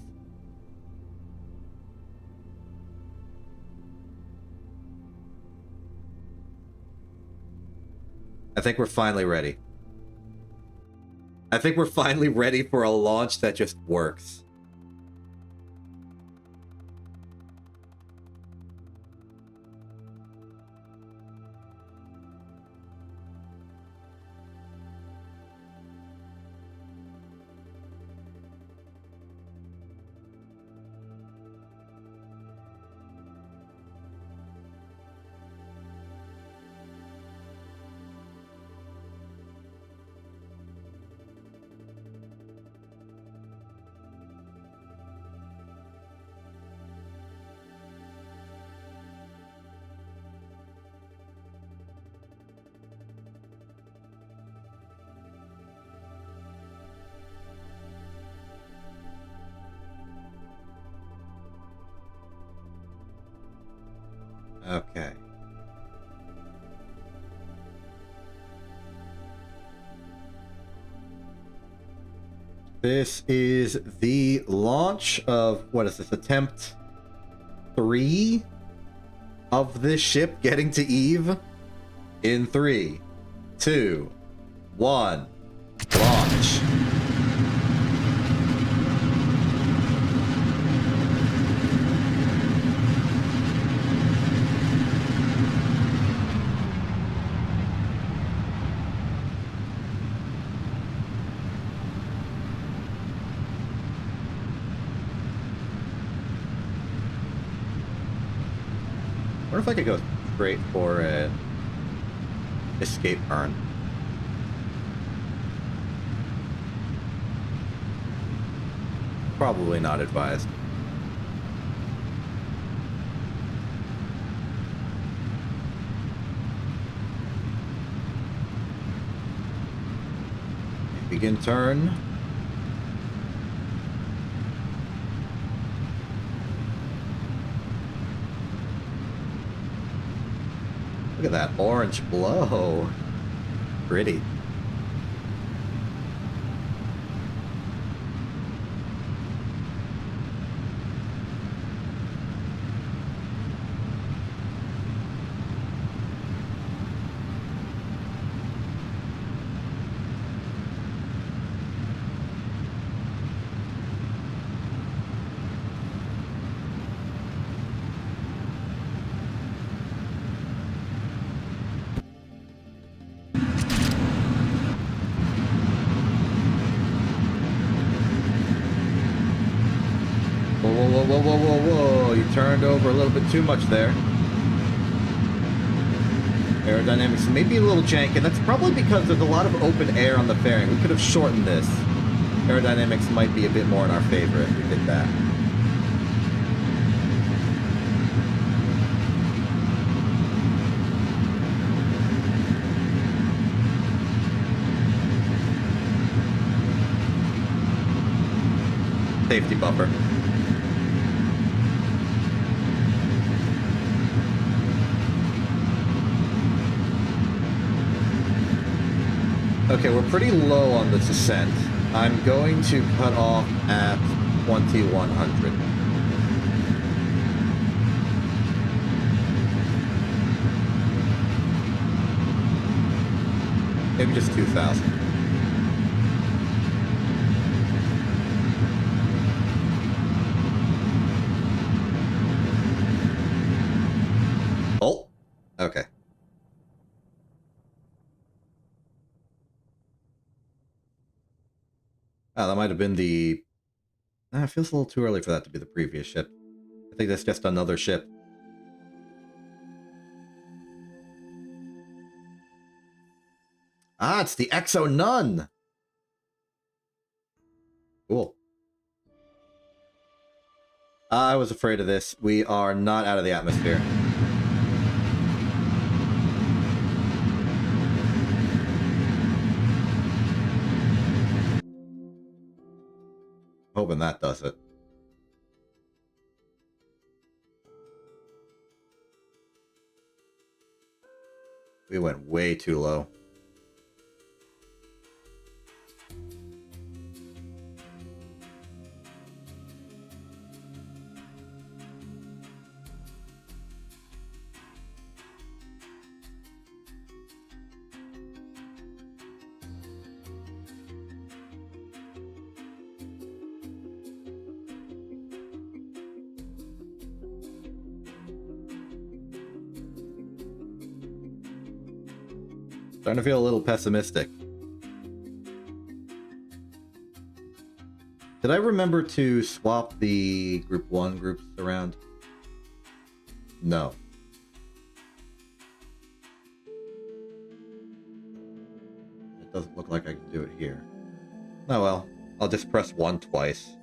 I think we're finally ready. I think we're finally ready for a launch that just works. Okay. This is the launch of, what is this, attempt 3 of this ship getting to Eve? In 3, 2, 1, launch. I wonder if I could go straight for an escape burn. Probably not advised. Begin turn. Look at that orange glow. Pretty. Whoa, you turned over a little bit too much there. Aerodynamics may be a little janky, and that's probably because there's a lot of open air on the fairing. We could have shortened this. Aerodynamics might be a bit more in our favor if we did that. Safety bumper. Okay, we're pretty low on this ascent. I'm going to cut off at 2100. Maybe just 2000. Oh, okay. Oh, that might have been the... it feels a little too early for that to be the previous ship. I think that's just another ship. Ah, it's the Exo Nun! Cool. I was afraid of this. We are not out of the atmosphere. Hoping that does it. We went way too low. Starting to feel a little pessimistic. Did I remember to swap the group 1 groups around? No. It doesn't look like I can do it here. Oh well, I'll just press 1 twice.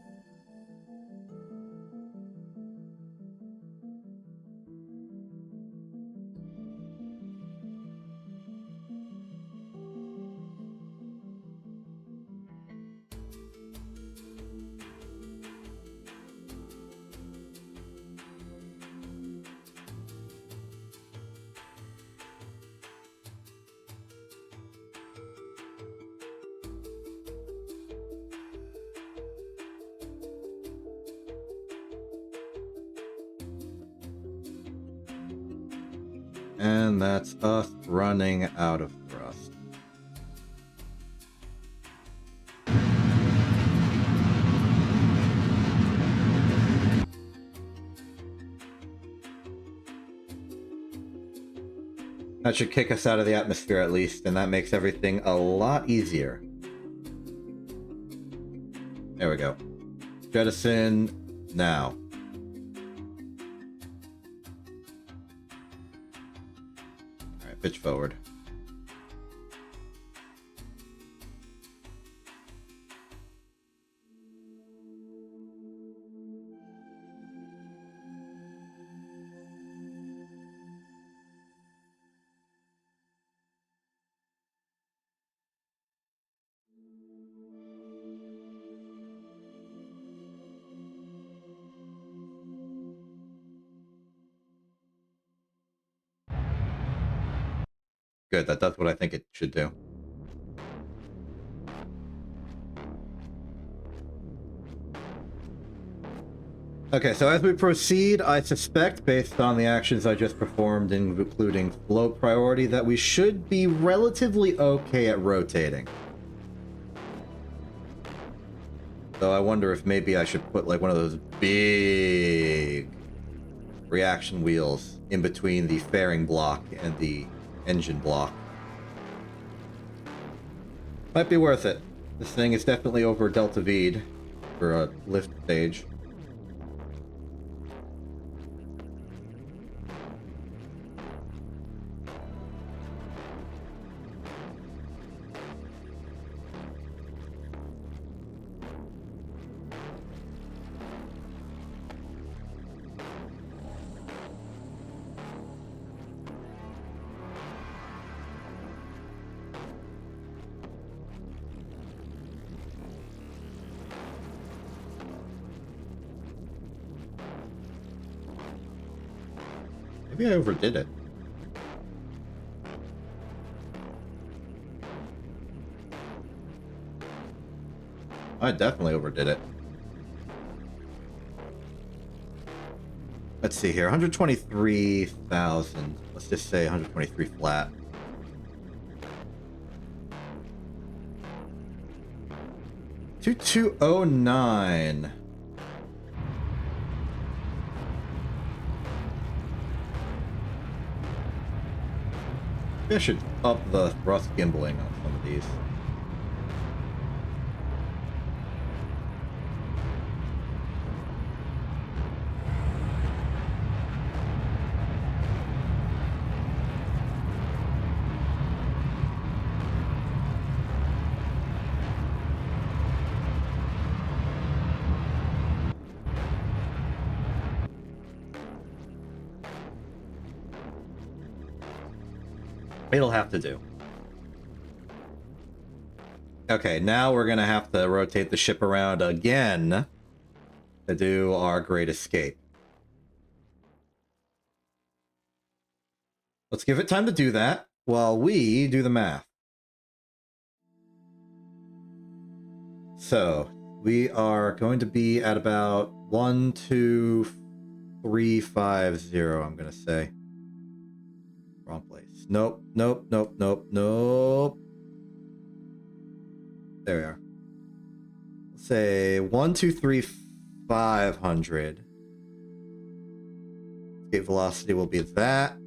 And that's us running out of thrust. That should kick us out of the atmosphere at least, and that makes everything a lot easier. There we go. Jettison now. Alright, pitch forward. Good, that does what I think it should do. Okay, so as we proceed, I suspect, based on the actions I just performed, including float priority, that we should be relatively okay at rotating. So I wonder if maybe I should put like one of those big reaction wheels in between the fairing block and the engine block. Might be worth it. This thing is definitely over Delta V'd for a lift stage. Maybe I overdid it. I definitely overdid it. Let's see here, 123,000. Let's just say 123 flat. $2209. Maybe I should up the thrust gimbaling on some of these. It'll have to do. Okay, now we're gonna have to rotate the ship around again to do our great escape. Let's give it time to do that while we do the math. So, we are going to be at about 12350, I'm gonna say. Wrong place. Nope, nope, nope, nope, nope. There we are. Let's say 123,500. Escape velocity will be that.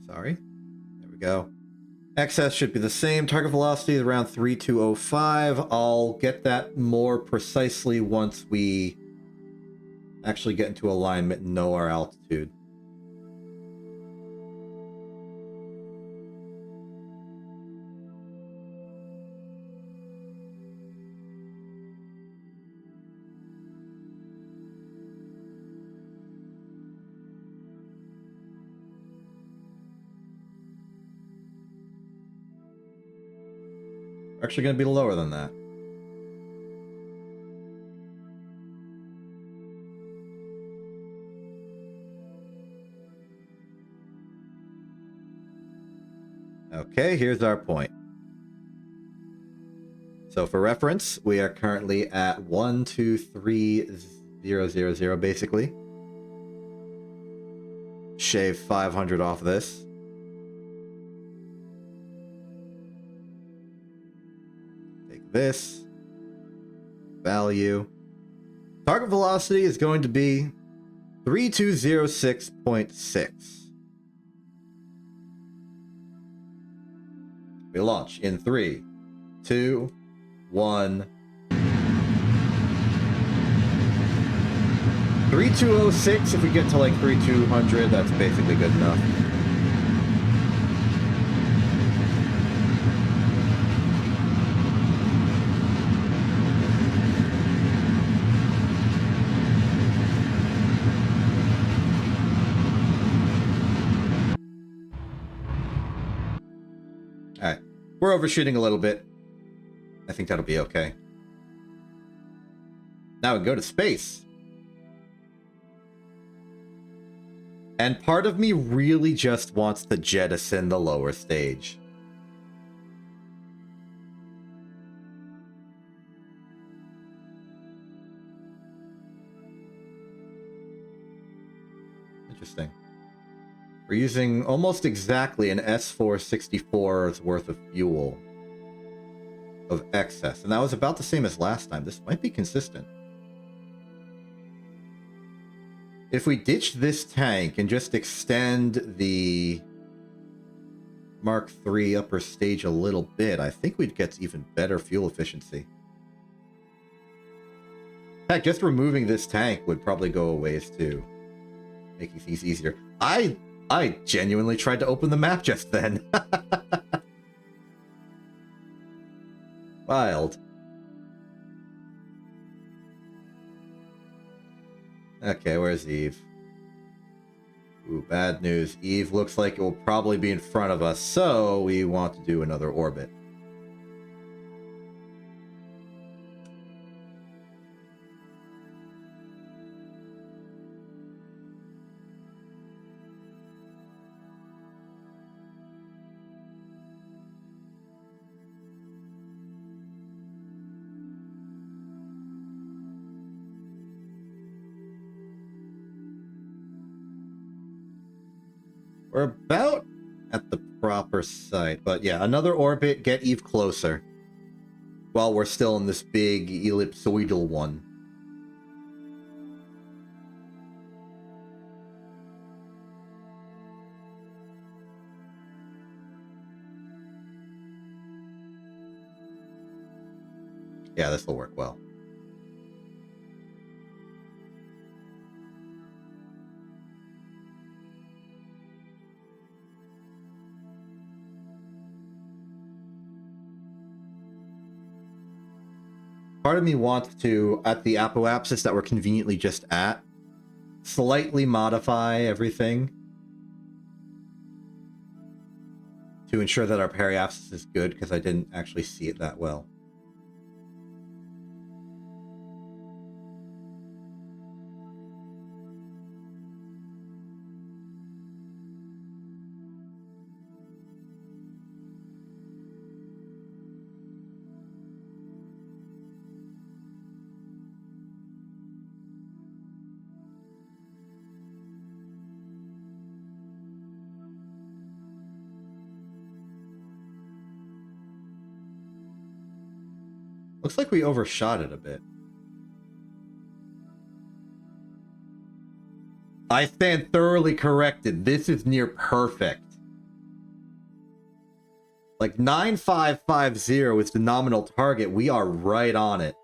Sorry. There we go. Excess should be the same. Target velocity is around 3205. I'll get that more precisely once we actually get into alignment and know our altitude. We're actually going to be lower than that. Okay, here's our point. So for reference, we are currently at 123,000 basically. Shave 500 off this. Take this. Value. Target velocity is going to be 3206.6. We launch in 3, 2, 1. 3206. If we get to like 3200, that's basically good enough. Alright. We're overshooting a little bit. I think that'll be okay. Now we go to space. And part of me really just wants to jettison the lower stage. Interesting. We're using almost exactly an S464's worth of fuel of excess. And that was about the same as last time. This might be consistent. If we ditch this tank and just extend the Mark III upper stage a little bit, I think we'd get even better fuel efficiency. In fact, just removing this tank would probably go a ways too, making things easier. I genuinely tried to open the map just then. Wild. Okay, where's Eve? Ooh, bad news. Eve looks like it will probably be in front of us, so we want to do another orbit. We're about at the proper site, but yeah, another orbit, get Eve closer. While we're still in this big ellipsoidal one. Yeah, this will work well. Part of me wants to, at the apoapsis that we're conveniently just at, slightly modify everything to ensure that our periapsis is good, because I didn't actually see it that well. Looks like we overshot it a bit. I stand thoroughly corrected. This is near perfect. Like 9550 is the nominal target. We are right on it.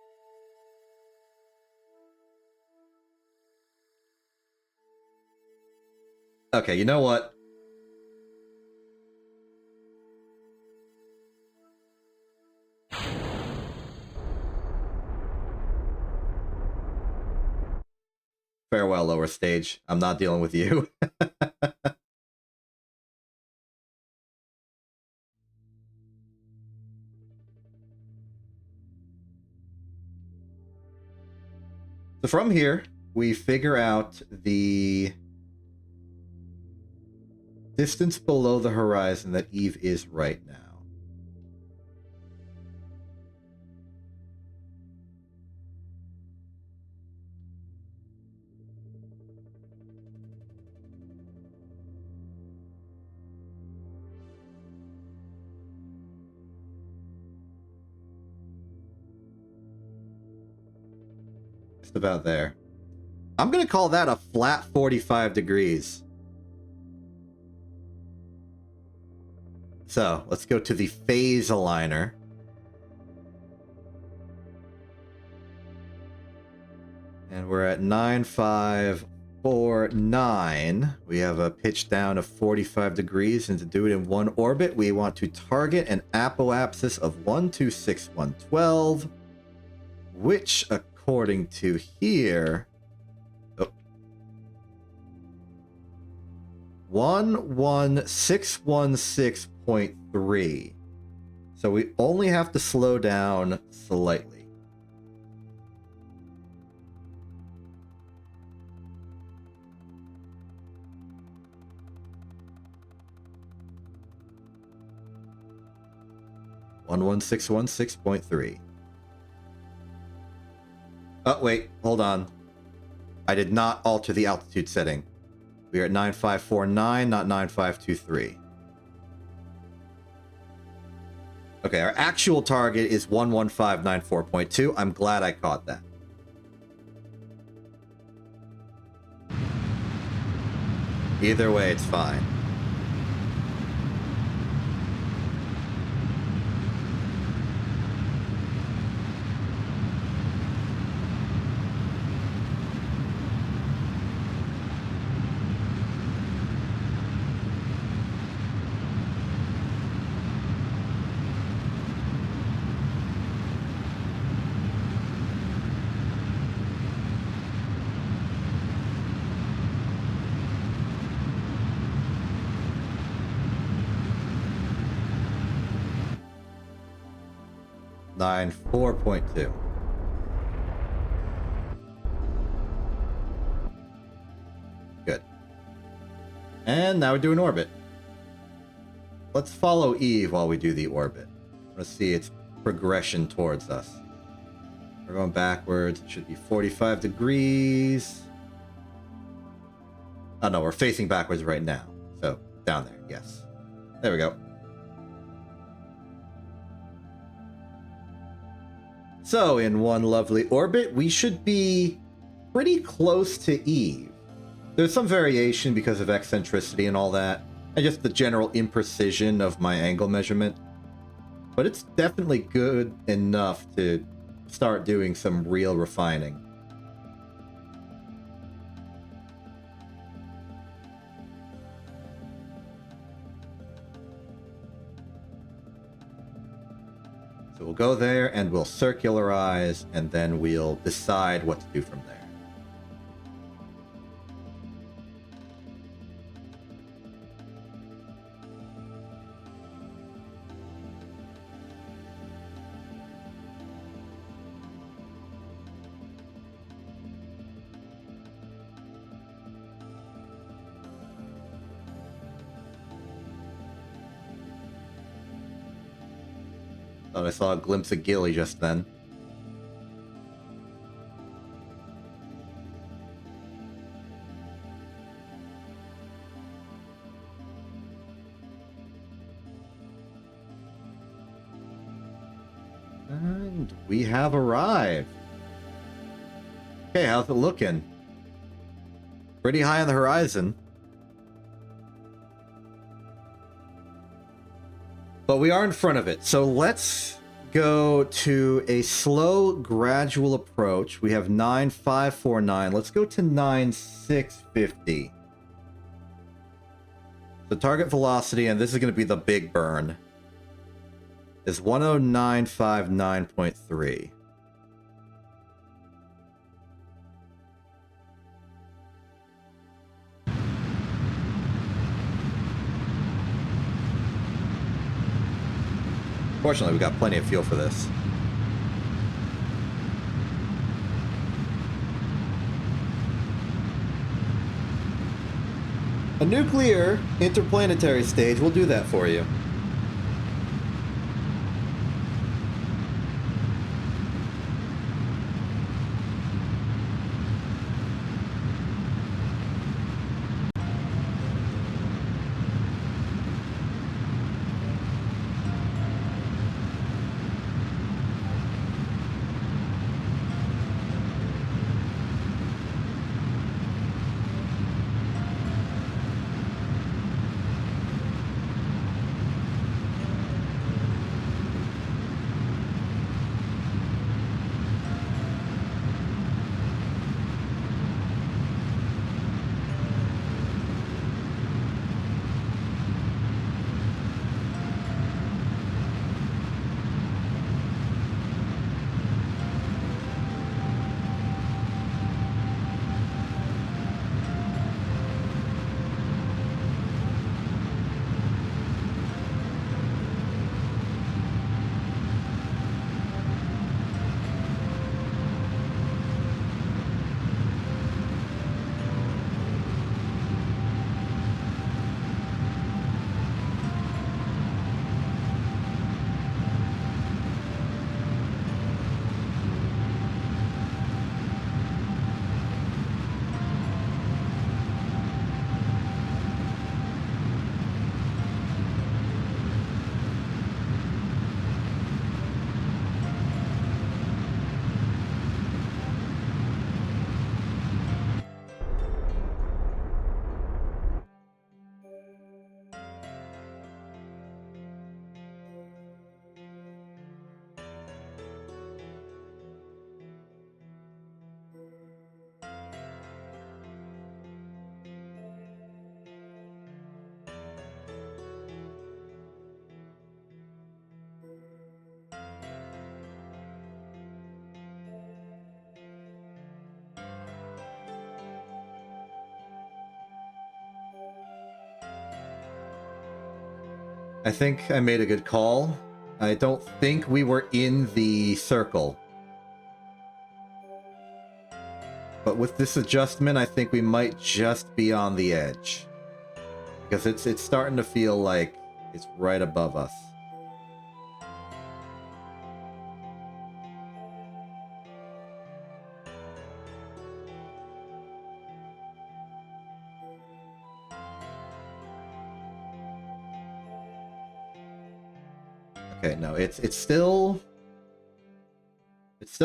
Okay, you know what? Farewell, lower stage. I'm not dealing with you. So from here, we figure out the distance below the horizon that Eve is right now. Just about there. I'm going to call that a flat 45 degrees. So let's go to the phase aligner. And we're at 9549. We have a pitch down of 45 degrees, and to do it in one orbit, we want to target an apoapsis of 126112, which, according to here, 11616.3. So we only have to slow down slightly. One 11616.3. Oh, wait, hold on. I did not alter the altitude setting. We are at 9549, not 9523. Okay, our actual target is 11594.2. I'm glad I caught that. Either way, it's fine. Nine 4.2. Good. And now we do an orbit. Let's follow Eve while we do the orbit. I want to see its progression towards us. We're going backwards. It should be 45 degrees. Oh no, we're facing backwards right now. So down there, yes. There we go. So, in one lovely orbit, we should be pretty close to Eve. There's some variation because of eccentricity and all that, and just the general imprecision of my angle measurement. But it's definitely good enough to start doing some real refining. So we'll go there and we'll circularize, and then we'll decide what to do from there. Thought I saw a glimpse of Gilly just then. And we have arrived. Okay, how's it looking? Pretty high on the horizon. But we are in front of it, so let's go to a slow, gradual approach. We have 9549. Let's go to 9650. The target velocity, and this is going to be the big burn, is 10959.3. Fortunately, we got plenty of fuel for this. A nuclear interplanetary stage will do that for you. I think I made a good call. I don't think we were in the circle. But with this adjustment, I think we might just be on the edge. Because it's starting to feel like it's right above us. Okay, no, it's still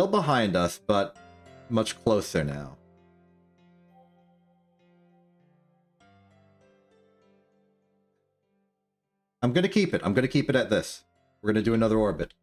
behind us, but much closer now. I'm gonna keep it. I'm gonna keep it at this. We're gonna do another orbit.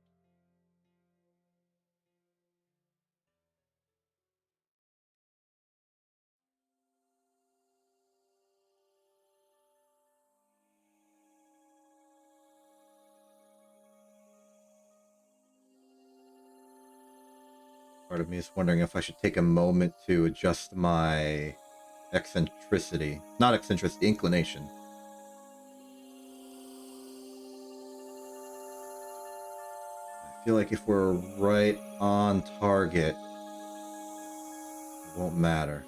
Part of me is wondering if I should take a moment to adjust my eccentricity. Not eccentricity, inclination. I feel like if we're right on target, it won't matter.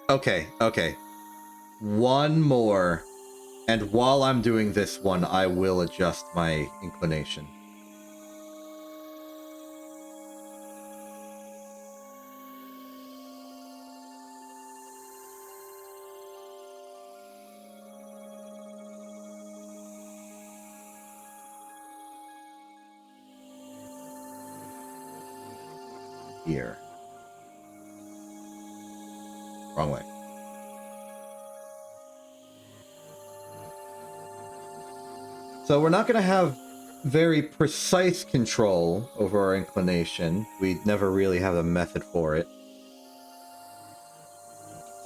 Okay, okay. One more. And while I'm doing this one, I will adjust my inclination. Here. Wrong way. So we're not going to have very precise control over our inclination. We never really have a method for it.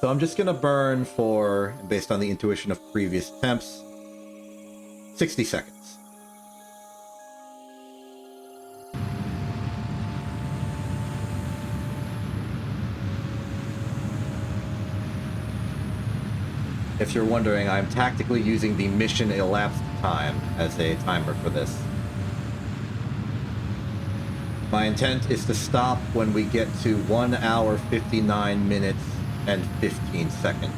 So I'm just going to burn for, based on the intuition of previous attempts, 60 seconds. If you're wondering, I'm tactically using the mission elapsed time as a timer for this. My intent is to stop when we get to 1 hour, 59 minutes, and 15 seconds.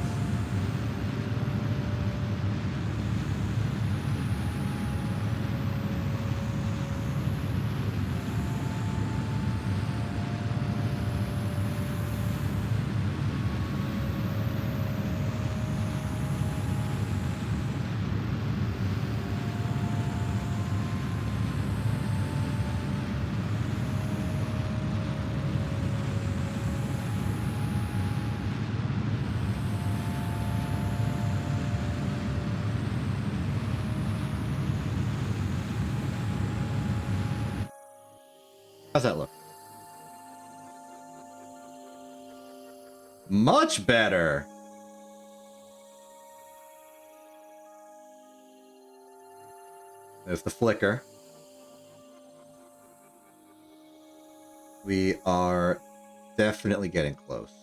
How's that look? Much better! There's the flicker. We are definitely getting close.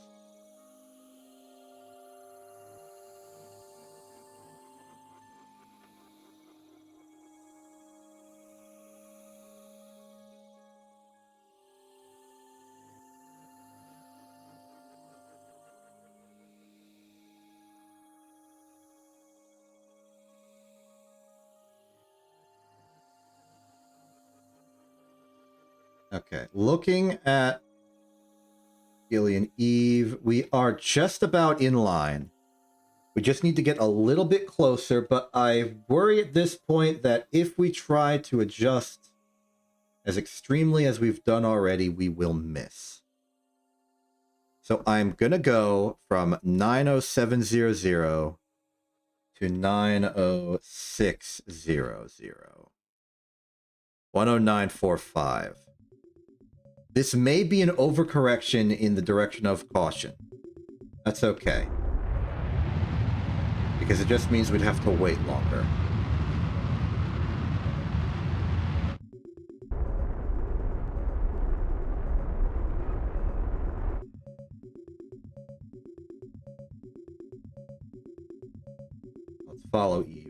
Okay, looking at Gillian Eve, we are just about in line. We just need to get a little bit closer, but I worry at this point that if we try to adjust as extremely as we've done already, we will miss. So I'm going to go from 90700 to 90600. 10945. This may be an overcorrection in the direction of caution. That's okay. Because it just means we'd have to wait longer. Let's follow Eve.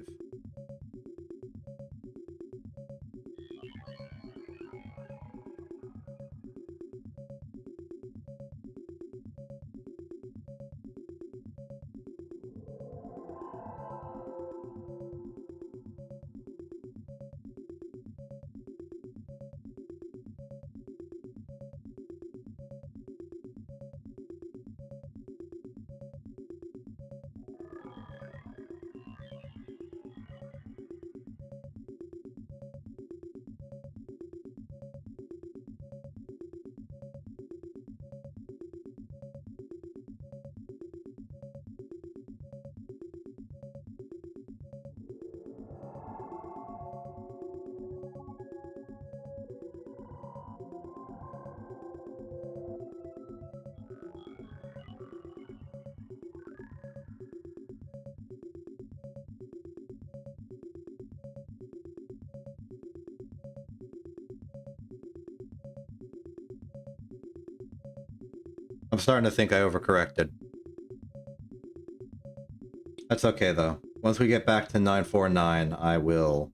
I'm starting to think I overcorrected. That's okay, though. Once we get back to 949, I will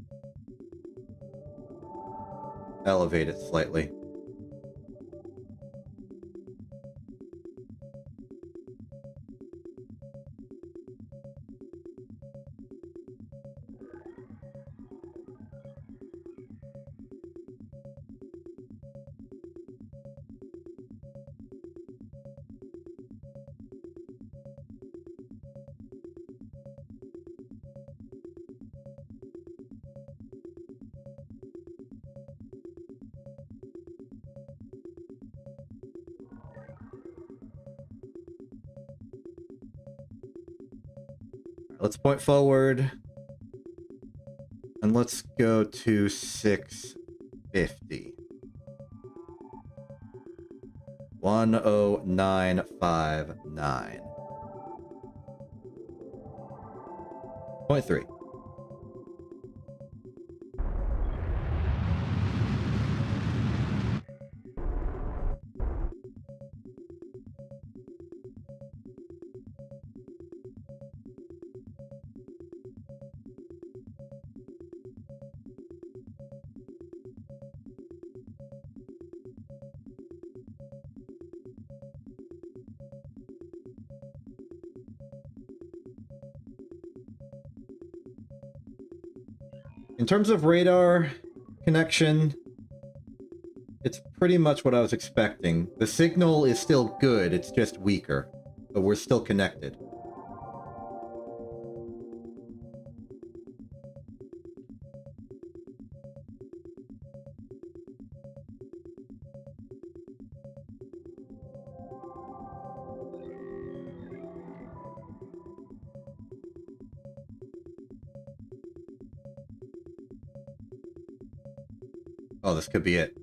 elevate it slightly. let's point forward. And let's go to 650. 10959. 0.3. In terms of radar connection, it's pretty much what I was expecting. The signal is still good, it's just weaker, but we're still connected. Oh, this could be it.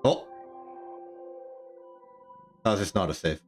Oh! That's just not a save.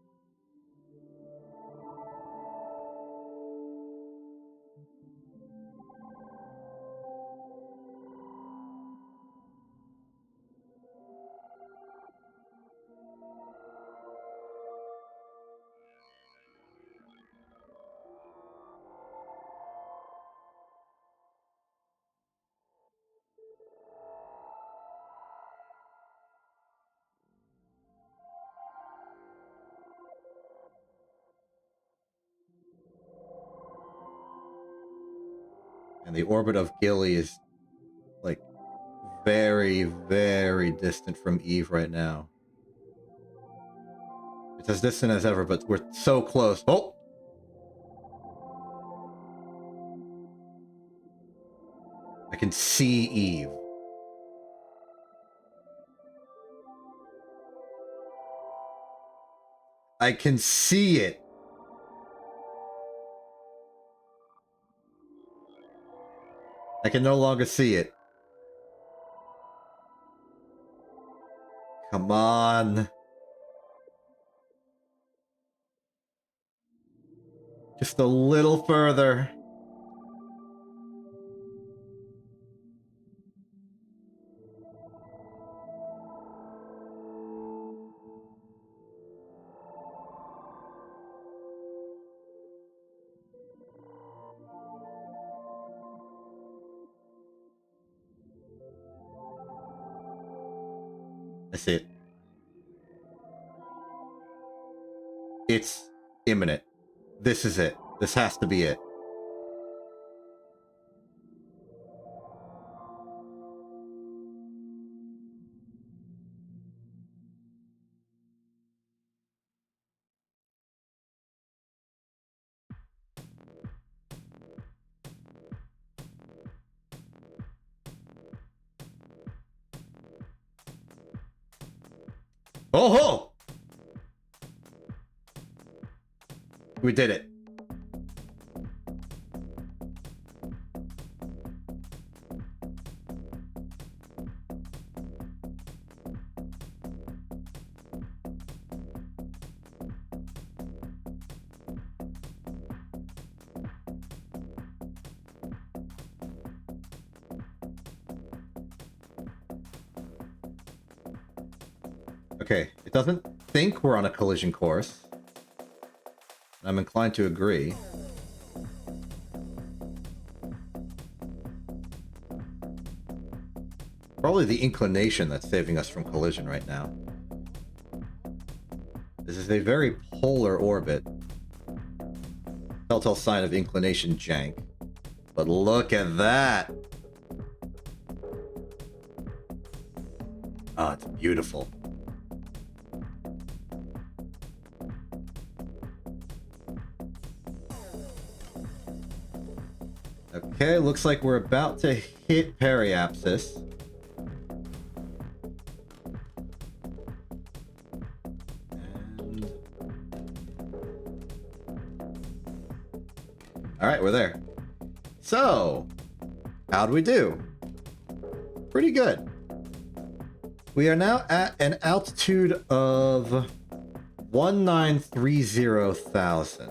And the orbit of Gilly is, like, very, very distant from Eve right now. It's as distant as ever, but we're so close. Oh! I can see Eve. I can see it. I can no longer see it. Come on. Just a little further. I see it. It's imminent. This is it. This has to be it. Oh ho! We did it. Okay, it doesn't think we're on a collision course. I'm inclined to agree. Probably the inclination that's saving us from collision right now. This is a very polar orbit. Telltale sign of inclination jank. But look at that! Oh, it's beautiful. Okay, looks like we're about to hit periapsis. And... Alright, we're there. So, how'd we do? Pretty good. We are now at an altitude of 1930,000.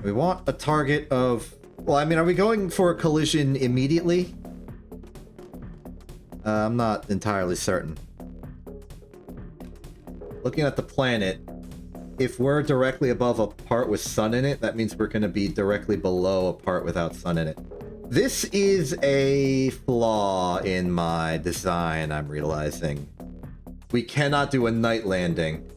We want a target of... Well, I mean, are we going for a collision immediately? I'm not entirely certain. Looking at the planet, if we're directly above a part with sun in it, that means we're going to be directly below a part without sun in it. This is a flaw in my design, I'm realizing. We cannot do a night landing.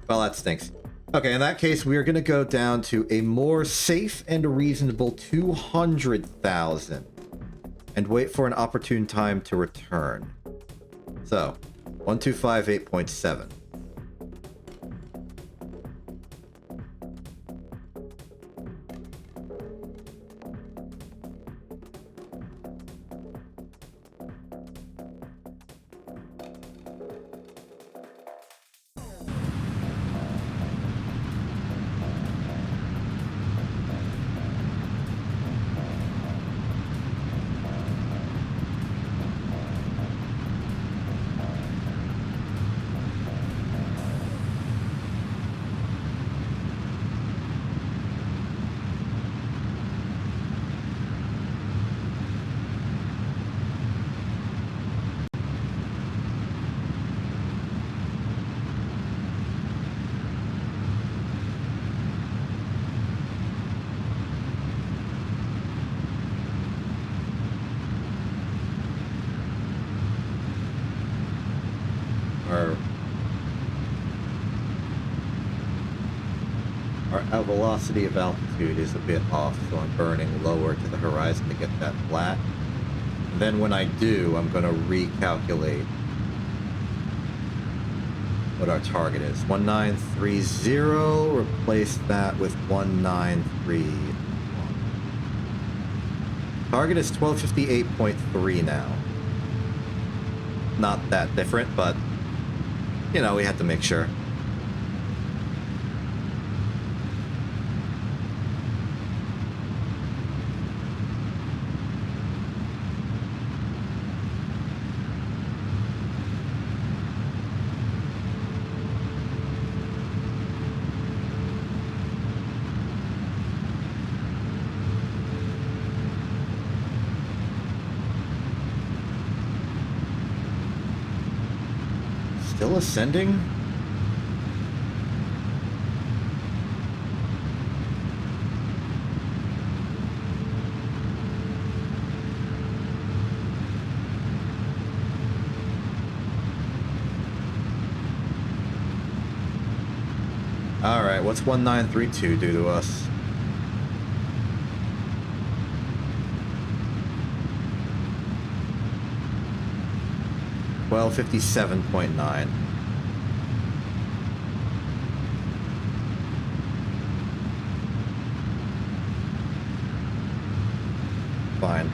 Well, that stinks. Okay, in that case, we are going to go down to a more safe and reasonable 200,000 and wait for an opportune time to return. So, 1258.7. Our velocity of altitude is a bit off, so I'm burning lower to the horizon to get that flat. And then when I do, I'm going to recalculate what our target is. 1930, replace that with 1931. Target is 1258.3 now. Not that different, but, you know, we had to make sure. Still ascending? Alright, what's 1932 do to us? Well, 57.9. Fine.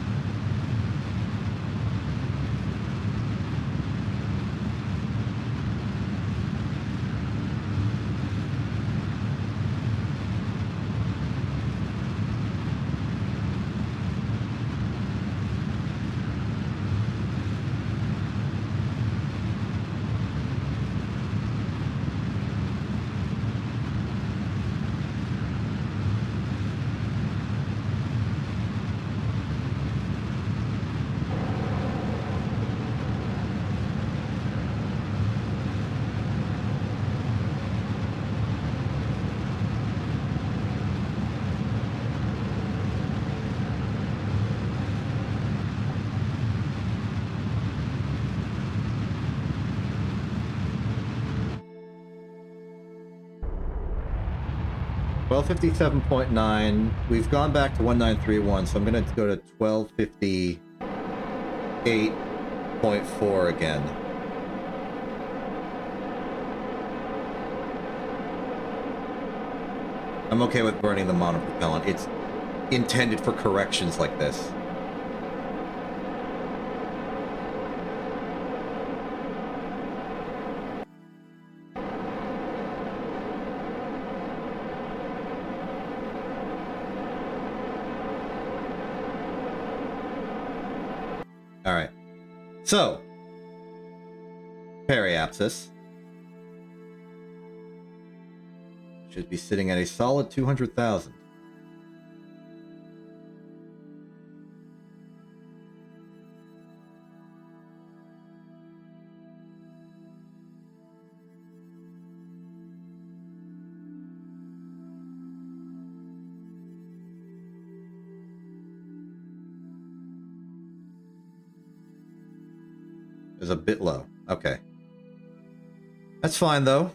1257.9. We've gone back to 1931, so I'm going to go to 1258.4 again. I'm okay with burning the monopropellant. It's intended for corrections like this. Alright. So, periapsis should be sitting at a solid 200,000. Is a bit low. Okay. That's fine, though.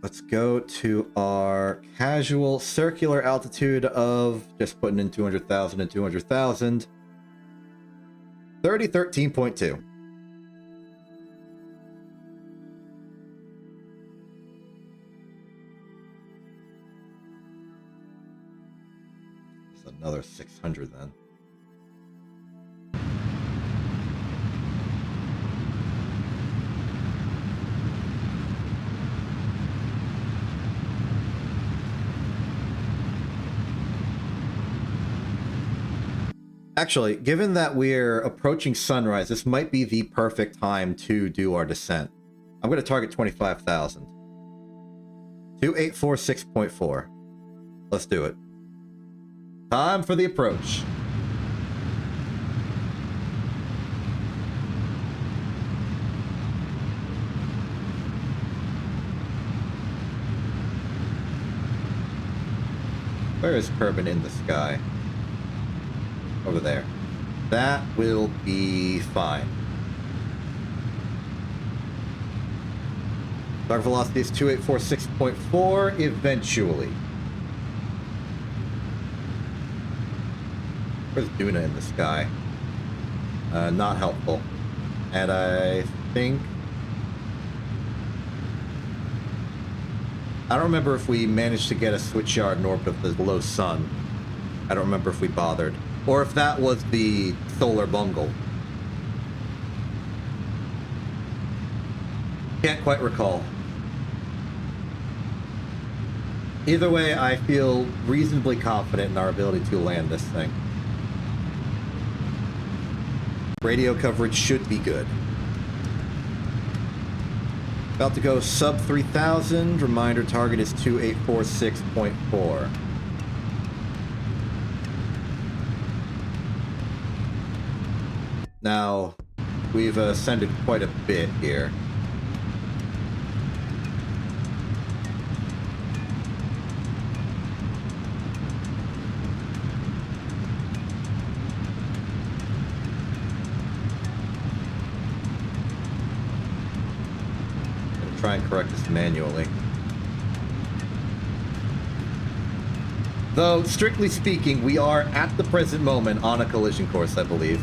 Let's go to our casual circular altitude of, just putting in 200,000 and 200,000. 3013.2. It's another 600 then. Actually, given that we're approaching sunrise, this might be the perfect time to do our descent. I'm going to target 25,000. 2846.4. Let's do it. Time for the approach. Where is Kerbin in the sky? Over there. That will be fine. Target velocity is 2846.4 eventually. Where's Duna in the sky? Not helpful. And I think... I don't remember if we managed to get a switch yard in orbit of the low sun. I don't remember if we bothered. Or if that was the solar bungle. Can't quite recall. Either way, I feel reasonably confident in our ability to land this thing. Radio coverage should be good. About to go sub 3,000. Reminder target is 2846.4. Now, we've ascended quite a bit here. I'll try and correct this manually. Though, strictly speaking, we are at the present moment on a collision course, I believe.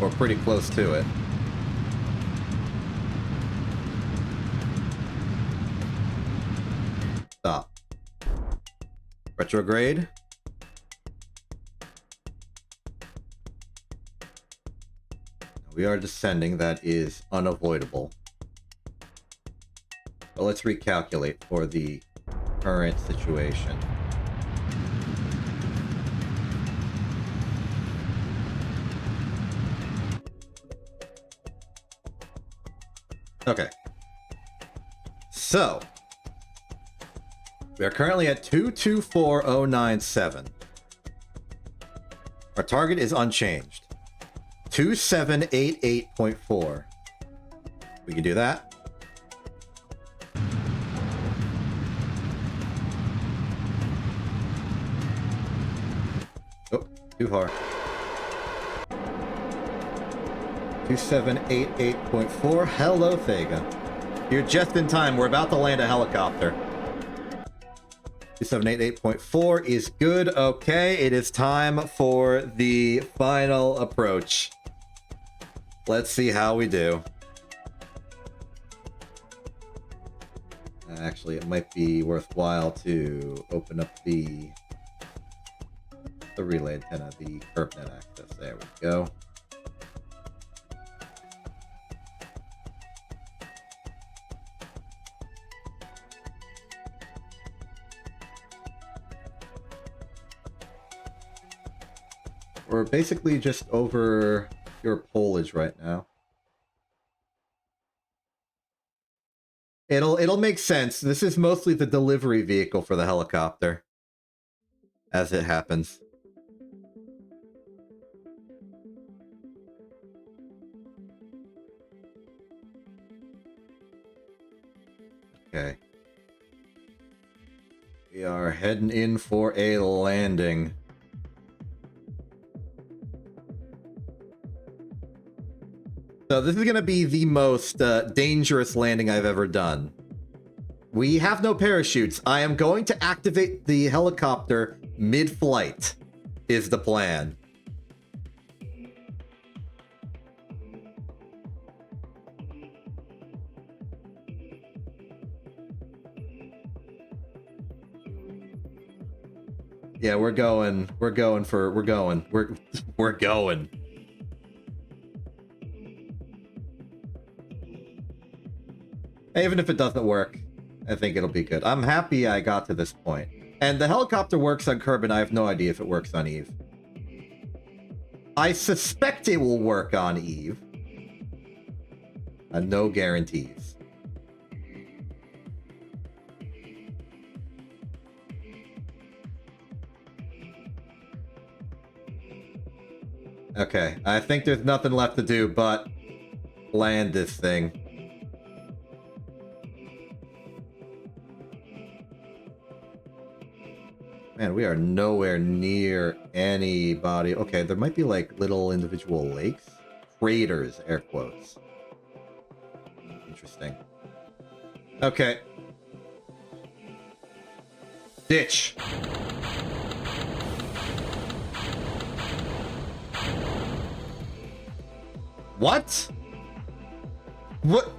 Or pretty close to it. Stop. Retrograde. We are descending. That is unavoidable. But let's recalculate for the current situation. Okay. So, we are currently at 224097. Our target is unchanged. 2788.4. We can do that. Oh, too far. 2788.4. Hello, Thega. You're just in time. We're about to land a helicopter. 2788.4 is good. Okay, it is time for the final approach. Let's see how we do. Actually, it might be worthwhile to open up the relay antenna, the CurbNet access. There we go. We're basically just over your polage right now. It'll make sense. This is mostly the delivery vehicle for the helicopter, as it happens. Okay. We are heading in for a landing. So this is going to be the most dangerous landing I've ever done. We have no parachutes. I am going to activate the helicopter mid-flight, is the plan. Yeah, we're going. Even if it doesn't work, I think it'll be good. I'm happy I got to this point. And the helicopter works on Curb, and I have no idea if it works on Eve. I suspect it will work on Eve. No guarantees. Okay, I think there's nothing left to do but land this thing. Man, we are nowhere near anybody. Okay, there might be like little individual lakes. Craters, air quotes. Interesting. Okay. Ditch. What? What?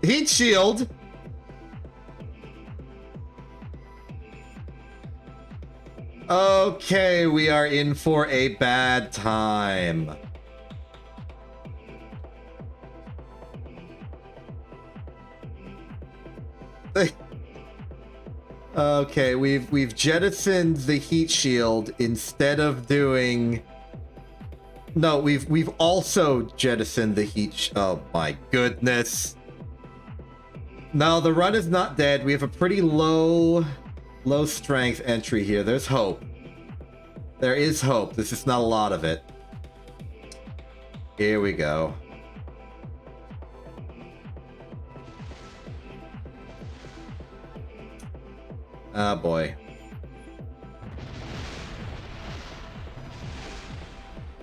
Heat shield? Okay, we are in for a bad time. Okay, we've jettisoned the heat shield instead of doing. No, we've also jettisoned the heat. Oh my goodness! No, the run is not dead. We have a pretty low strength entry here. There's hope. There is hope. This is not a lot of it. Here we go. Ah, boy.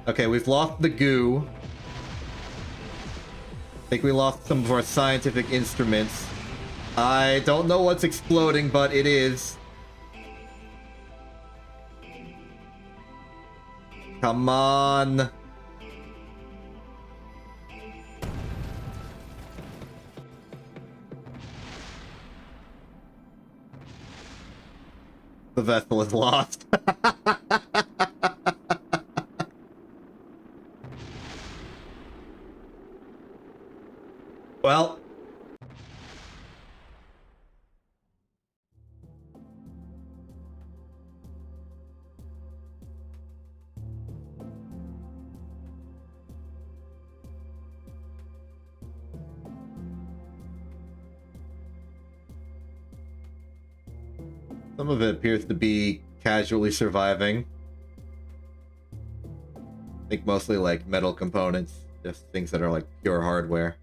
Okay, we've lost the goo. I think we lost some of our scientific instruments. I don't know what's exploding, but it is. Come on. The vessel is lost. Well. Some of it appears to be casually surviving. I think mostly like metal components, just things that are like pure hardware.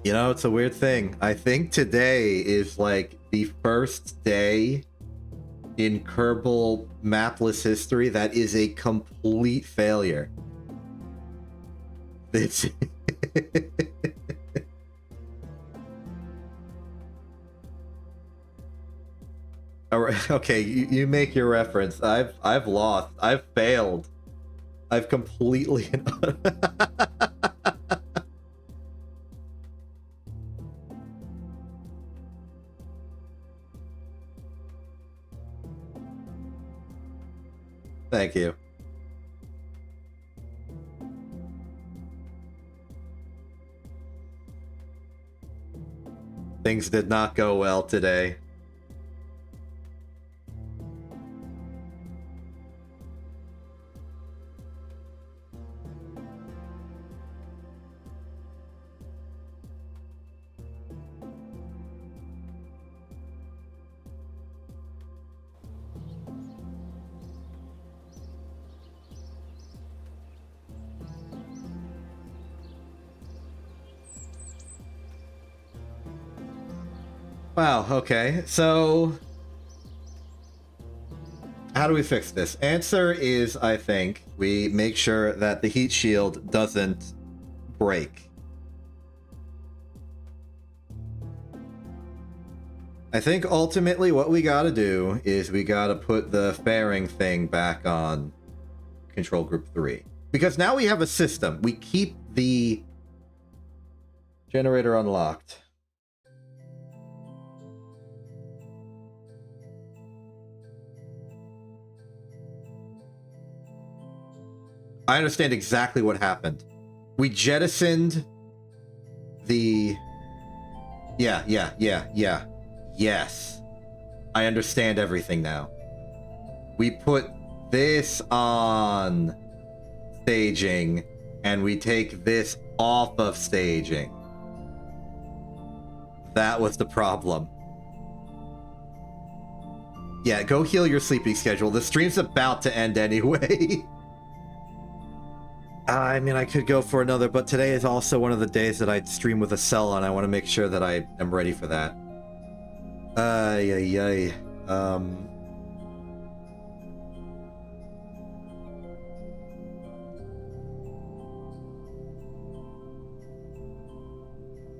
You know, it's a weird thing. I think today is like the first day in Kerbal mapless history that is a complete failure. It's okay, you make your reference. I've lost. I've failed. I've completely Thank you. Things did not go well today. Wow, okay. So how do we fix this? Answer is, I think, we make sure that the heat shield doesn't break. I think ultimately what we gotta do is we gotta put the fairing thing back on control group 3. Because now we have a system. We keep the generator unlocked. I understand exactly what happened. We jettisoned the... Yeah. Yes. I understand everything now. We put this on staging, and we take this off of staging. That was the problem. Yeah, go heal your sleeping schedule. The stream's about to end anyway. I mean, I could go for another, but today is also one of the days that I stream with a cell on. I want to make sure that I am ready for that.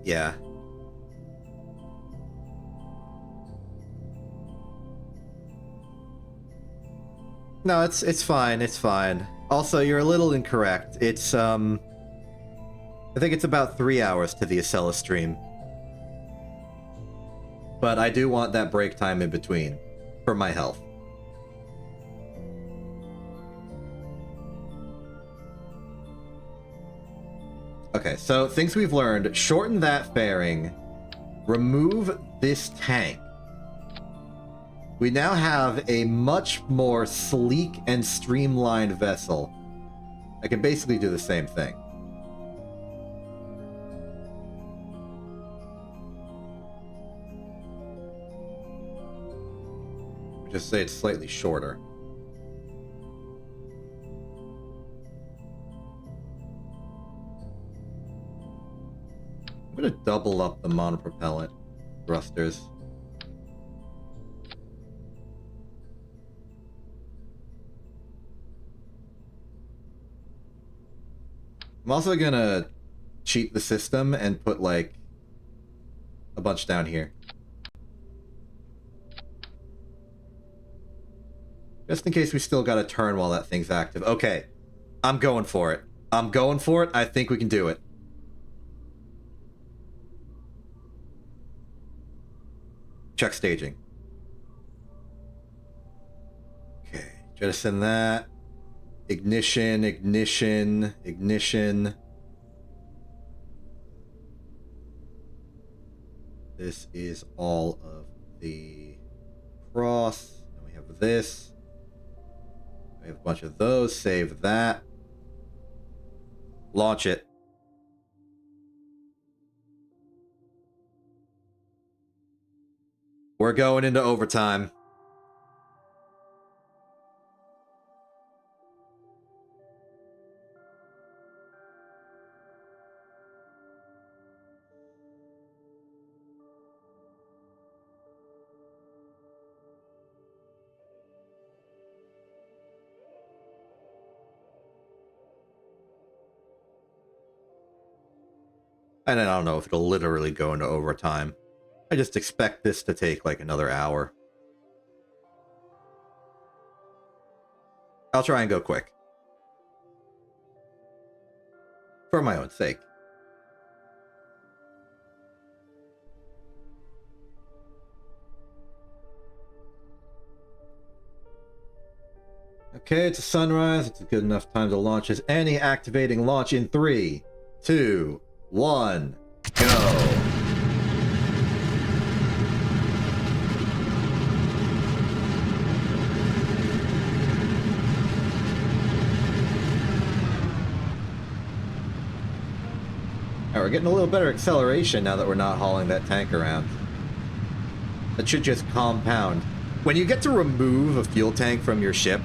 Yeah. No, it's fine. It's fine. Also, you're a little incorrect. It's I think it's about 3 hours to the Acela stream. But I do want that break time in between for my health. Okay, so things we've learned. Shorten that fairing. Remove this tank. We now have a much more sleek and streamlined vessel. I can basically do the same thing. Just say it's slightly shorter. I'm gonna double up the monopropellant thrusters. I'm also gonna cheat the system and put like a bunch down here. Just in case we still gotta turn while that thing's active. Okay, I'm going for it. I'm going for it. I think we can do it. Check staging. Okay, jettison that. Ignition, ignition, ignition. This is all of the cross. And we have this. We have a bunch of those. Save that. Launch it. We're going into overtime. And I don't know if it'll literally go into overtime. I just expect this to take like another hour. I'll try and go quick. For my own sake. Okay, it's a sunrise. It's a good enough time to launch as any activating launch in 3, 2, 1, go. Alright, we're getting a little better acceleration now that we're not hauling that tank around. That should just compound. When you get to remove a fuel tank from your ship,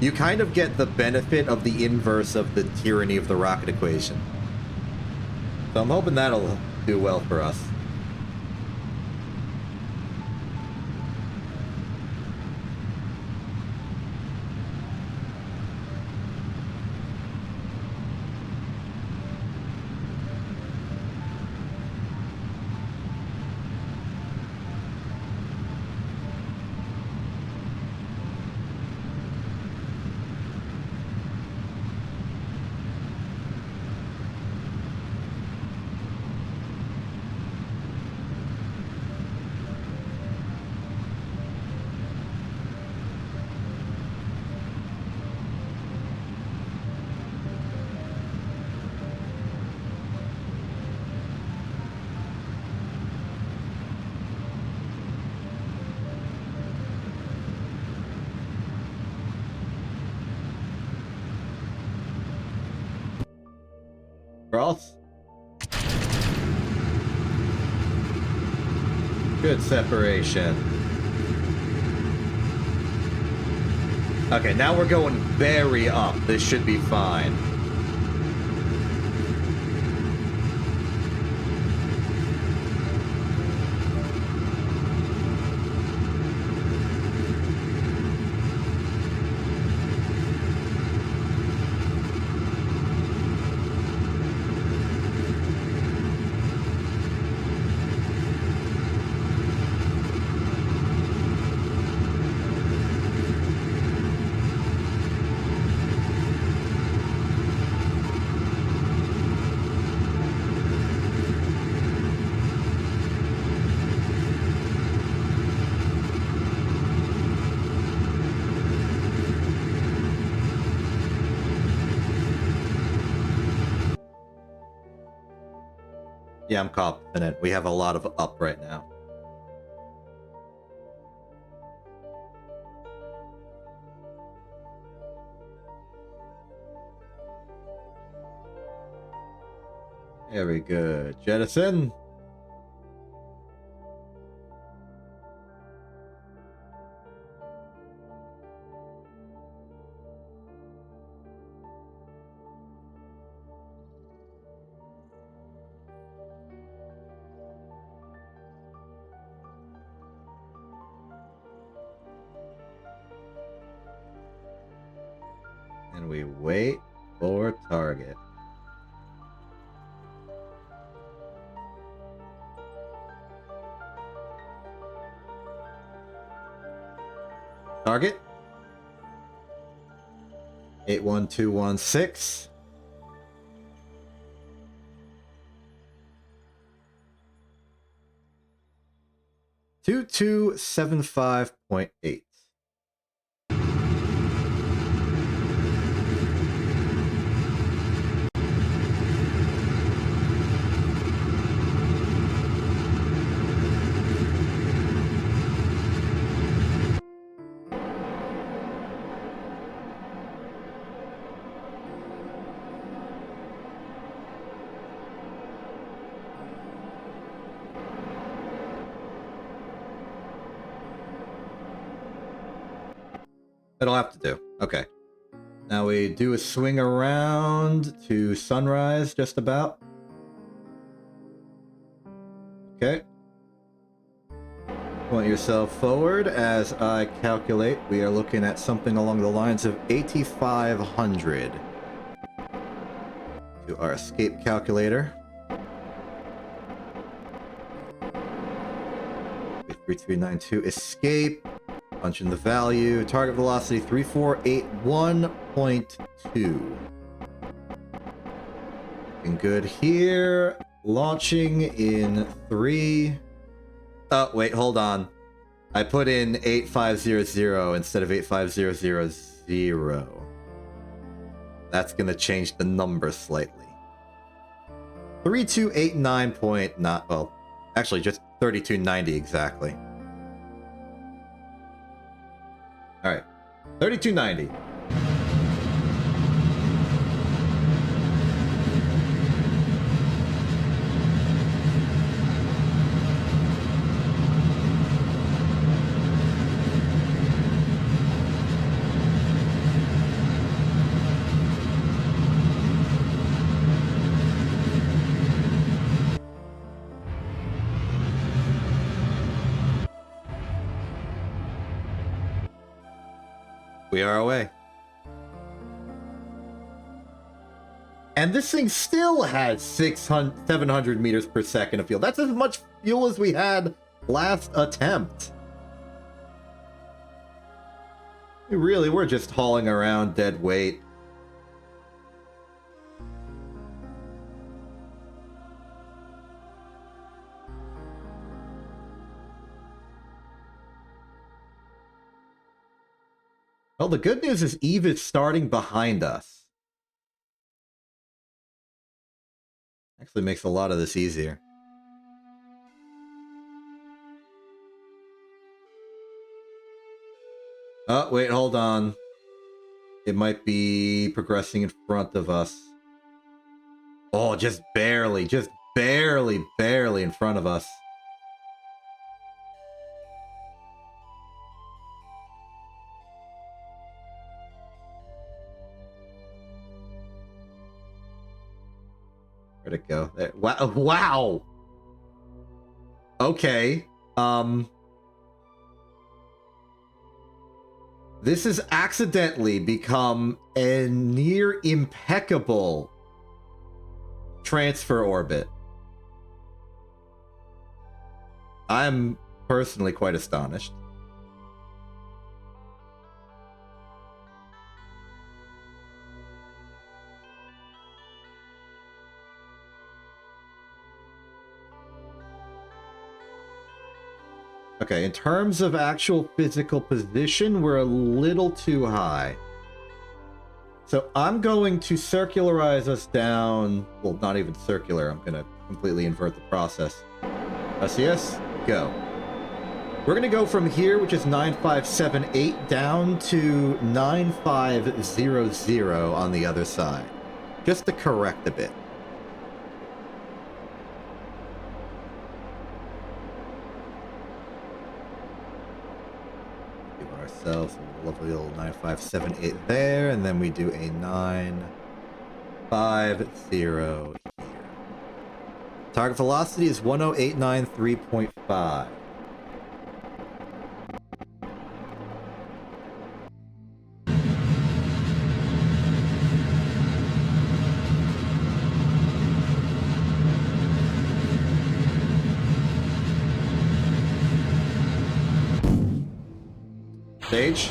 you kind of get the benefit of the inverse of the tyranny of the rocket equation. So I'm hoping that'll do well for us. Cross. Good separation. Okay, now we're going very up. This should be fine. Yeah, I'm confident. We have a lot of up right now. Very good. Jettison. And we wait for target. Target. 81216. Two 2275.8. That'll have to do. Okay. Now we do a swing around to sunrise, just about. Okay. Point yourself forward as I calculate. We are looking at something along the lines of 8,500 to our escape calculator. 3392. Escape. Punch in the value. Target velocity 3481.2. Looking good here. Launching in 3. Oh, wait, hold on. I put in 8500 instead of 85000. That's gonna change the number slightly. 3289 point not well, actually just 3290 exactly. All right, 3290. We are away. And this thing still has 700 meters per second of fuel. That's as much fuel as we had last attempt. We're just hauling around dead weight. Well, the good news is Eve is starting behind us. Actually makes a lot of this easier. Oh, wait, hold on. It might be progressing in front of us. Oh, just barely in front of us. Where'd it go? There. Wow. Wow. Okay. This has accidentally become a near impeccable transfer orbit. I'm personally quite astonished. Okay, in terms of actual physical position, we're a little too high. So I'm going to circularize us down. Well, not even circular. I'm going to completely invert the process. SES, go. We're going to go from here, which is 9578, down to 9500 on the other side. Just to correct a bit. Ourselves a little 9578 there, and then we do a 950 here. Target velocity is 10893.5. Stage.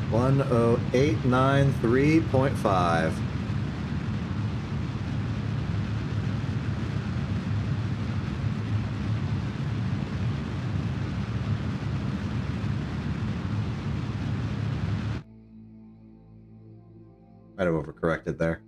One 10893.5. Might have overcorrected there.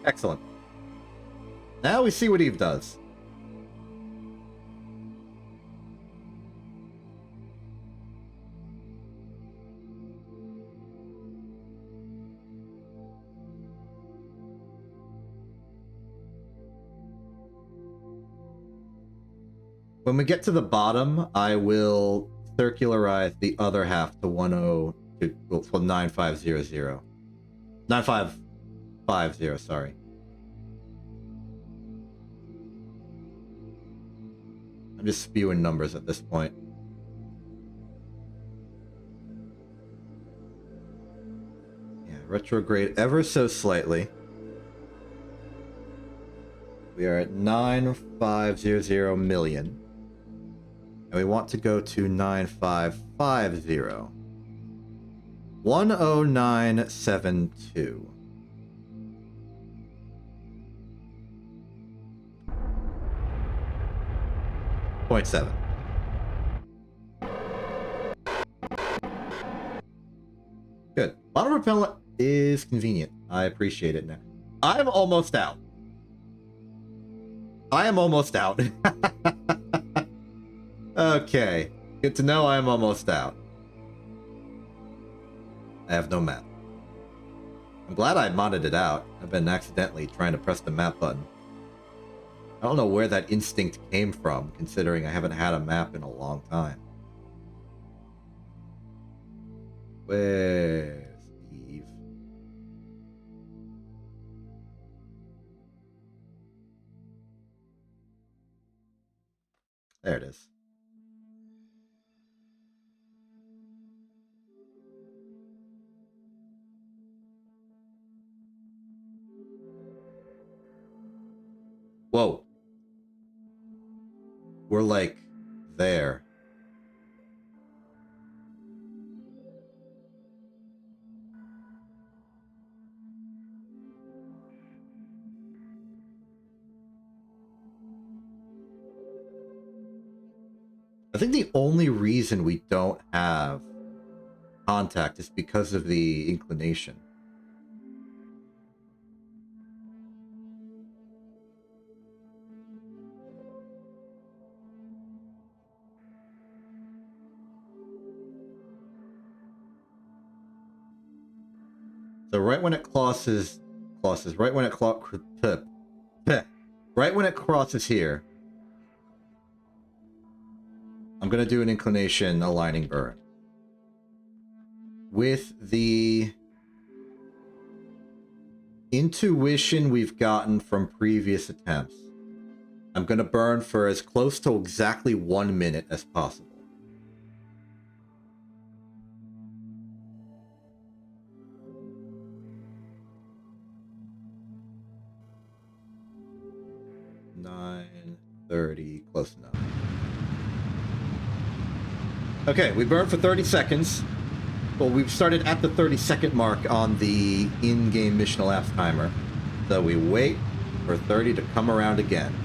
Excellent. Now we see what Eve does. When we get to the bottom, I will circularize the other half to 9500. 9550, sorry. I'm just spewing numbers at this point. Yeah, retrograde ever so slightly. We are at 9500 million. And we want to go to 9550. 10972. Point 7. Good. Bottle repellent is convenient. I appreciate it now. I'm almost out. I am almost out. Okay. Good to know I am almost out. I have no map. I'm glad I modded it out. I've been accidentally trying to press the map button. I don't know where that instinct came from, considering I haven't had a map in a long time. Where's Eve? There it is. Whoa. We're like there. I think the only reason we don't have contact is because of the inclination. So right when it crosses, right when it right when it crosses here, I'm gonna do an inclination aligning burn. With the intuition we've gotten from previous attempts, I'm gonna burn for as close to exactly 1 minute as possible. $9:30, close enough. Okay, we burned for 30 seconds. Well, we've started at the 30-second mark on the in-game mission elapsed timer. So we wait for 30 to come around again.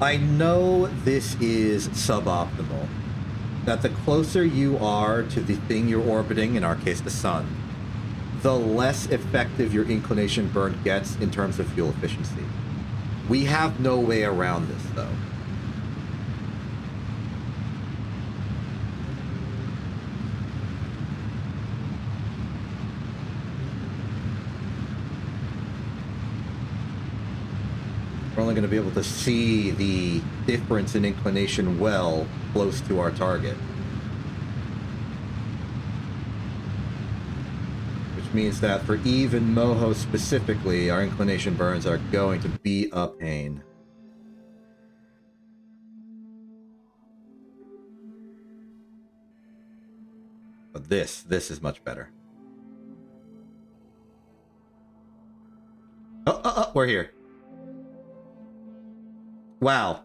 I know this is suboptimal. That the closer you are to the thing you're orbiting, in our case the sun, the less effective your inclination burn gets in terms of fuel efficiency. We have no way around this, though. We're only going to be able to see the difference in inclination well close to our target. Which means that for Eve and Moho specifically, our inclination burns are going to be a pain. But this is much better. Oh, we're here. Wow.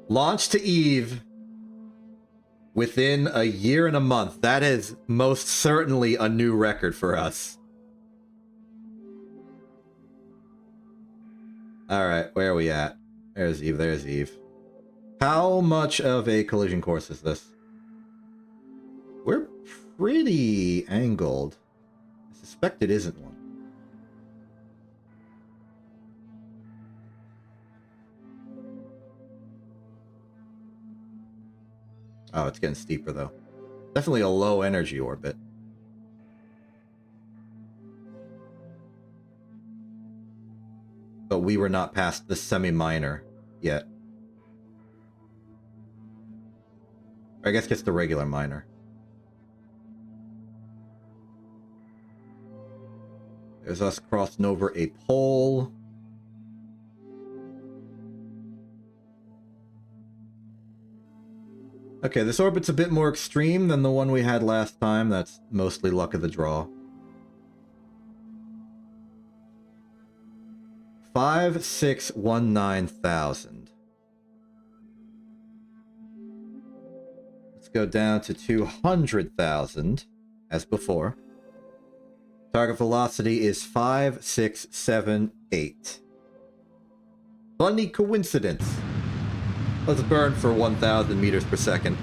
Launch to Eve within a year and a month. That is most certainly a new record for us. Alright, where are we at? There's Eve, there's Eve. How much of a collision course is this? We're pretty angled. I suspect it isn't one. Oh, it's getting steeper, though. Definitely a low energy orbit. but we were not past the semi-minor yet. I guess just the regular minor. There's us crossing over a pole. Okay, this orbit's a bit more extreme than the one we had last time. That's mostly luck of the draw. 5,619,000. Let's go down to 200,000 as before. Target velocity is 5,678. Funny coincidence. Let's burn for 1,000 meters per second.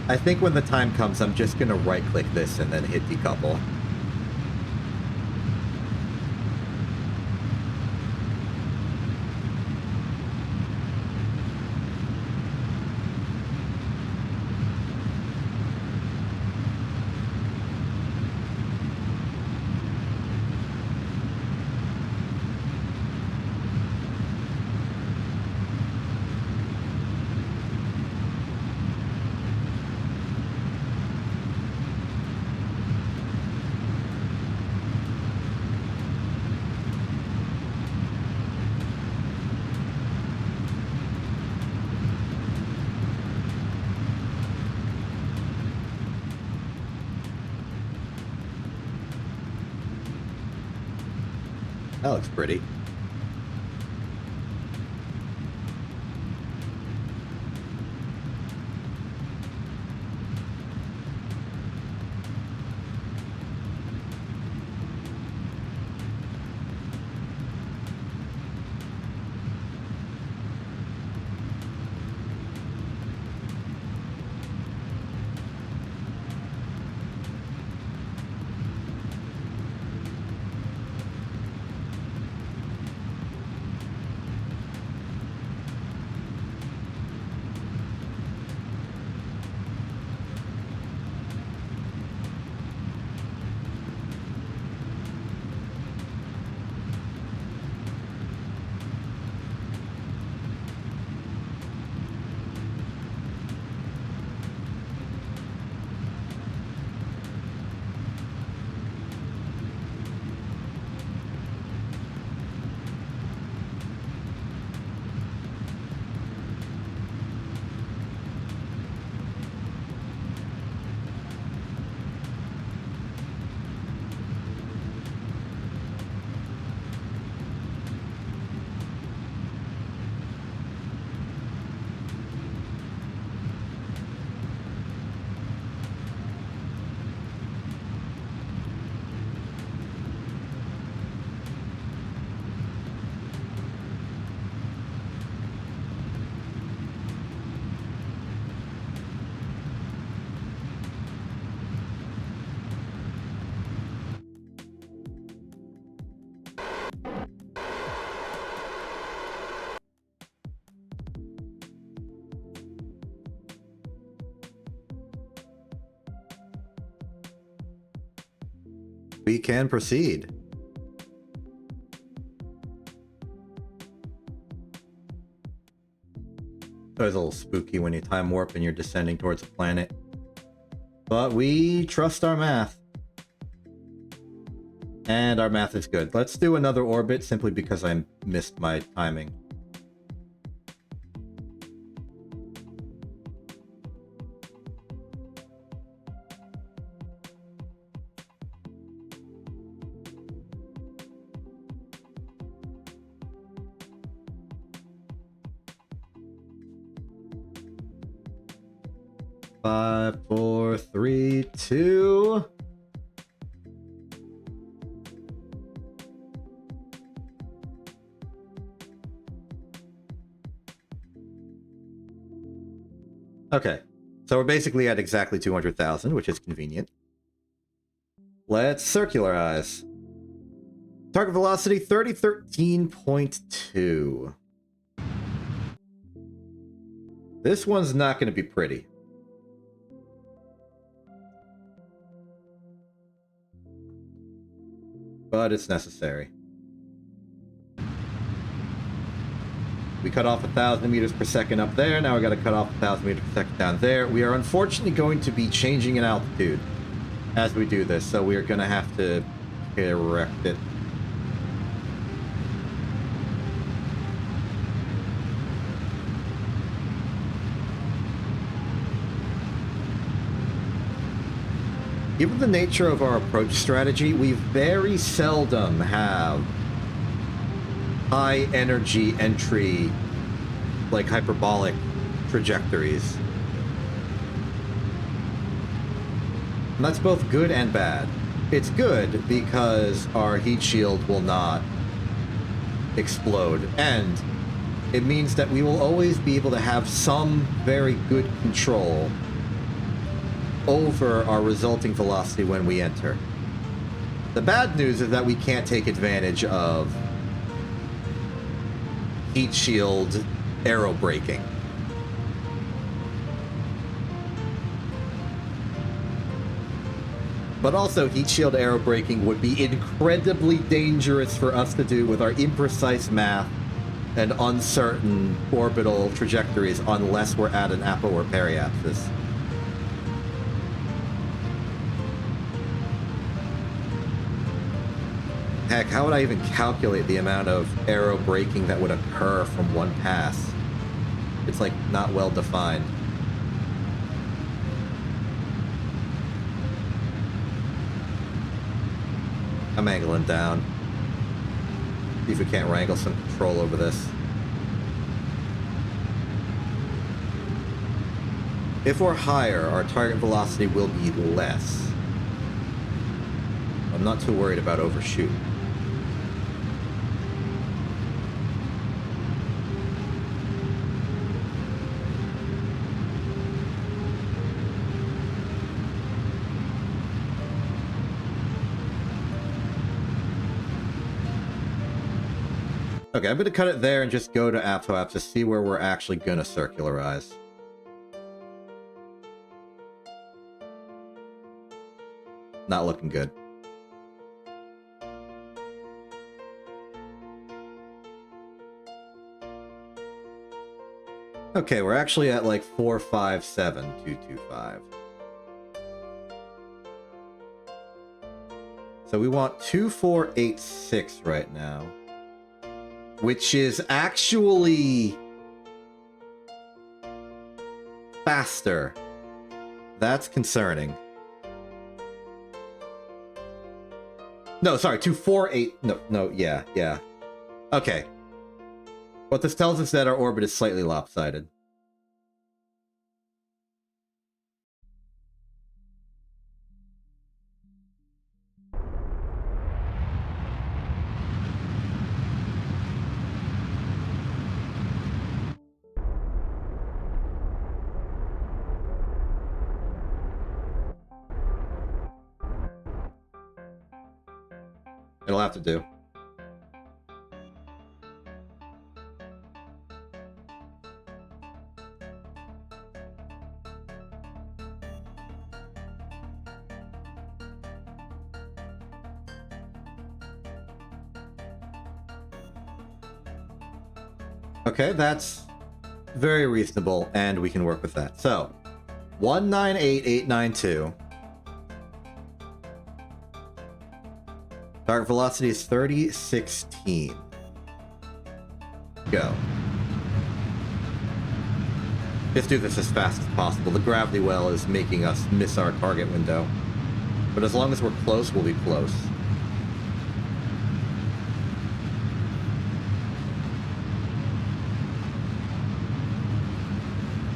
I think when the time comes, I'm just gonna right-click this and then hit decouple. That looks pretty. We can proceed. It's always a little spooky when you time warp and you're descending towards a planet. But we trust our math. And our math is good. Let's do another orbit simply because I missed my timing. Five, four, three, two. Okay, so we're basically at exactly 200,000, which is convenient. Let's circularize. Target velocity 3013.2. This one's not going to be pretty. But it's necessary. We cut off 1,000 meters per second up there. Now we got to cut off 1,000 meters per second down there. We are unfortunately going to be changing in altitude as we do this, so we are going to have to correct it. Given the nature of our approach strategy, we very seldom have high energy entry, like hyperbolic trajectories. And that's both good and bad. It's good because our heat shield will not explode, and it means that we will always be able to have some very good control over our resulting velocity when we enter. The bad news is that we can't take advantage of heat shield aerobraking. But also, heat shield aerobraking would be incredibly dangerous for us to do with our imprecise math and uncertain orbital trajectories unless we're at an apo or periapsis. Heck, how would I even calculate the amount of aerobraking that would occur from one pass? It's like not well defined. I'm angling down. See if we can't wrangle some control over this. If we're higher, our target velocity will be less. I'm not too worried about overshooting. Okay, I'm going to cut it there and just go to apoapsis to see where we're actually going to circularize. Not looking good. Okay, we're actually at like 457,225. So we want 2486 right now. Which is actually faster. That's concerning. No, sorry, 248. No, yeah. Okay. What this tells us that our orbit is slightly lopsided. It'll have to do. Okay, that's very reasonable, and we can work with that. So, 198892. Target velocity is 3016. Go. Just do this as fast as possible. The gravity well is making us miss our target window. But as long as we're close, we'll be close.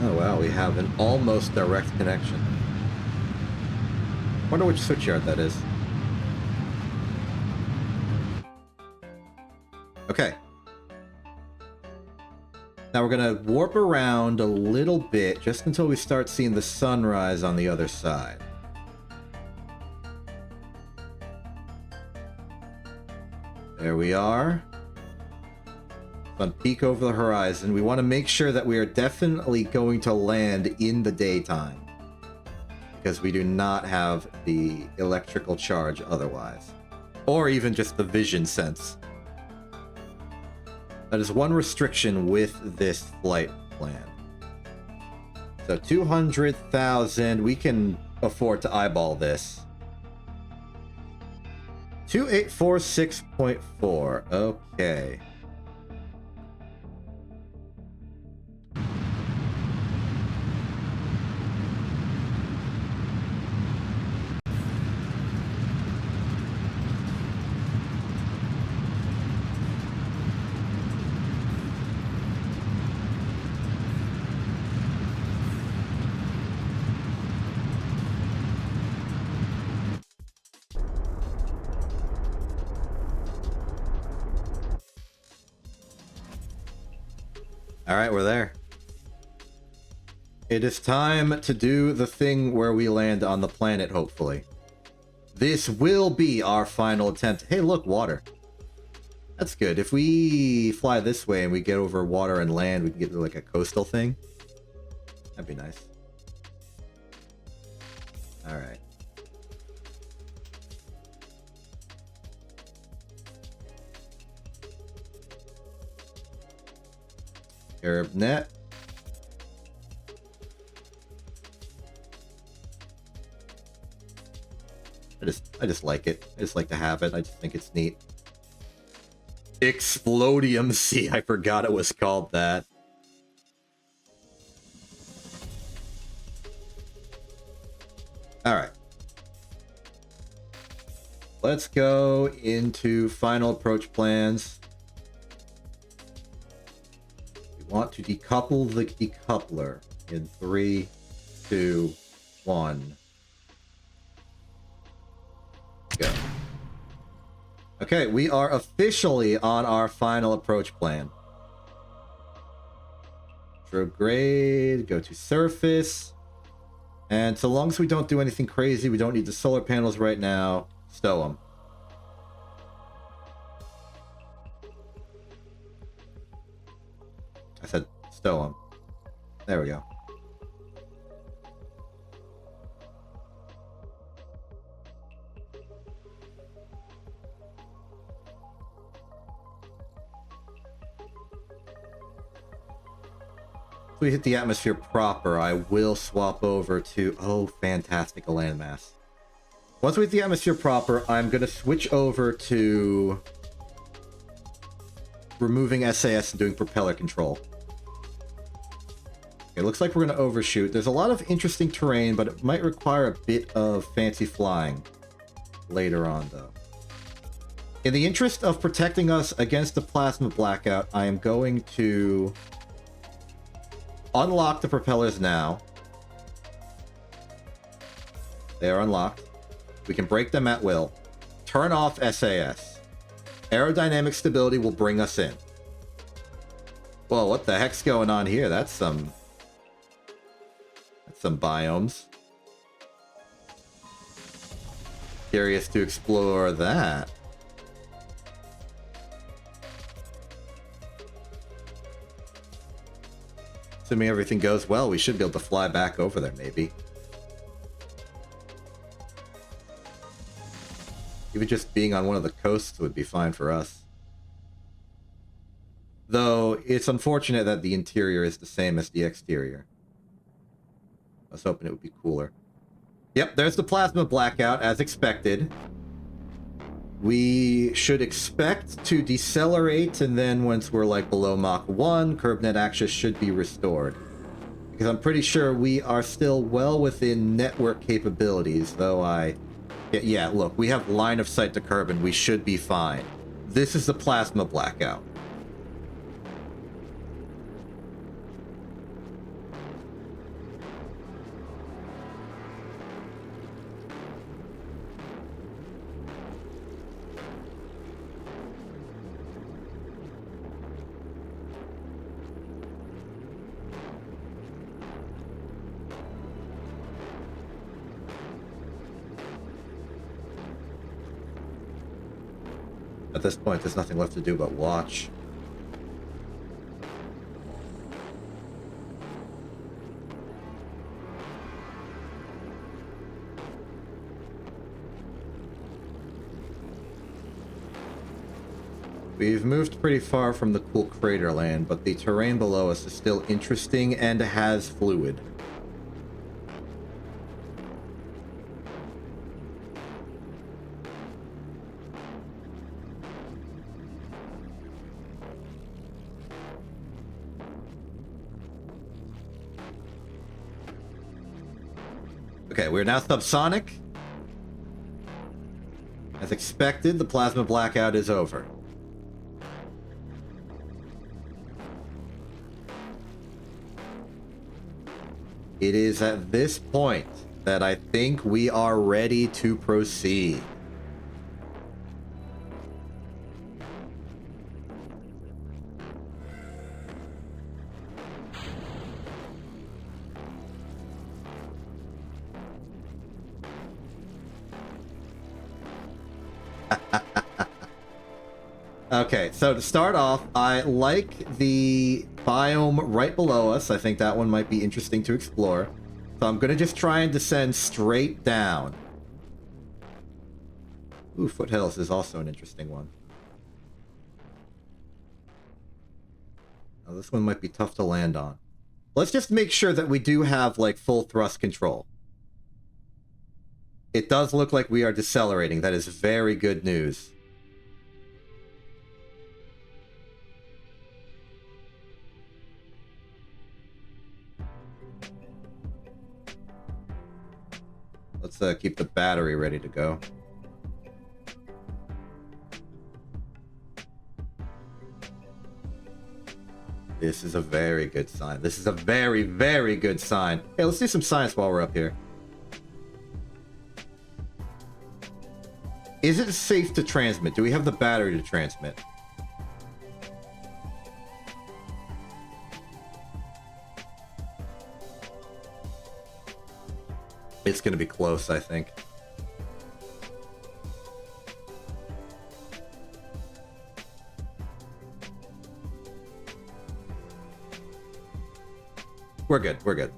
Oh wow, we have an almost direct connection. Wonder which switchyard that is. Okay. Now we're gonna warp around a little bit just until we start seeing the sunrise on the other side. There we are. Sun peak over the horizon. We want to make sure that we are definitely going to land in the daytime, because we do not have the electrical charge otherwise. Or even just the vision sense. That is one restriction with this flight plan. So 200,000, we can afford to eyeball this. 2846.4, okay. Alright, we're there. It is time to do the thing where we land on the planet, hopefully. This will be our final attempt. Hey, look, water. That's good. If we fly this way and we get over water and land, we can get like a coastal thing. That'd be nice. Alright. Arab net. I just like it. I just like to have it. I just think it's neat. Explodium Sea. I forgot it was called that. Alright. Let's go into final approach plans. Want to decouple the decoupler in 3, 2, 1. Go. Okay, we are officially on our final approach plan. Retrograde, go to surface. And so long as we don't do anything crazy, we don't need the solar panels right now, stow them. I said stow them. There we go. If we hit the atmosphere proper, I will swap over to... Oh, fantastic, a landmass. Once we hit the atmosphere proper, I'm going to switch over to removing SAS and doing propeller control. It looks like we're going to overshoot. There's a lot of interesting terrain, but it might require a bit of fancy flying later on, though. In the interest of protecting us against the plasma blackout, I am going to unlock the propellers now. They are unlocked. We can break them at will. Turn off SAS. Aerodynamic stability will bring us in. Whoa, what the heck's going on here? That's some biomes. Curious to explore that. Assuming everything goes well, we should be able to fly back over there, maybe. Even just being on one of the coasts would be fine for us. Though, it's unfortunate that the interior is the same as the exterior. I was hoping it would be cooler. Yep, there's the plasma blackout, as expected. We should expect to decelerate, and then once we're like below Mach 1, curb net access should be restored. Because I'm pretty sure we are still well within network capabilities, though yeah, look, we have line of sight to curb and we should be fine. This is the plasma blackout. At this point, there's nothing left to do but watch. We've moved pretty far from the cool crater land, but the terrain below us is still interesting and has fluid. Okay, we're now subsonic. As expected, the plasma blackout is over. It is at this point that I think we are ready to proceed. Okay, so to start off, I like the biome right below us. I think that one might be interesting to explore. So I'm going to just try and descend straight down. Ooh, Foothills is also an interesting one. Oh, this one might be tough to land on. Let's just make sure that we do have, like, full thrust control. It does look like we are decelerating. That is very good news. Let's keep the battery ready to go. This is a very good sign. This is a very, very good sign. Hey, let's do some science while we're up here. Is it safe to transmit? Do we have the battery to transmit? It's going to be close, I think. We're good. We're good.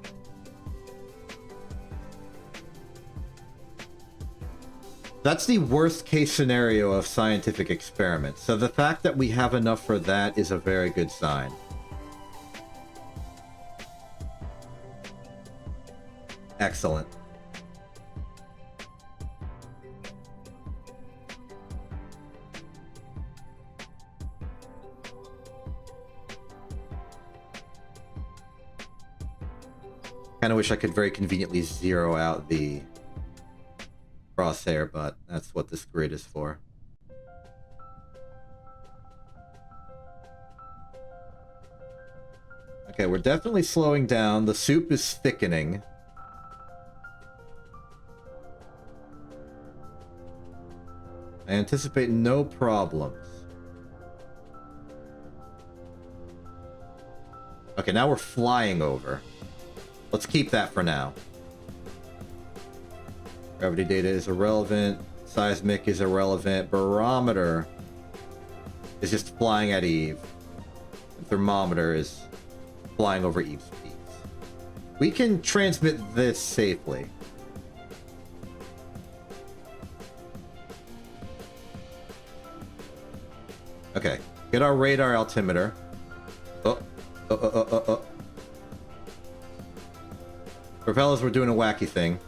That's the worst case scenario of scientific experiments. So the fact that we have enough for that is a very good sign. Excellent. Kind of wish I could very conveniently zero out the crosshair, but that's what this grid is for. Okay, we're definitely slowing down. The soup is thickening. I anticipate no problems. Okay, now we're flying over. Let's keep that for now. Gravity data is irrelevant. Seismic is irrelevant. Barometer is just flying at Eve. And thermometer is flying over Eve's peaks. We can transmit this safely. Okay, get our radar altimeter. Propellers were doing a wacky thing.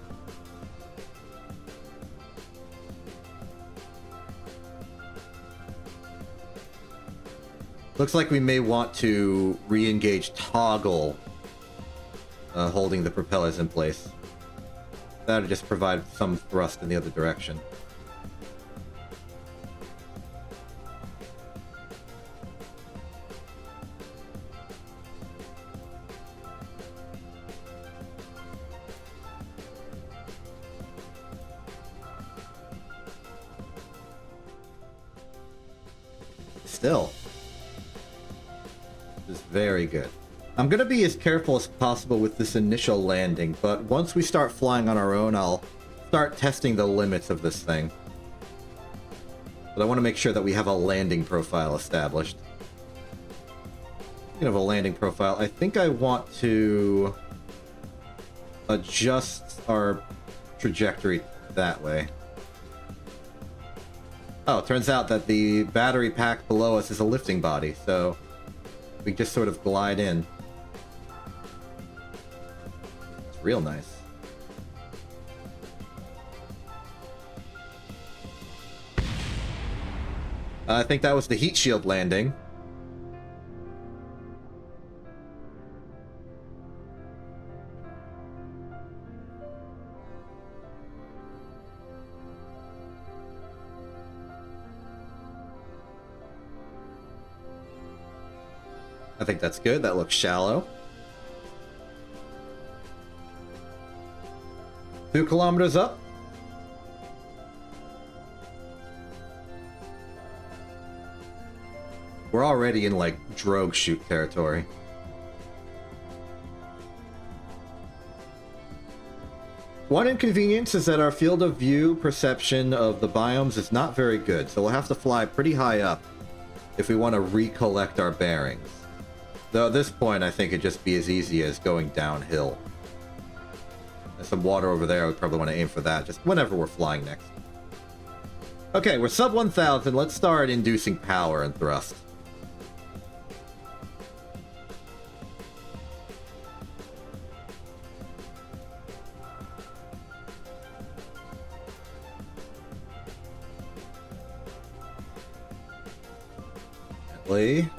Looks like we may want to re-engage toggle holding the propellers in place. That would just provide some thrust in the other direction. Still, this is very good. I'm going to be as careful as possible with this initial landing, but once we start flying on our own, I'll start testing the limits of this thing. But I want to make sure that we have a landing profile established. Speaking of a landing profile, I think I want to adjust our trajectory that way. Oh, it turns out that the battery pack below us is a lifting body, so we just sort of glide in. It's real nice. I think that was the heat shield landing. I think that's good. That looks shallow. 2 kilometers up. We're already in, like, drogue shoot territory. One inconvenience is that our field of view perception of the biomes is not very good, so we'll have to fly pretty high up if we want to recollect our bearings. Though at this point, I think it'd just be as easy as going downhill. There's some water over there. I would probably want to aim for that, just whenever we're flying next. Okay, we're sub 1,000. Let's start inducing power and thrust. Gently.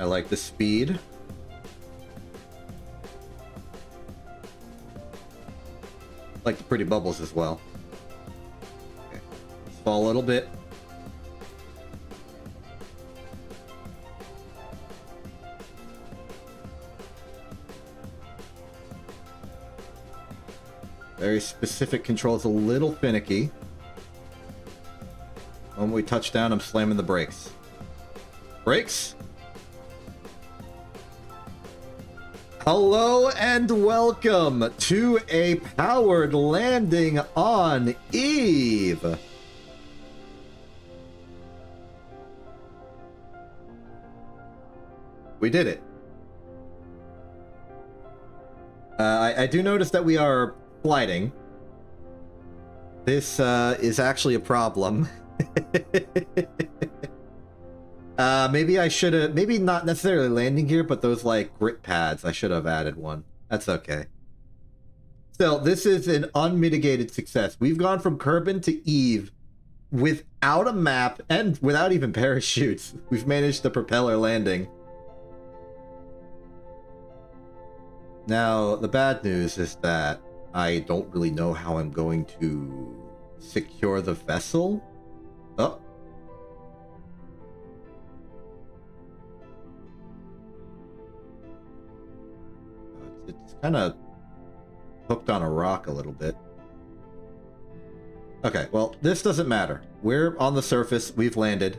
I like the speed. I like the pretty bubbles as well. Okay. Let's fall a little bit. Very specific controls, a little finicky. When we touch down, I'm slamming the brakes. Brakes? Hello and welcome to a powered landing on Eve. We did it. I do notice that we are flighting. This is actually a problem. Maybe I should have, maybe not necessarily landing gear, but those like grip pads, I should have added one. That's okay. Still, this is an unmitigated success. We've gone from Kerbin to Eve without a map and without even parachutes. We've managed the propeller landing. Now, the bad news is that I don't really know how I'm going to secure the vessel. Oh. It's kind of hooked on a rock a little bit. Okay, well, this doesn't matter. We're on the surface. We've landed.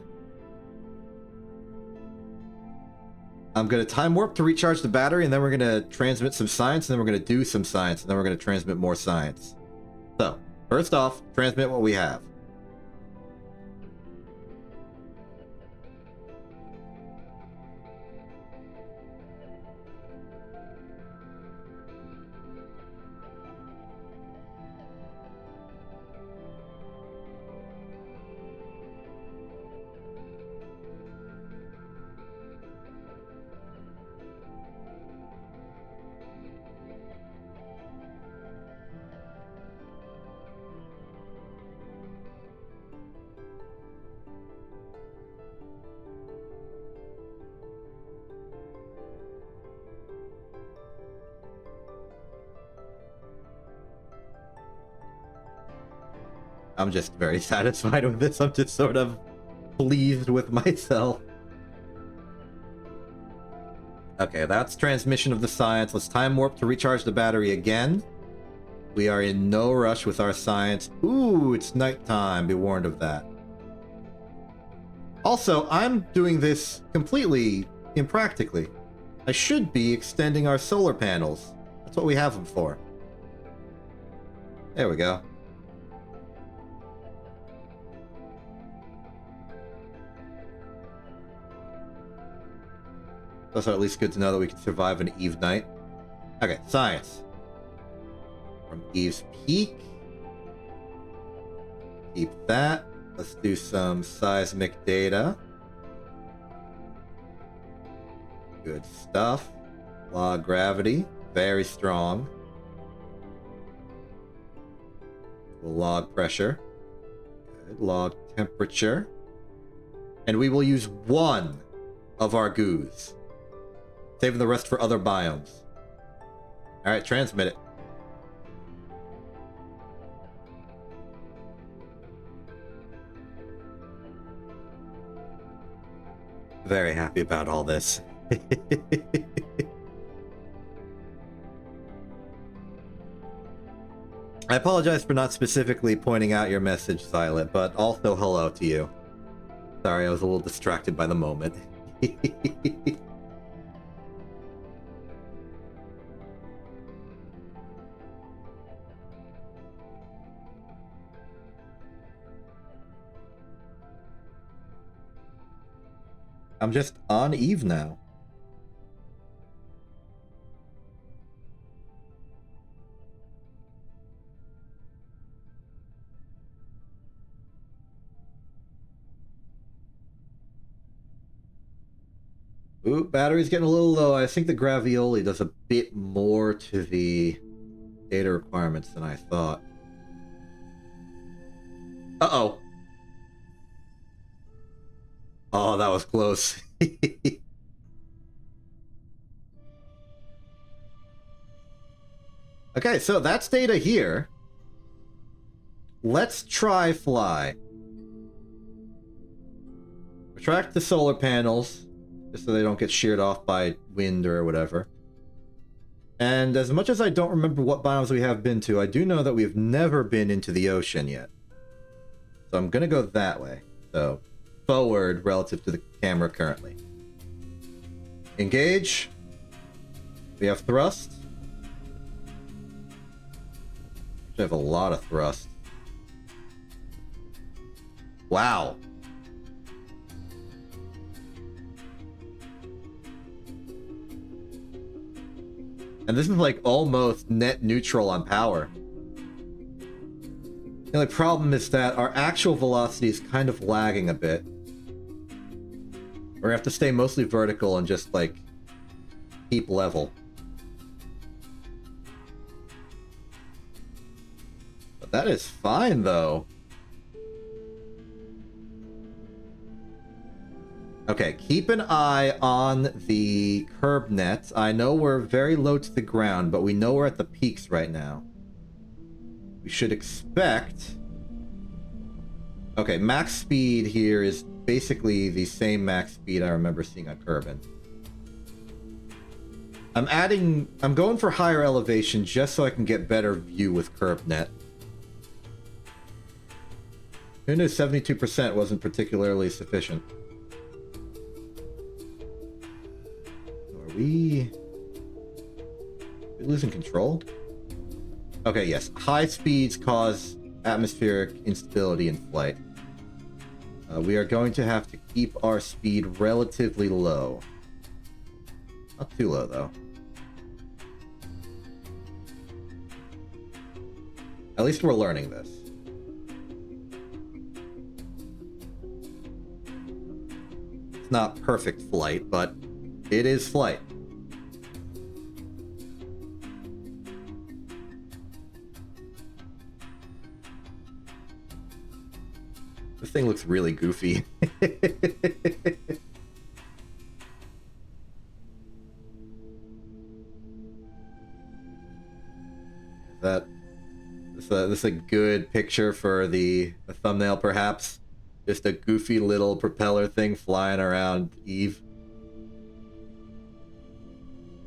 I'm going to time warp to recharge the battery, and then we're going to transmit some science, and then we're going to do some science, and then we're going to transmit more science. So, first off, transmit what we have. I'm just very satisfied with this. I'm just sort of pleased with myself. Okay, that's transmission of the science. Let's time warp to recharge the battery again. We are in no rush with our science. Ooh, it's nighttime. Be warned of that. Also, I'm doing this completely impractically. I should be extending our solar panels. That's what we have them for. There we go. That's at least good to know that we can survive an Eve night. Okay, science. From Eve's peak. Keep that. Let's do some seismic data. Good stuff. Law of gravity. Very strong. Log pressure. Good. Log temperature. And we will use one of our goos. Saving the rest for other biomes. Alright, transmit it. Very happy about all this. I apologize for not specifically pointing out your message, Silent, but also hello to you. Sorry, I was a little distracted by the moment. I'm just on Eve now. Ooh, battery's getting a little low. I think the Gravioli does a bit more to the data requirements than I thought. Uh-oh. Oh, that was close. Okay, so that's data here. Let's try fly. Retract the solar panels, just so they don't get sheared off by wind or whatever. And as much as I don't remember what biomes we have been to, I do know that we've never been into the ocean yet. So I'm gonna go that way. So, forward relative to the camera currently. Engage. We have thrust. We have a lot of thrust. Wow. And this is like almost net neutral on power. The only problem is that our actual velocity is kind of lagging a bit. We're gonna have to stay mostly vertical and just like keep level. But that is fine though. Okay, keep an eye on the curb net. I know we're very low to the ground, but we know we're at the peaks right now. We should expect... Okay, max speed here is basically the same max speed I remember seeing on Kerbin. I'm going for higher elevation just so I can get better view with curb net. Who knew 72% wasn't particularly sufficient? Are we losing control? Okay, yes. High speeds cause atmospheric instability in flight. We are going to have to keep our speed relatively low. Not too low, though. At least we're learning this. It's not perfect flight, but it is flight. This thing looks really goofy. This a good picture for the thumbnail, perhaps? Just a goofy little propeller thing flying around Eve.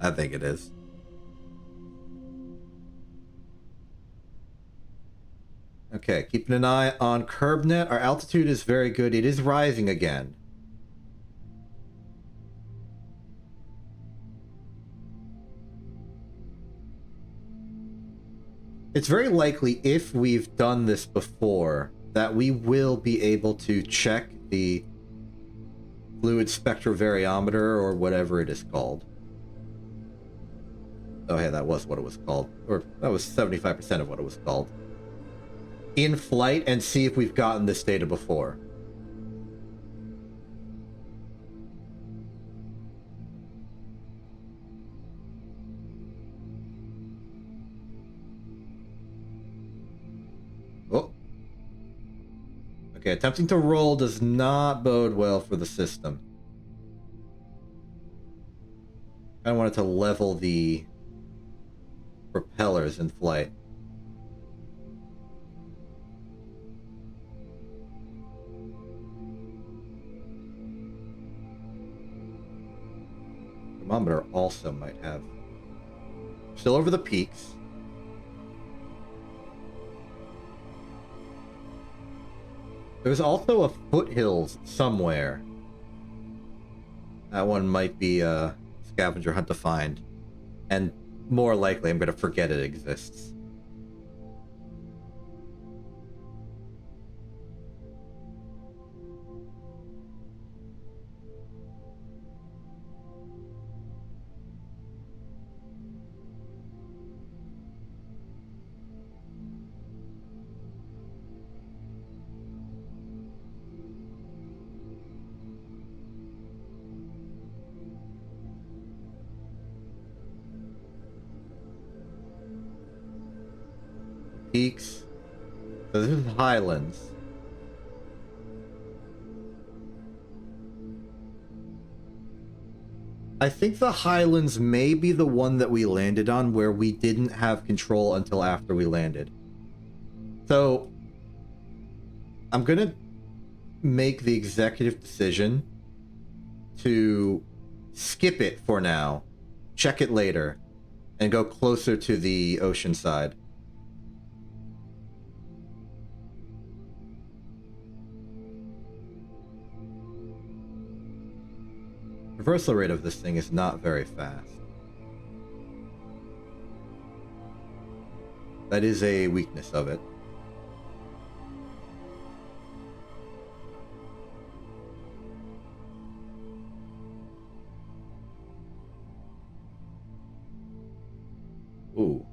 I think it is. Okay, keeping an eye on CurbNet. Our altitude is very good. It is rising again. It's very likely, if we've done this before, that we will be able to check the fluid spectrovariometer or whatever it is called. Oh, hey, that was what it was called. Or that was 75% of what it was called. In flight, and see if we've gotten this data before. Oh. Okay, attempting to roll does not bode well for the system. I wanted to level the propellers in flight. Thermometer also might have. Still over the peaks. There's also a foothills somewhere. That one might be a scavenger hunt to find. And more likely, I'm going to forget it exists. Peaks. So this is Highlands. I think the Highlands may be the one that we landed on where we didn't have control until after we landed. So I'm gonna make the executive decision to skip it for now, check it later, and go closer to the ocean side. Reversal rate of this thing is not very fast. That is a weakness of it. Ooh.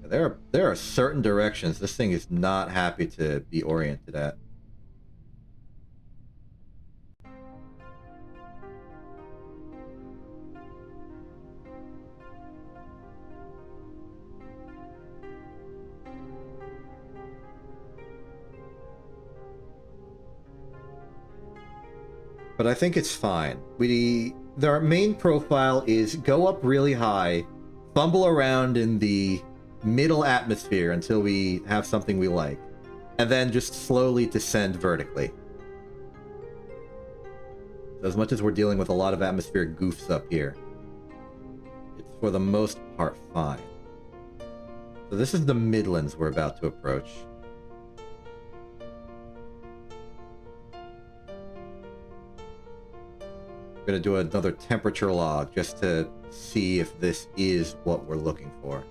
There are certain directions this thing is not happy to be oriented at. But I think it's fine. Their main profile is go up really high, fumble around in the middle atmosphere until we have something we like, and then just slowly descend vertically. So as much as we're dealing with a lot of atmospheric goofs up here, it's for the most part fine. So this is the Midlands we're about to approach. I'm gonna do another temperature log just to see if this is what we're looking for.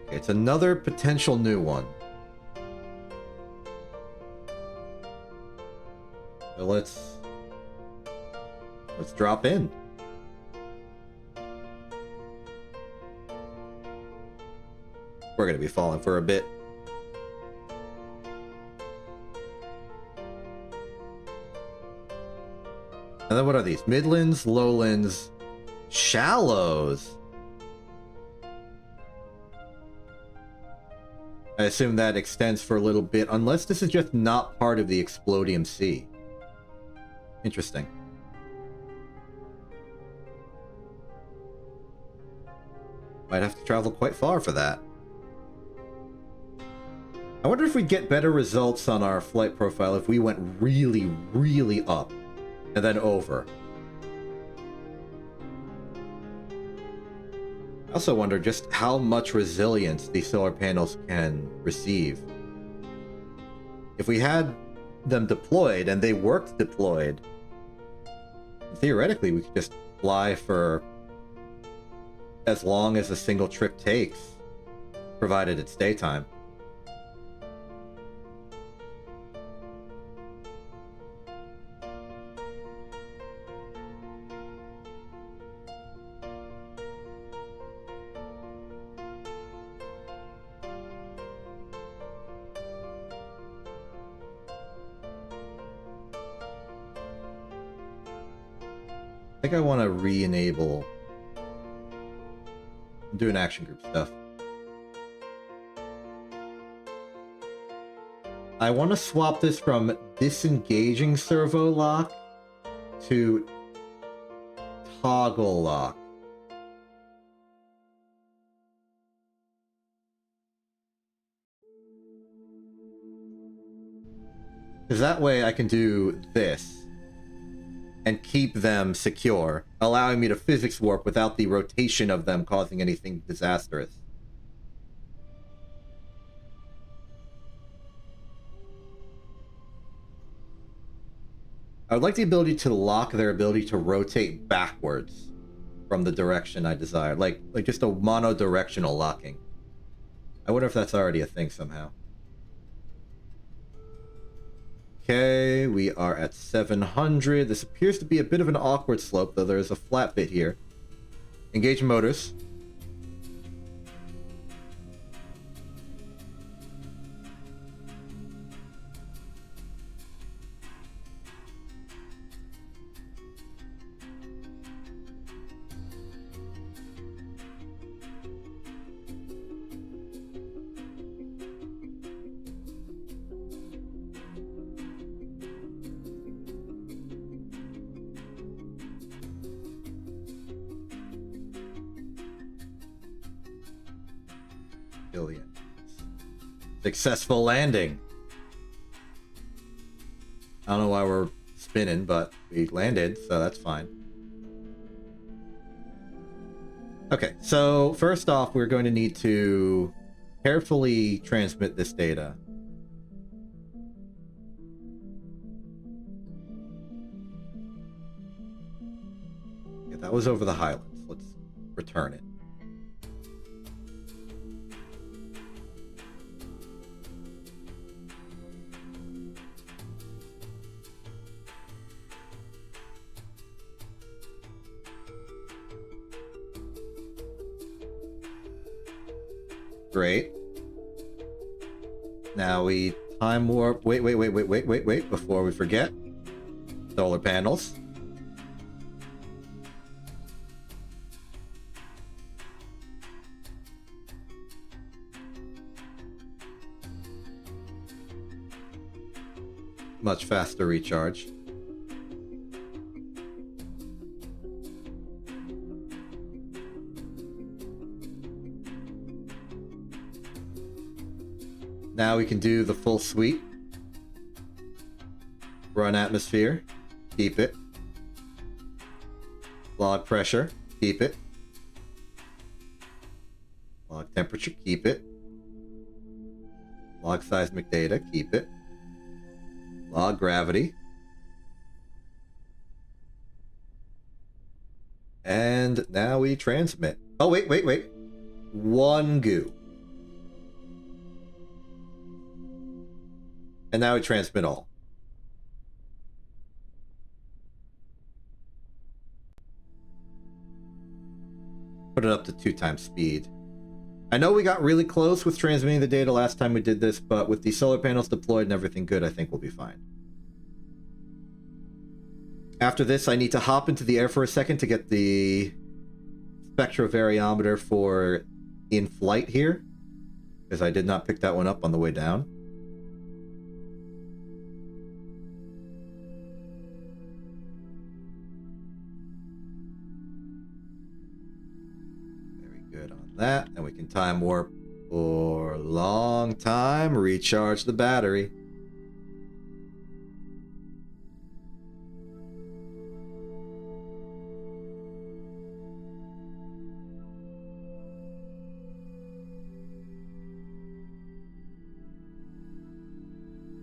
Okay, it's another potential new one. So let's drop in. We're gonna be falling for a bit. And then what are these? Midlands, lowlands, shallows. I assume that extends for a little bit, unless this is just not part of the Explodium Sea. Interesting. Might have to travel quite far for that. I wonder if we'd get better results on our flight profile if we went really, really up. And then over. I also wonder just how much resilience these solar panels can receive. If we had them deployed and they worked deployed, Theoretically, we could just fly for as long as a single trip takes, provided it's daytime. I think I want to re-enable. I'm doing action group stuff. I want to swap this from disengaging servo lock to toggle lock. Because that way I can do this and keep them secure, allowing me to physics warp without the rotation of them causing anything disastrous. I would like the ability to lock their ability to rotate backwards from the direction I desire, like just a mono-directional locking. I wonder if that's already a thing somehow. Okay, we are at 700. This appears to be a bit of an awkward slope, though there is a flat bit here. Engage motors. Billion. Successful landing. I don't know why we're spinning, but we landed, so that's fine. Okay, so first off, we're going to need to carefully transmit this data. Yeah, that was over the Highlands. Let's return it. Great. Now we time warp. Wait, before we forget. Solar panels. Much faster recharge. Now we can do the full sweep. Run atmosphere. Keep it. Log pressure. Keep it. Log temperature. Keep it. Log seismic data. Keep it. Log gravity. And now we transmit. Oh, wait. One goo. And now we transmit all. Put it up to 2 times speed. I know we got really close with transmitting the data last time we did this, but with the solar panels deployed and everything good, I think we'll be fine. After this, I need to hop into the air for a second to get the spectrovariometer for in-flight here, because I did not pick that one up on the way down. That, and we can time warp for a long time, recharge the battery.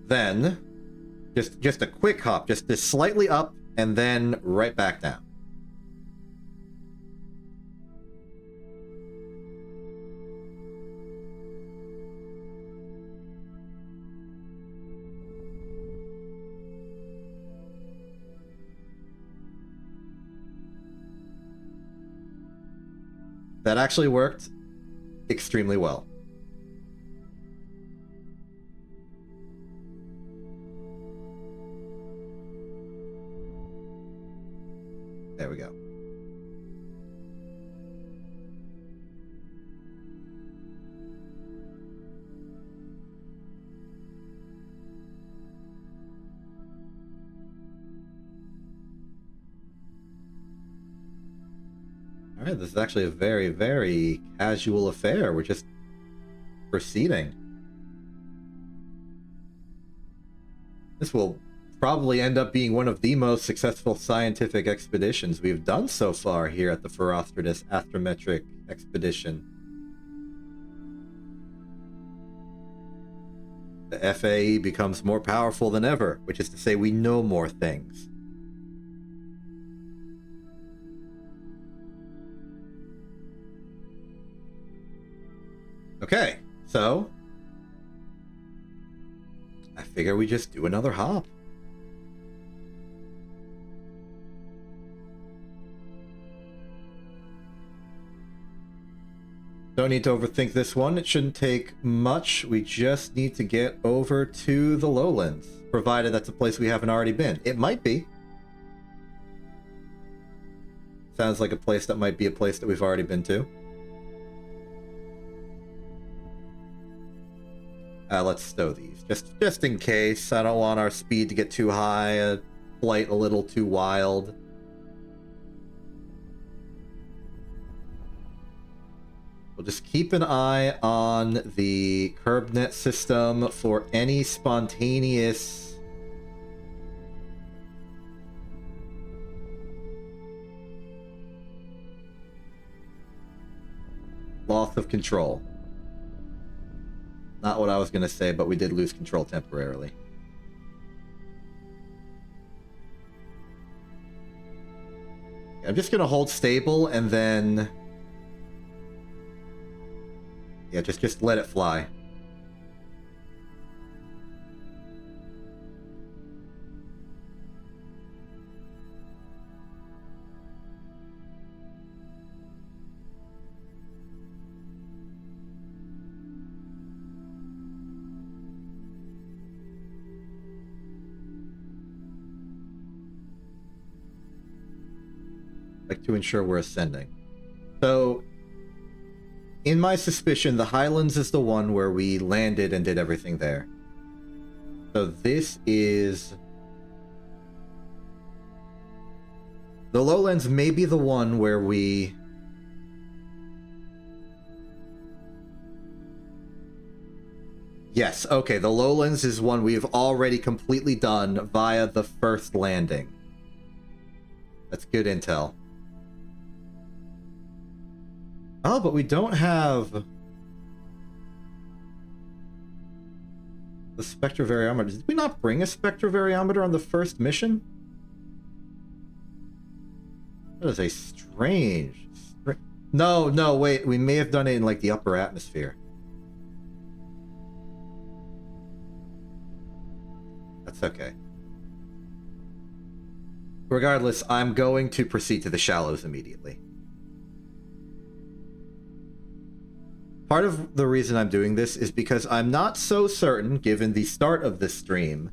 Then just a quick hop, just this slightly up and then right back down. That actually worked extremely well. There we go. All right, this is actually a very, very casual affair. We're just proceeding. This will probably end up being one of the most successful scientific expeditions we've done so far here at the Ferostradus Astrometric Expedition. The FAE becomes more powerful than ever, which is to say we know more things. Okay, so I figure we just do another hop. Don't need to overthink this one. It shouldn't take much. We just need to get over to the lowlands, provided that's a place we haven't already been. It might be. Sounds like a place that might be a place that we've already been to. Let's stow these, just in case. I don't want our speed to get too high, flight a little too wild. We'll just keep an eye on the curb net system for any spontaneous loss of control. Not what I was going to say, but we did lose control temporarily. I'm just going to hold stable and then... yeah, just let it fly. Like to ensure we're ascending. So, in my suspicion, the Highlands is the one where we landed and did everything there. So this is... the lowlands may be the one where we... yes, okay, the lowlands is one we have already completely done via the first landing. That's good intel. Oh, but we don't have the spectrovariometer. Did we not bring a spectrovariometer on the first mission? That is a strange... No, wait. We may have done it in, like, the upper atmosphere. That's okay. Regardless, I'm going to proceed to the shallows immediately. Part of the reason I'm doing this is because I'm not so certain, given the start of this stream,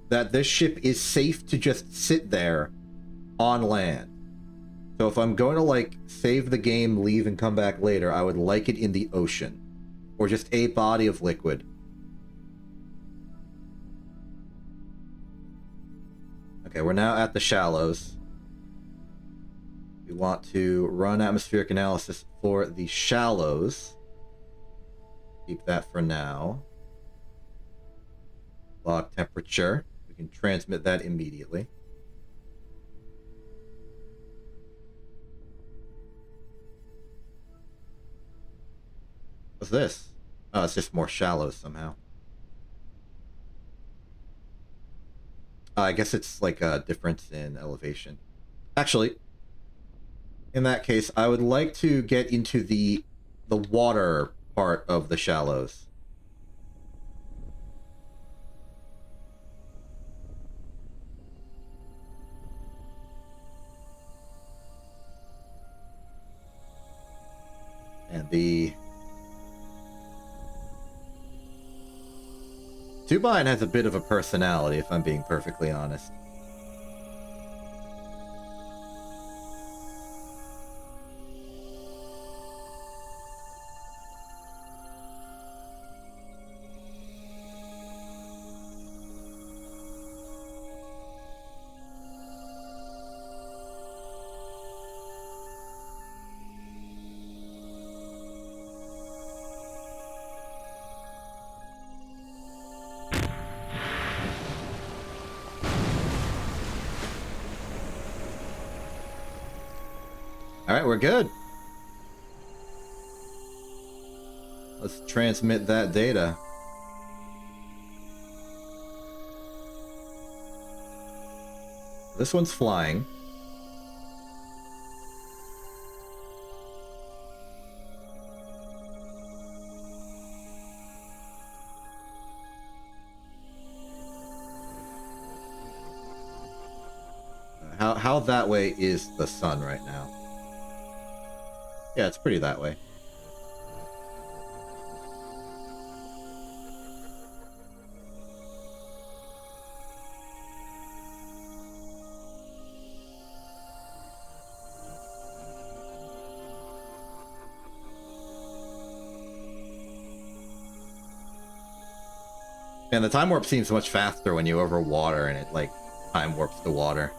that this ship is safe to just sit there on land. So if I'm going to, like, save the game, leave, and come back later, I would like it in the ocean. Or just a body of liquid. Okay, we're now at the shallows. We want to run atmospheric analysis for the shallows. Keep that for now. Log temperature. We can transmit that immediately. What's this? Oh, it's just more shallows somehow. I guess it's like a difference in elevation. Actually, in that case, I would like to get into the water part of the shallows. And the Tubine has a bit of a personality, if I'm being perfectly honest. Alright, we're good. Let's transmit that data. This one's flying. How that way is the sun right now? Yeah, it's pretty that way. And the time warp seems much faster when you over water and it, like, time warps the water.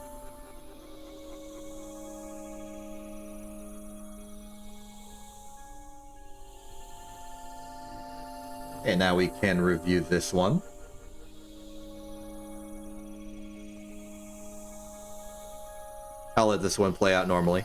And now we can review this one. I'll let this one play out normally.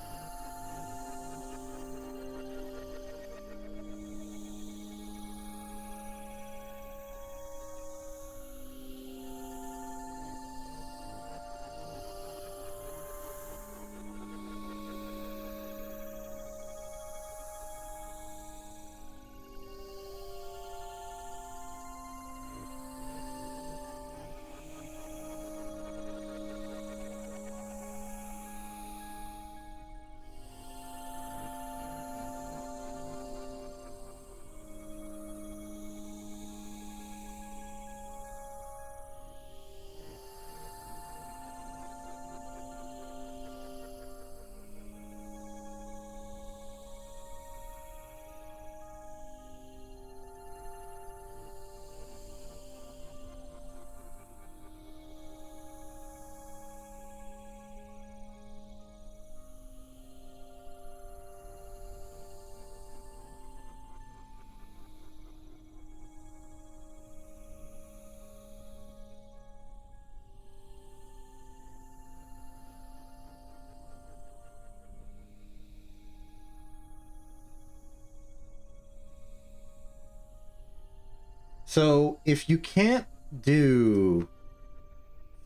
So, if you can't do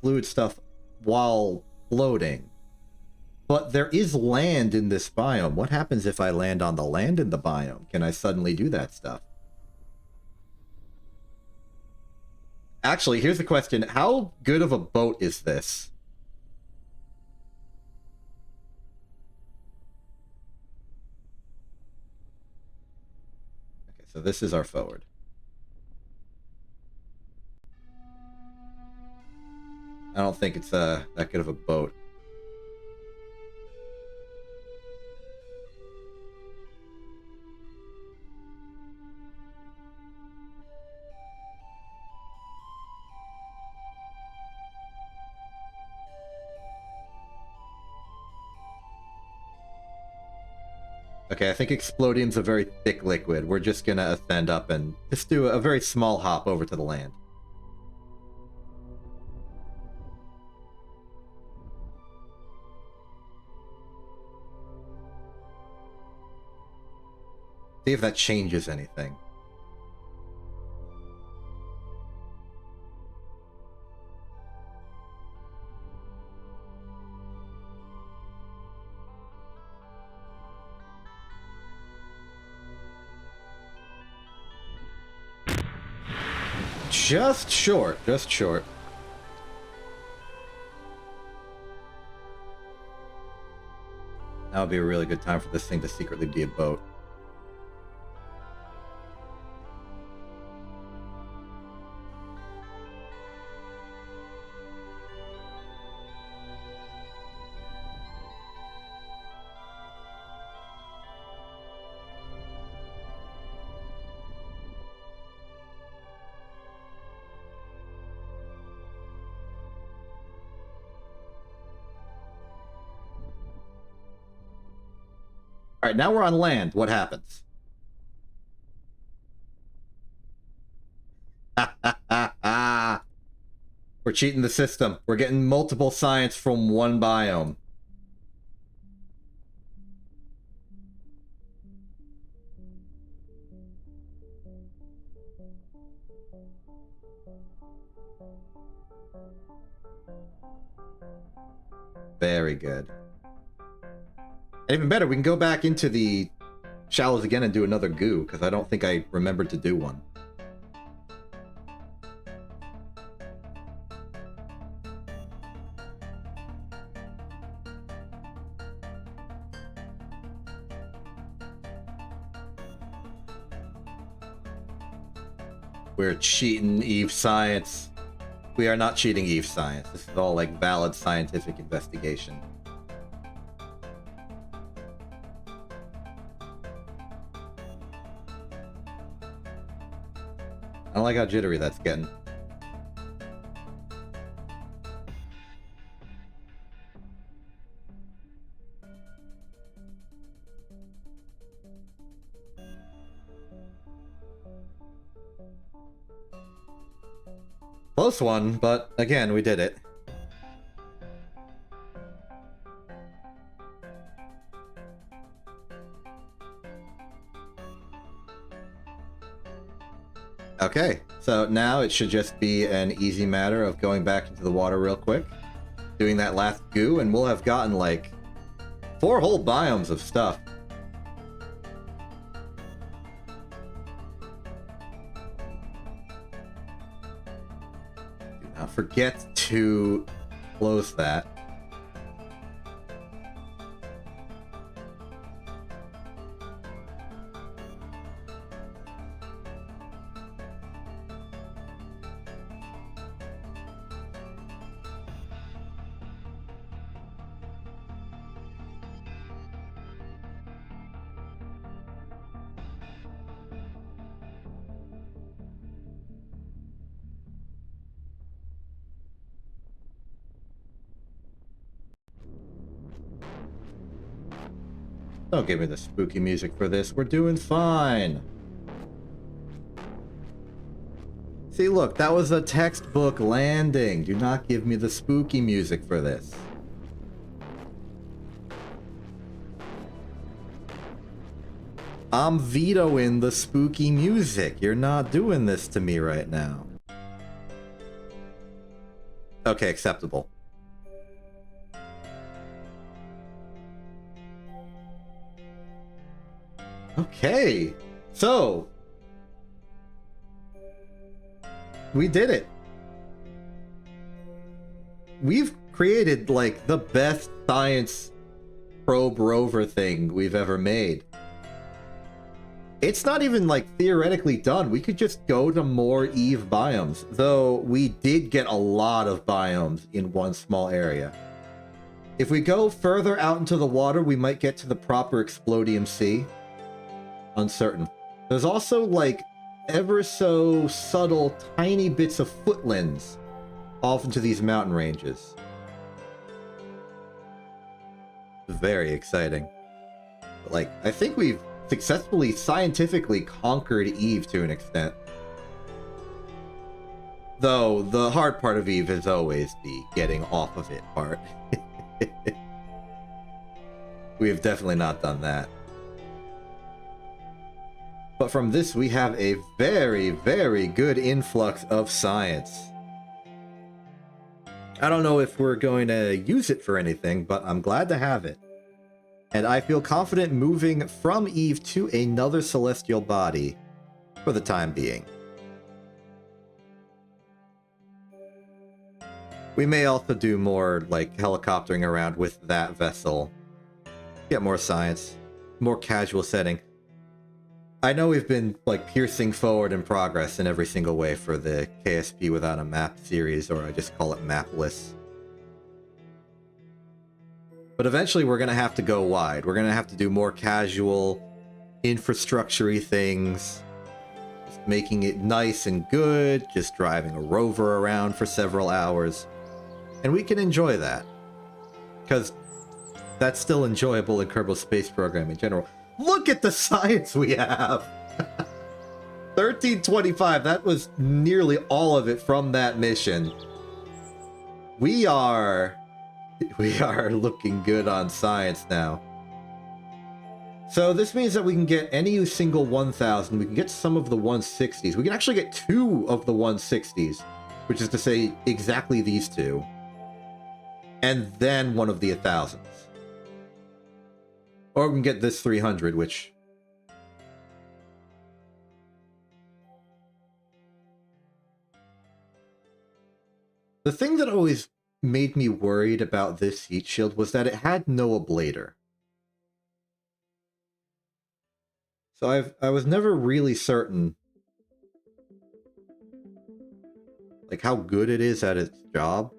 fluid stuff while floating, but there is land in this biome, what happens if I land on the land in the biome? Can I suddenly do that stuff? Actually, here's the question. How good of a boat is this? Okay, so this is our forward. I don't think it's that good of a boat. Okay, I think explodium's a very thick liquid. We're just gonna ascend up and just do a very small hop over to the land. See if that changes anything. Just short, just short. That would be a really good time for this thing to secretly be a boat. All right, now we're on land. What happens? We're cheating the system. We're getting multiple science from one biome. Very good. And even better, we can go back into the shallows again and do another goo, because I don't think I remembered to do one. We're cheating Eve science. We are not cheating Eve science. This is all like valid scientific investigation. I don't like how jittery that's getting. Close one, but again, we did it. Okay, so now it should just be an easy matter of going back into the water real quick, doing that last goo, and we'll have gotten like 4 whole biomes of stuff. Do not forget to close that. Don't give me the spooky music for this. We're doing fine. See, look, that was a textbook landing. Do not give me the spooky music for this. I'm vetoing the spooky music. You're not doing this to me right now. Okay, acceptable. Okay, so we did it. We've created like the best science probe rover thing we've ever made. It's not even like theoretically done. We could just go to more Eve biomes, though we did get a lot of biomes in one small area. If we go further out into the water, we might get to the proper Explodium Sea. Uncertain. There's also like ever so subtle tiny bits of footlands off into these mountain ranges. Very exciting. But, like, I think we've successfully scientifically conquered Eve to an extent. Though the hard part of Eve is always the getting off of it part. We have definitely not done that. But from this, we have a very, very good influx of science. I don't know if we're going to use it for anything, but I'm glad to have it. And I feel confident moving from Eve to another celestial body for the time being. We may also do more, like, helicoptering around with that vessel. Get more science. More casual setting. I know we've been, like, piercing forward in progress in every single way for the KSP Without a Map series, or I just call it Mapless. But eventually we're going to have to go wide. We're going to have to do more casual, infrastructure-y things. Just making it nice and good, just driving a rover around for several hours. And we can enjoy that. Because that's still enjoyable in Kerbal Space Program in general. Look at the science we have! 1325, that was nearly all of it from that mission. We are looking good on science now. So this means that we can get any single 1000, we can get some of the 160s. We can actually get 2 of the 160s, which is to say exactly these 2. And then one of the 1000s. Or we can get this 300, which... The thing that always made me worried about this heat shield was that it had no ablator. So I was never really certain, like, how good it is at its job.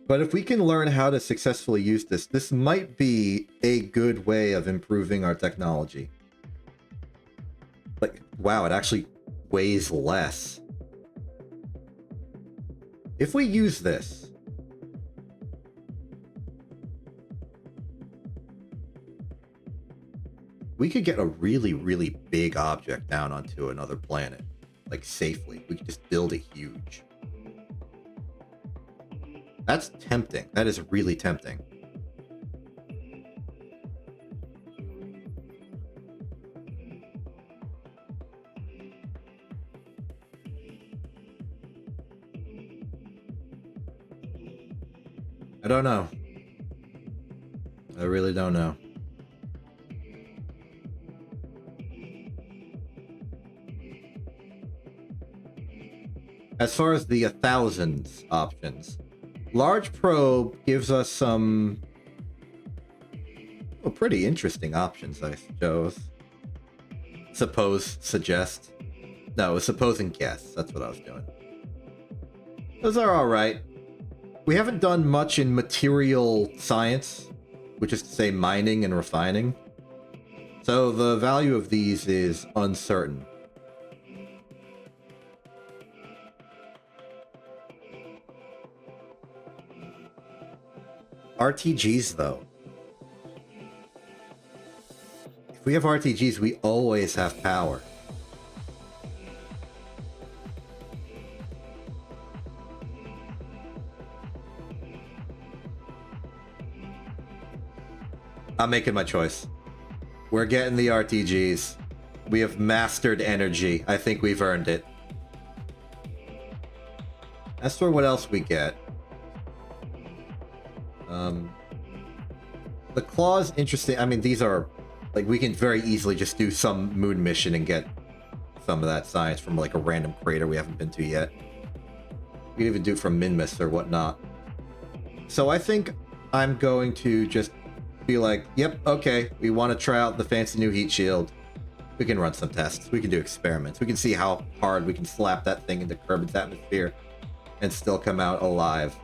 But if we can learn how to successfully use this, this might be a good way of improving our technology. Like, wow, it actually weighs less. If we use this, we could get a really, really big object down onto another planet, like safely. We could just build it huge. That's tempting. That is really tempting. I don't know. I really don't know. As far as the 1000s options, large probe gives us some pretty interesting options, I suggest. No, it was suppose and guess. That's what I was doing. Those are alright. We haven't done much in material science, which is to say mining and refining. So the value of these is uncertain. RTGs, though. If we have RTGs, we always have power. I'm making my choice. We're getting the RTGs. We have mastered energy. I think we've earned it. As for what else we get, the claws, interesting. I mean, these are, like, we can very easily just do some moon mission and get some of that science from, like, a random crater we haven't been to yet. We can even do it from Minmus or whatnot. So I think I'm going to just be like, yep, okay, we want to try out the fancy new heat shield. We can run some tests. We can do experiments. We can see how hard we can slap that thing into Kerbin's atmosphere and still come out alive.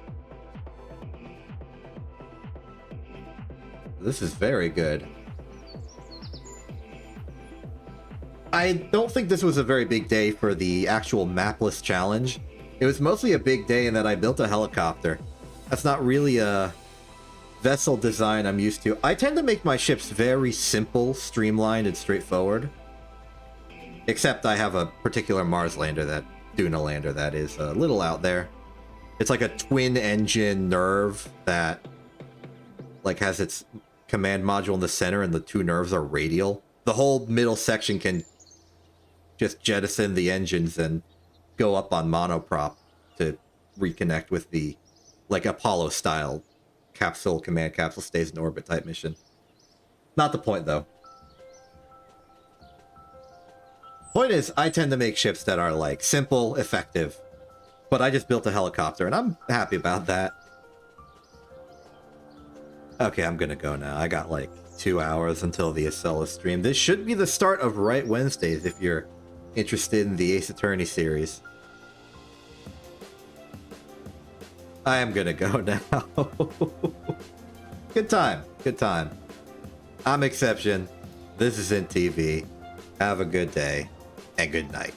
This is very good. I don't think this was a very big day for the actual mapless challenge. It was mostly a big day in that I built a helicopter. That's not really a vessel design I'm used to. I tend to make my ships very simple, streamlined, and straightforward. Except I have a particular Mars lander, that Duna lander, that is a little out there. It's like a twin-engine nerve that, like, has its command module in the center, and the two nerves are radial. The whole middle section can just jettison the engines and go up on monoprop to reconnect with the, like, Apollo-style capsule, command capsule stays in orbit type mission. Not the point, though. Point is, I tend to make ships that are, like, simple, effective, But I just built a helicopter, and I'm happy about that. Okay, I'm gonna go now. I got like 2 hours until the Acela stream. This should be the start of Right Wednesdays if you're interested in the Ace Attorney series. I am gonna go now. Good time. Good time. I'm Exception. This is InTV. Have a good day and good night.